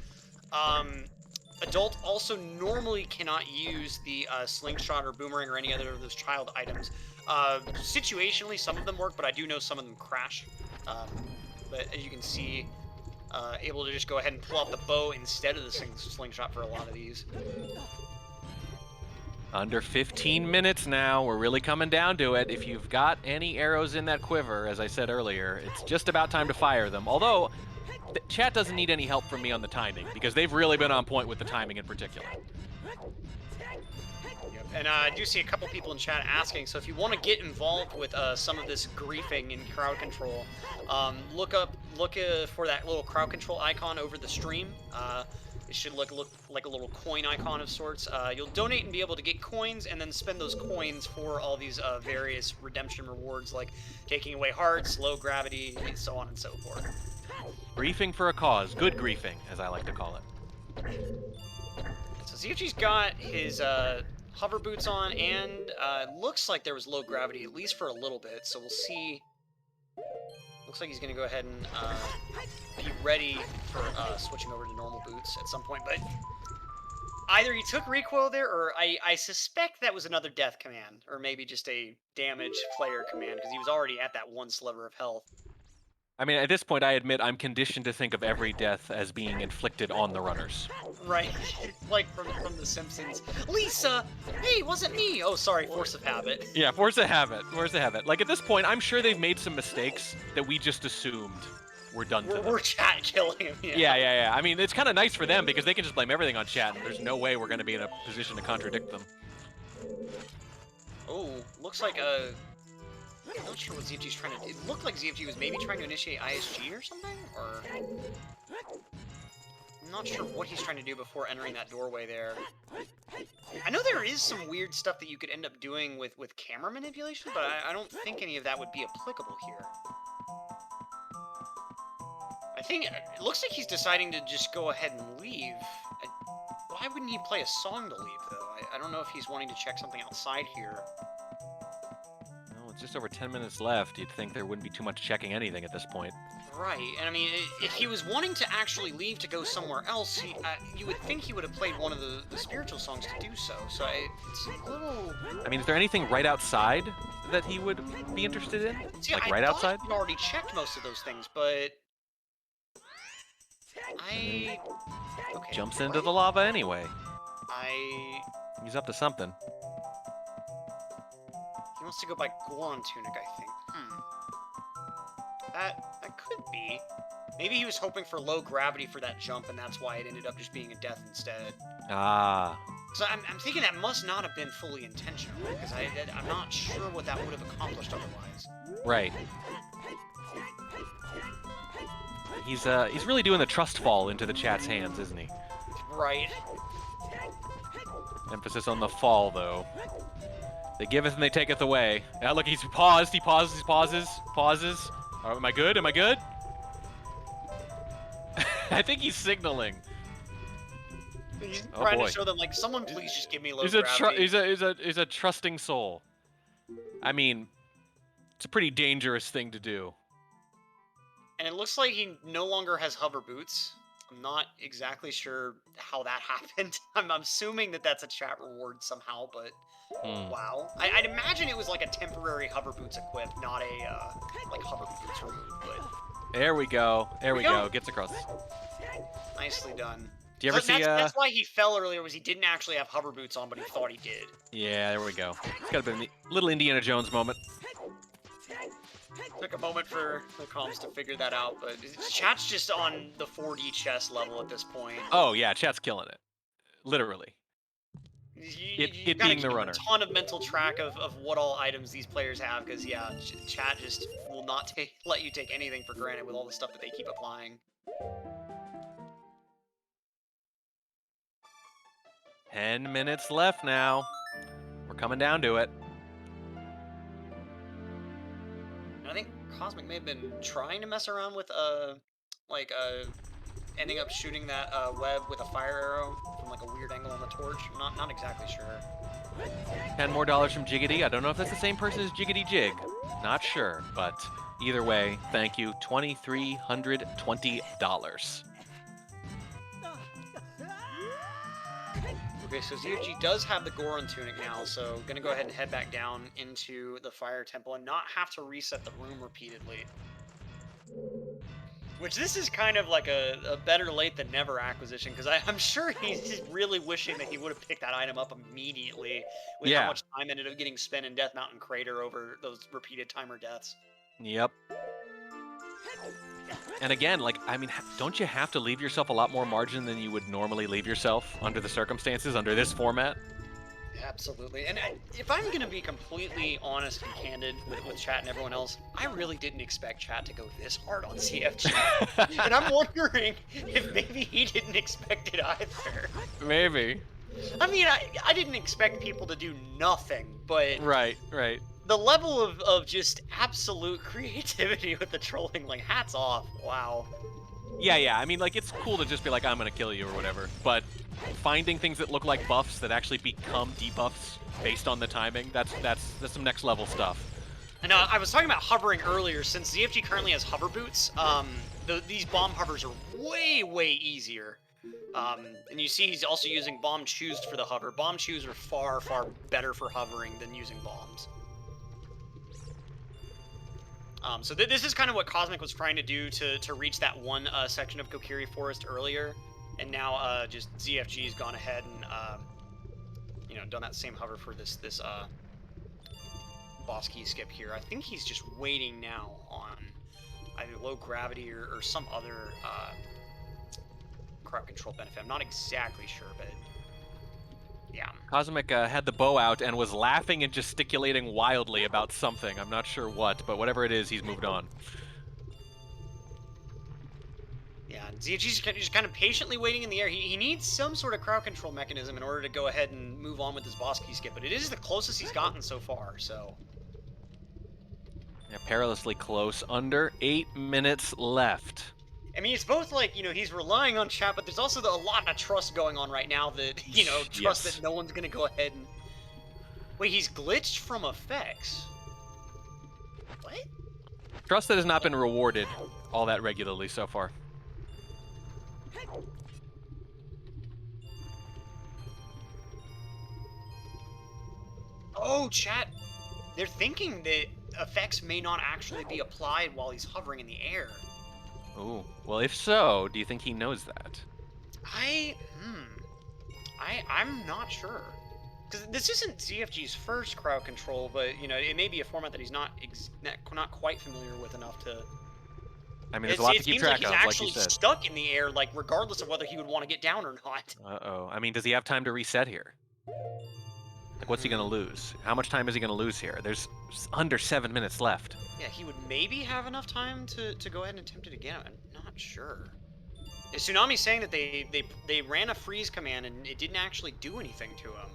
B: Adult also normally cannot use the slingshot or boomerang or any other of those child items. Situationally, some of them work, but I do know some of them crash. But as you can see, able to just go ahead and pull out the bow instead of the slingshot for a lot of these.
A: Under 15 minutes now. We're really coming down to it. If you've got any arrows in that quiver, as I said earlier, it's just about time to fire them. Although, chat doesn't need any help from me on the timing, because they've really been on point with the timing in particular.
B: Yep. And I do see a couple people in chat asking, so if you want to get involved with some of this griefing and crowd control, look for that little crowd control icon over the stream. It should look like a little coin icon of sorts. You'll donate and be able to get coins, and then spend those coins for all these various redemption rewards, like taking away hearts, low gravity, and so on and so forth.
A: Griefing for a cause. Good griefing, as I like to call it.
B: So ZFG's got his hover boots on, and looks like there was low gravity, at least for a little bit, so we'll see. Looks like he's going to go ahead and be ready for switching over to normal boots at some point, but either he took recoil there, or I suspect that was another death command, or maybe just a damage player command, because he was already at that one sliver of health.
A: I mean, at this point, I admit I'm conditioned to think of every death as being inflicted on the runners.
B: Right, like from The Simpsons. Lisa! Hey, wasn't me! Oh, sorry, force of habit.
A: Yeah, force of habit. Force of habit. Like, at this point, I'm sure they've made some mistakes that we just assumed were done to them.
B: We're chat killing him, yeah.
A: Yeah. I mean, it's kind of nice for them, because they can just blame everything on chat, and there's no way we're going to be in a position to contradict them.
B: Oh, looks like I'm not sure what ZFG's trying to do. It looked like ZFG was maybe trying to initiate ISG or something? Or I'm not sure what he's trying to do before entering that doorway there. I know there is some weird stuff that you could end up doing with camera manipulation, but I don't think any of that would be applicable here. I think it looks like he's deciding to just go ahead and leave. Why wouldn't he play a song to leave, though? I don't know if he's wanting to check something outside here.
A: just over 10 minutes left. You'd think there wouldn't be too much checking anything at this point.
B: Right, and I mean, if he was wanting to actually leave to go somewhere else, you would think he would have played one of the spiritual songs to do so. So it's a little.
A: I mean, is there anything right outside that he would be interested in?
B: See,
A: like
B: I
A: right
B: thought
A: outside?
B: I'd already checked most of those things, but I. Okay.
A: Jumps into the lava anyway.
B: I.
A: He's up to something.
B: He wants to go by Goron Tunic, I think. That could be. Maybe he was hoping for low gravity for that jump, and that's why it ended up just being a death instead.
A: Ah.
B: So I'm thinking that must not have been fully intentional, because I'm not sure what that would have accomplished otherwise.
A: Right. He's really doing the trust fall into the chat's hands, isn't he?
B: Right.
A: Emphasis on the fall, though. They giveth and they taketh away. Yeah, look, he's paused. He pauses. He pauses. Pauses. Oh, am I good? Am I good? I think he's signaling.
B: He's trying to show them, like, someone please just give me low gravity.
A: He's a trusting soul. I mean, it's a pretty dangerous thing to do.
B: And it looks like he no longer has hover boots. I'm not exactly sure how that happened. I'm assuming that that's a chat reward somehow, but wow. I'd imagine it was like a temporary hover boots equipped, not a like hover boots removed. But
A: there we go. There we go. Gets across.
B: Nicely done.
A: Do you ever see?
B: That's why he fell earlier. Was he didn't actually have hover boots on, but he thought he did.
A: Yeah, there we go. It's got to be a little Indiana Jones moment.
B: Took a moment for the comms to figure that out, but chat's just on the 4D chess level at this point.
A: Oh yeah, chat's killing it. Literally.
B: You
A: it being the runner.
B: A ton of mental track of what all items these players have, because yeah, chat just will not let you take anything for granted with all the stuff that they keep applying.
A: 10 minutes left now. We're coming down to it.
B: I think Kosmic may have been trying to mess around with ending up shooting that web with a fire arrow from like a weird angle on the torch. I'm not exactly sure.
A: $10 more from Jiggity. I don't know if that's the same person as Jiggity Jig. Not sure, but either way, thank you. $2,320.
B: Okay, so ZFG does have the Goron Tunic now, so gonna go ahead and head back down into the Fire Temple and not have to reset the room repeatedly. Which this is kind of like a better late than never acquisition, because I'm sure he's really wishing that he would have picked that item up immediately with how much time ended up getting spent in Death Mountain Crater over those repeated timer deaths.
A: Yep. And again, like, I mean, don't you have to leave yourself a lot more margin than you would normally leave yourself under the circumstances, under this format?
B: Absolutely. And if I'm going to be completely honest and candid with chat and everyone else, I really didn't expect chat to go this hard on CFG. And I'm wondering if maybe he didn't expect it either.
A: Maybe.
B: I mean, I didn't expect people to do nothing, but...
A: Right.
B: The level of just absolute creativity with the trolling, like, hats off. Wow.
A: Yeah. I mean, like, it's cool to just be like, I'm gonna kill you or whatever, but finding things that look like buffs that actually become debuffs based on the timing, that's some next level stuff.
B: And I was talking about hovering earlier. Since ZFG currently has hover boots, these bomb hovers are way easier. And you see he's also using bomb chews for the hover. Bomb chews are far better for hovering than using bombs. So this is kind of what Kosmic was trying to do to reach that one section of Kokiri Forest earlier, and now just ZFG's gone ahead and done that same hover for this boss key skip here. I think he's just waiting now on either low gravity or some other crowd control benefit. I'm not exactly sure, but yeah.
A: Kosmic had the bow out and was laughing and gesticulating wildly about something. I'm not sure what, but whatever it is, he's moved on.
B: Yeah, ZFG's just kind of patiently waiting in the air. He needs some sort of crowd control mechanism in order to go ahead and move on with his boss key skip, but it is the closest he's gotten so far, so...
A: Yeah, perilously close. Under 8 minutes left.
B: I mean, it's both like, he's relying on chat, but there's also a lot of trust going on right now that, trust that no one's going to go ahead and... Wait, he's glitched from effects? What?
A: Trust that has not been rewarded all that regularly so far.
B: Oh, chat. They're thinking that effects may not actually be applied while he's hovering in the air.
A: Ooh. Well, if so, do you think he knows that?
B: I'm not sure. Because this isn't ZFG's first crowd control, but, you know, it may be a format that he's not quite familiar with enough to...
A: I mean, there's a lot to keep track of, like you
B: He's actually
A: said.
B: stuck in the air, like, regardless of whether he would want to get down or not.
A: Uh-oh. I mean, does he have time to reset here? Like, what's he going to lose? How much time is he going to lose here? There's under 7 minutes left.
B: Yeah, he would maybe have enough time to go ahead and attempt it again. I'm not sure. Tsunami's saying that they ran a freeze command and it didn't actually do anything to him.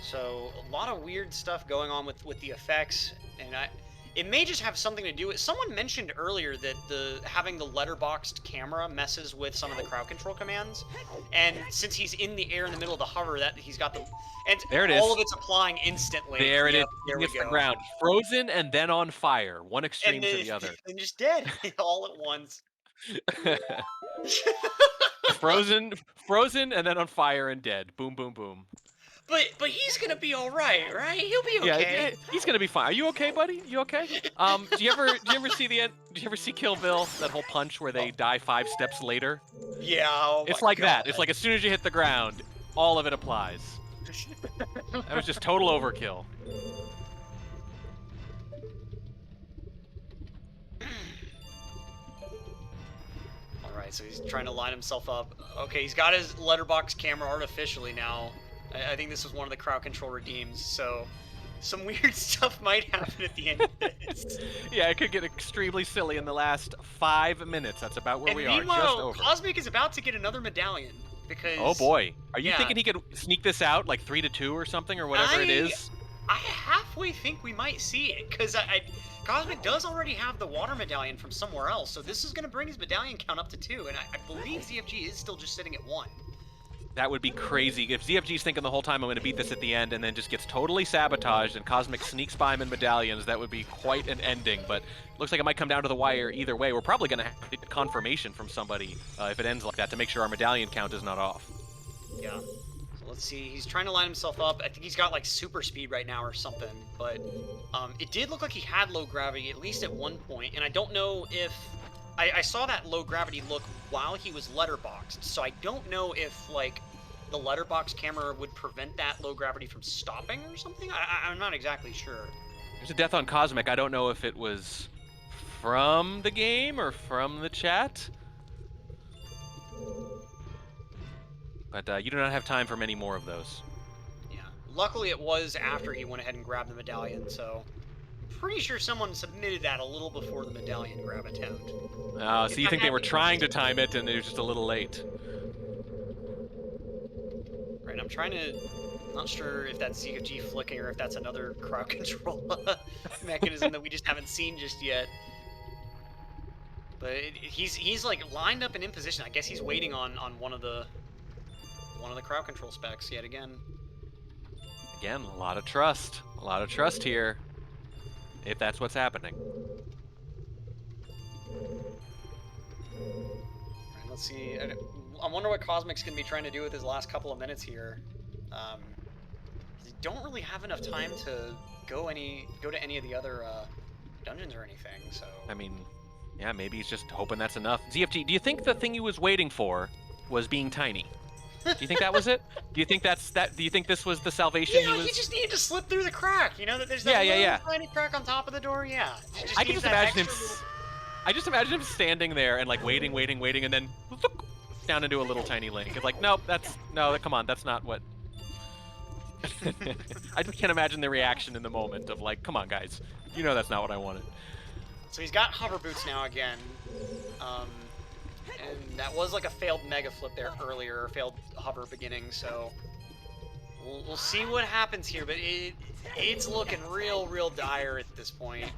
B: So a lot of weird stuff going on with the effects, and it may just have something to do with... Someone mentioned earlier that having the letterboxed camera messes with some of the crowd control commands, and since he's in the air in the middle of the hover, that he's got the... And
A: there it is.
B: All of it's applying instantly.
A: There it is.
B: There we go.
A: The ground. Frozen and then on fire. One extreme to the other.
B: And just dead all at once.
A: frozen, and then on fire and dead. Boom, boom, boom.
B: But he's gonna be all right? He'll be okay.
A: Yeah, he's gonna be fine. Are you okay, buddy? You okay? Do you ever see the end? Do you ever see Kill Bill? That whole punch where they die 5 steps later?
B: Yeah. Oh
A: it's like that. It's like as soon as you hit the ground, all of it applies. That was just total overkill.
B: Alright, so he's trying to line himself up. Okay, he's got his letterbox camera artificially now. I think this was one of the crowd control redeems, so some weird stuff might happen at the end of this.
A: Yeah, it could get extremely silly in the last 5 minutes. That's about where we are. Just over.
B: Cosmic is about to get another medallion because...
A: Oh boy, are you thinking he could sneak this out like 3-2 or something or whatever it is?
B: I halfway think we might see it because Cosmic does already have the water medallion from somewhere else, so this is going to bring his medallion count up to 2, and I believe ZFG is still just sitting at 1.
A: That would be crazy. If ZFG's thinking the whole time I'm going to beat this at the end and then just gets totally sabotaged and Cosmic sneaks by him in medallions, that would be quite an ending. But looks like it might come down to the wire either way. We're probably going to have to get confirmation from somebody if it ends like that to make sure our medallion count is not off.
B: Yeah. So let's see. He's trying to line himself up. I think he's got like super speed right now or something. But it did look like he had low gravity, at least at one point. And I don't know if... I saw that low gravity look while he was letterboxed, so I don't know if, like, the letterbox camera would prevent that low gravity from stopping or something? I'm not exactly sure.
A: There's a death on Cosmic. I don't know if it was from the game or from the chat. But you do not have time for many more of those.
B: Yeah. Luckily, it was after he went ahead and grabbed the medallion, so... pretty sure someone submitted that a little before the medallion grab attempt.
A: Oh, so you think they were trying to time it and it was just a little late?
B: Right, I'm trying to... not sure if that's ZFG flicking or if that's another crowd control mechanism that we just haven't seen just yet. But he's like lined up and in position. I guess he's waiting on one of the crowd control specs yet again.
A: Again, a lot of trust. A lot of trust here. If that's what's happening.
B: Right, let's see. I wonder what Cosmic's going to be trying to do with his last couple of minutes here. They don't really have enough time to go to any of the other dungeons or anything. So
A: I mean, yeah, maybe he's just hoping that's enough. ZFG, do you think the thing he was waiting for was being tiny? Do you think that was it? Do you think do you think this was the salvation he was...
B: he just needed to slip through the crack, you know, that there's that little tiny crack on top of the door,
A: I can just imagine him... I just imagine him standing there and like waiting, and then look, down into a little tiny link. It's like, nope, come on, that's not what... I just can't imagine the reaction in the moment of like, come on guys, you know that's not what I wanted.
B: So he's got hover boots now again. And that was like a failed mega flip there earlier, or failed hover beginning, so we'll see what happens here, but it's looking real dire at this point.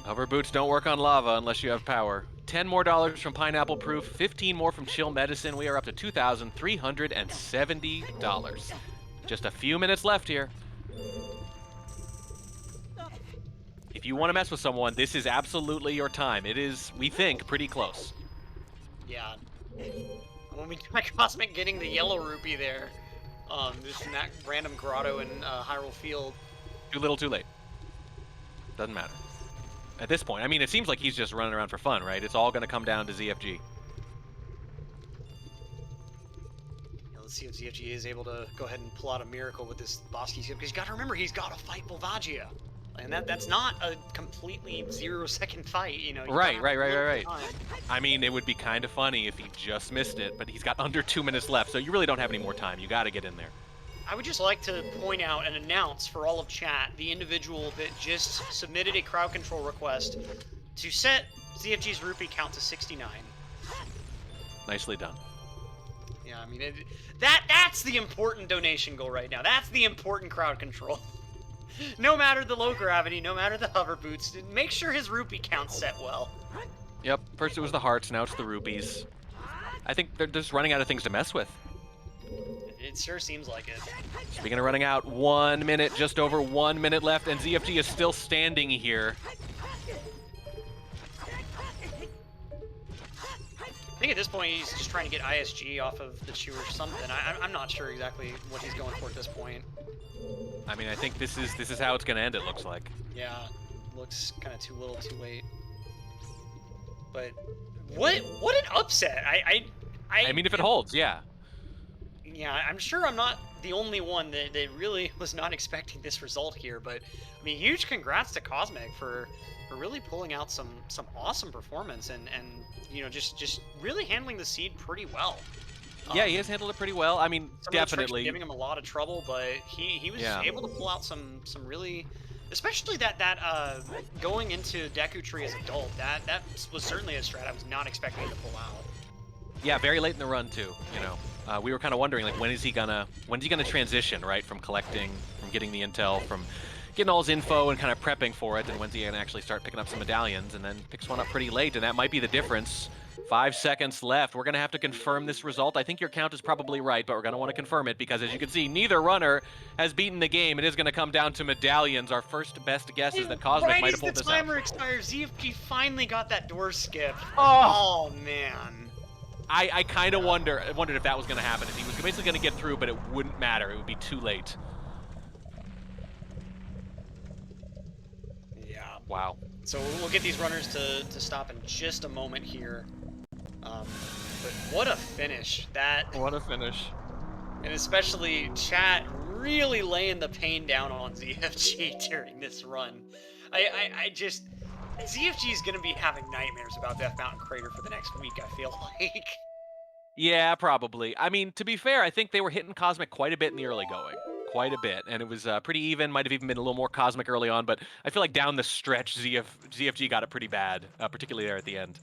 A: Hover boots don't work on lava unless you have power. $10 more from Pineapple Proof, 15 more from Chill Medicine. We are up to $2,370. Just a few minutes left here. if you want to mess with someone, this is absolutely your time. It is, we think, pretty close.
B: Yeah. When we got Cosmic getting the yellow rupee there, just in that random grotto in Hyrule Field.
A: Too little, too late. Doesn't matter. At this point, I mean, it seems like he's just running around for fun, right? It's all going to come down to ZFG.
B: Yeah, let's see if ZFG is able to go ahead and pull out a miracle with this Bosky skip, because you got to remember, he's got to fight Volvagia. And that's not a completely 0-second fight, you know.
A: Right. I mean, it would be kind of funny if he just missed it, but he's got under 2 minutes left, so you really don't have any more time. You got to get in there.
B: I would just like to point out and announce for all of chat the individual that just submitted a crowd control request to set ZFG's rupee count to 69.
A: Nicely done.
B: Yeah, I mean, that's the important donation goal right now. That's the important crowd control. No matter the low gravity, no matter the hover boots, make sure his rupee count's set well.
A: Yep, first it was the hearts, now it's the rupees. I think they're just running out of things to mess with.
B: It sure seems like it.
A: Speaking of running out, 1 minute, just over 1 minute left, and ZFG is still standing here.
B: I think at this point he's just trying to get ISG off of the Chew or something. I'm not sure exactly what he's going for at this point.
A: I mean, I think this is how it's going to end, it looks like.
B: Yeah, looks kind of too little, too late. But what an upset! I
A: mean, if it holds, yeah.
B: Yeah, I'm sure I'm not the only one that really was not expecting this result here. But I mean, huge congrats to Kosmic for really pulling out some awesome performance and you know just really handling the seed pretty well.
A: Yeah, he has handled it pretty well. I mean, definitely
B: giving him a lot of trouble, but he was able to pull out some really, especially that going into Deku Tree as adult. That was certainly a strat I was not expecting to pull out.
A: Yeah, very late in the run too. You know, we were kind of wondering like when's he gonna transition, right, from getting the intel, from getting all his info and kind of prepping for it, and when's he gonna actually start picking up some medallions, and then picks one up pretty late, and that might be the difference. 5 seconds left. We're going to have to confirm this result. I think your count is probably right, but we're going to want to confirm it because, as you can see, neither runner has beaten the game. It is going to come down to medallions. Our first best guess is that Kosmic might have pulled this out.
B: Right as the timer expires, ZFG finally got that door skip. Oh man.
A: I kind of wondered if that was going to happen. If he was basically going to get through, but it wouldn't matter. It would be too late.
B: Yeah.
A: Wow.
B: So we'll get these runners to stop in just a moment here. But what a finish.
A: What a finish.
B: And especially chat really laying the pain down on ZFG during this run. I just... ZFG is going to be having nightmares about Death Mountain Crater for the next week, I feel like.
A: Yeah, probably. I mean, to be fair, I think they were hitting Kosmic quite a bit in the early going. Quite a bit, and it was pretty even. Might have even been a little more Kosmic early on, but I feel like down the stretch, ZFG got it pretty bad, particularly there at the end.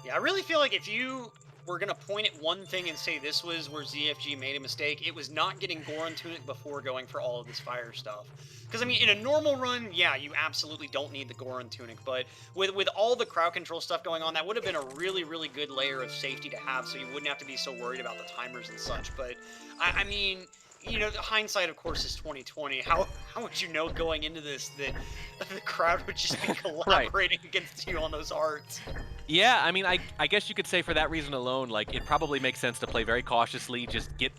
B: Yeah, I really feel like if you were going to point at one thing and say this was where ZFG made a mistake, it was not getting Goron Tunic before going for all of this fire stuff. Because, I mean, in a normal run, yeah, you absolutely don't need the Goron Tunic, but with all the crowd control stuff going on, that would have been a really, really good layer of safety to have, so you wouldn't have to be so worried about the timers and such. But, I mean... You know, the hindsight, of course, is 2020. How would you know going into this that the crowd would just be collaborating against you on those arts?
A: Yeah, I mean, I guess you could say for that reason alone, like, it probably makes sense to play very cautiously, just get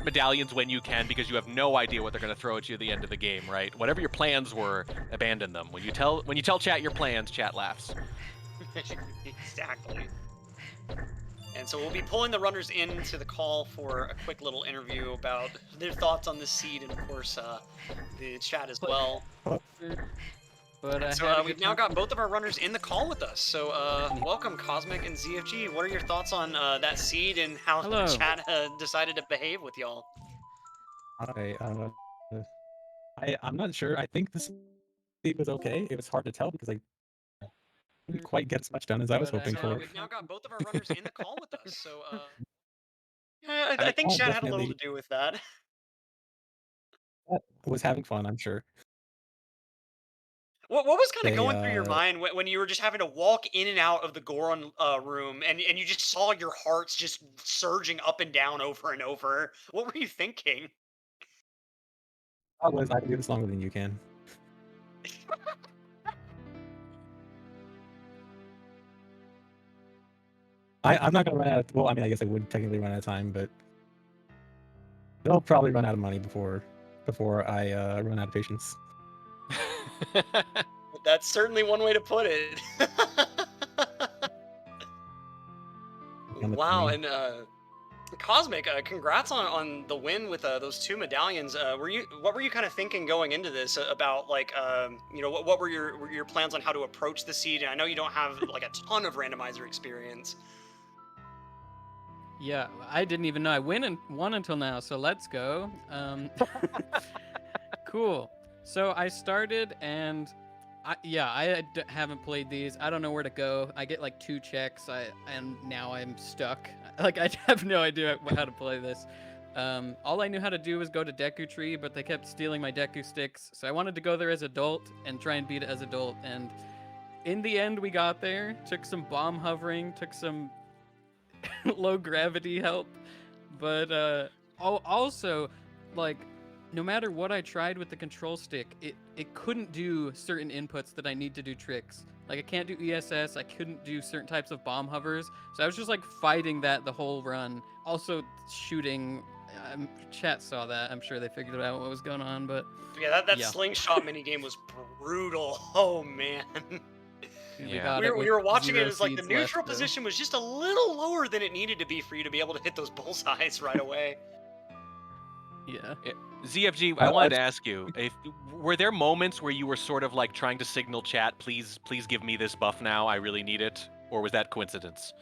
A: medallions when you can, because you have no idea what they're going to throw at you at the end of the game, right? Whatever your plans were, abandon them. When you tell chat your plans, chat laughs.
B: Exactly. And so we'll be pulling the runners into the call for a quick little interview about their thoughts on this seed, and of course the chat as well.
C: But
B: so we've now got both of our runners in the call with us. So welcome, Kosmic and ZFG. What are your thoughts on that seed and how the chat decided to behave with y'all?
C: Hi, I'm not sure. I think this seed was okay. It was hard to tell because I didn't quite get as much done as I was hoping for.
B: We've now got both of our runners in the call with us. So yeah, I think chat had a little to do with that.
C: I was having fun, I'm sure.
B: What was kind of going through your mind when you were just having to walk in and out of the Goron room and you just saw your hearts just surging up and down over and over? What were you thinking?
C: I can do this longer than you can. I'm not gonna run out. Well, I mean, I guess I would technically run out of time, but they'll probably run out of money before I run out of patience.
B: That's certainly one way to put it.
C: On the
B: Wow,
C: timing.
B: and Cosmic, congrats on the win with those 2 medallions. What were you kind of thinking going into this about like what were your plans on how to approach the seed? And I know you don't have like a ton of randomizer experience.
D: Yeah, I didn't even know I won until now, so let's go. Cool. So I started and I haven't played these. I don't know where to go. I get like 2 checks. And now I'm stuck. Like I have no idea how to play this. All I knew how to do was go to Deku Tree, but they kept stealing my Deku sticks. So I wanted to go there as adult and try and beat it as adult. And in the end, we got there. Took some bomb hovering. Took some low gravity help, but also like no matter what I tried with the control stick, it couldn't do certain inputs that I need to do tricks. Like I can't do ESS, I couldn't do certain types of bomb hovers, so I was just like fighting that the whole run. Also shooting, chat saw that. I'm sure they figured out what was going on, but
B: Yeah, that
D: Yeah.
B: slingshot minigame was brutal. Oh man.
D: we
A: Yeah.
D: got
B: We
D: it
B: were,
D: with
B: we were watching it
D: 0
B: as like the
D: seeds left,
B: neutral
D: though.
B: position was just a little lower than it needed to be for you to be able to hit those bullseyes right away.
D: Yeah.
A: ZFG, I wanted to
C: I've-
A: ask you, were there moments where you were sort of like trying to signal chat, please give me this buff now, I really need it, or was that coincidence?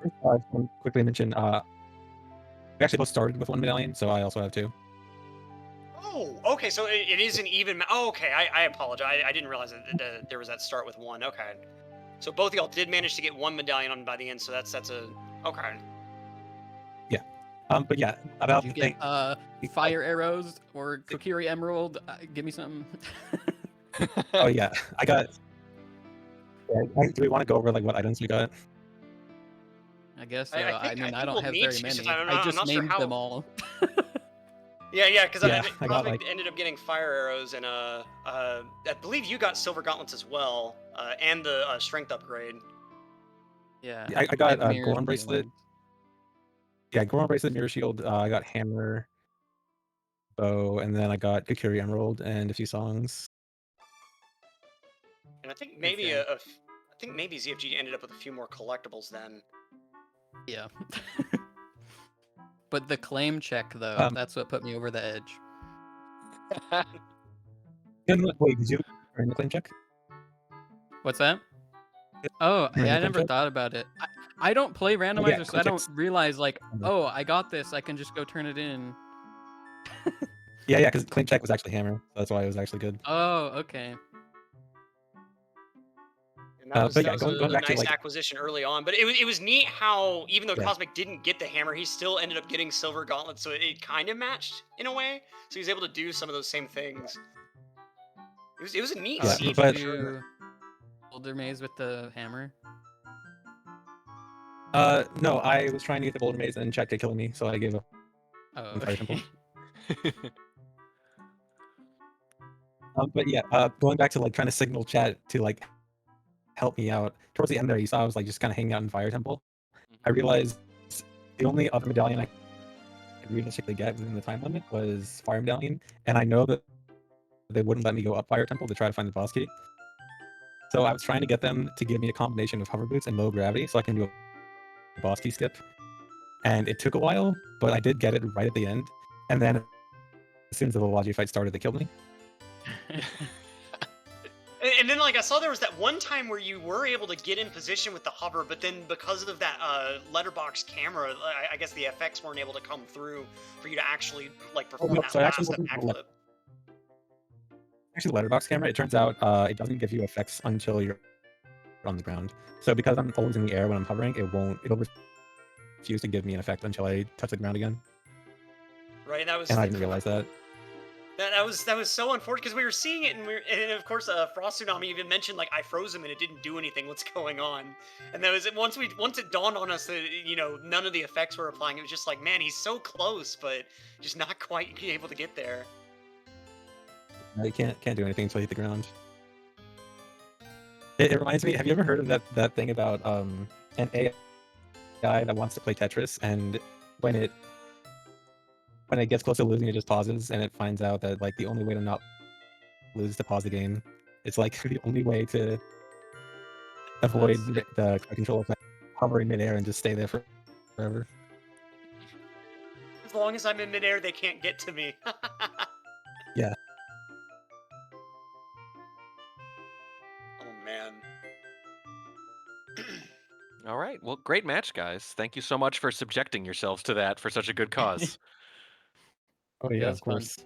C: First, I just want to quickly mention, we actually both started with 1 medallion, so I also have 2.
B: Oh, okay, so it is an even. Oh, okay, I apologize. I didn't realize that there was that start with 1. Okay, so both of y'all did manage to get 1 medallion on by the end. So that's a okay.
C: But yeah, about
D: Did
C: the
D: you
C: thing.
D: get fire arrows or Kokiri Emerald? Give me something.
C: Oh yeah, I got. Yeah, do we want to go over like what items we got?
D: I guess so.
B: I
D: I
B: think
D: mean, I
B: we'll
D: don't have
B: need
D: very
B: to
D: many.
B: sometime.
D: I
B: I'm
D: just
B: not sure
D: named
B: how.
D: them all.
B: Yeah, because
C: Yeah,
B: I
C: I got,
B: Cosmic
C: like-
B: ended up getting fire arrows, and I believe you got silver gauntlets as well, and the strength upgrade.
D: Yeah.
C: I got
D: have mirror
C: Goron bracelet.
D: shields.
C: Yeah, Goron bracelet, mirror shield. I got hammer, bow, and then I got Kokiri Emerald and a few songs.
B: And I think maybe
D: Okay.
B: I think maybe ZFG ended up with a few more collectibles then.
D: Yeah. But the claim check, though, that's what put me over the edge.
C: Wait, did you earn the claim check?
D: What's that? Oh,
C: You're in
D: yeah,
C: the
D: I never
C: claim check?
D: thought about it. I don't play randomizer, so
C: claim
D: I don't
C: checks.
D: realize, like, oh, I got this. I can just go turn it in.
C: Yeah, because claim check was actually hammer. So that's why it was actually good.
D: Oh, okay.
B: And that was,
C: but
B: that
C: yeah,
B: was
C: going
B: a
C: back to,
B: nice
C: like-
B: acquisition early on. But it was neat how, even though
C: Yeah.
B: Cosmic didn't get the hammer, he still ended up getting silver gauntlets, so it kind of matched in a way. So he was able to do some of those same things. It was a neat
C: Yeah,
B: seed
C: but-
B: for sure.
D: Do Boulder Maze with the hammer.
C: No, I was trying to get the Boulder Maze and Chat kept killing me, so I gave up.
D: Oh,
C: on Fire
D: okay.
C: Temple. But yeah, going back to like trying to signal Chat to like help me out. Towards the end there, you saw I was like just kind of hanging out in Fire Temple. I realized the only other medallion I could realistically get within the time limit was Fire Medallion, and I know that they wouldn't let me go up Fire Temple to try to find the boss key. So I was trying to get them to give me a combination of hover boots and low gravity so I can do a boss key skip. And it took a while, but I did get it right at the end. And then as soon as the Village fight started, they killed me.
B: And then, like, I saw there was that one time where you were able to get in position with the hover, but then because of that letterbox camera, I guess the effects weren't able to come through for you to actually, like, perform
C: no,
B: that
C: so it
B: last
C: actually wasn't
B: backflip.
C: Actually, the letterbox camera, it turns out it doesn't give you effects until you're on the ground. So because I'm always in the air when I'm hovering, it'll refuse to give me an effect until I touch the ground again.
B: Right, and that was
C: And I didn't realize that.
B: that was so unfortunate because we were seeing it, and of course, Frost Tsunami even mentioned like I froze him and it didn't do anything. What's going on? And that was it. Once it dawned on us that none of the effects were applying. It was just like, man, he's so close, but just not quite able to get there.
C: You can't do anything until you hit the ground. It reminds me. Have you ever heard of that thing about an AI that wants to play Tetris, and when it gets close to losing, it just pauses, and it finds out that like the only way to not lose is to pause the game. It's like the only way to avoid the control effect, hover in midair and just stay there forever.
B: As long as I'm in midair, they can't get to me.
C: Yeah.
B: Oh man.
A: All right. Well, great match, guys. Thank you so much for subjecting yourselves to that for such a good cause.
C: Oh
D: Yeah,
C: yeah,
D: it's
C: of
D: fun.
C: course.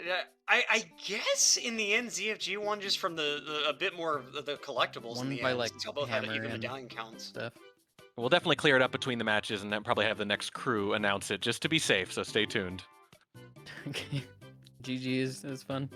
B: Yeah, I guess in the end ZFG won just from a bit more of the collectibles in
D: Won
B: the
D: by
B: end,
D: like
B: since y'all both had
D: hammer
B: even
D: and
B: medallion counts.
D: stuff.
A: We'll definitely clear it up between the matches and then probably have the next crew announce it just to be safe, so stay tuned.
D: Okay. GG is fun.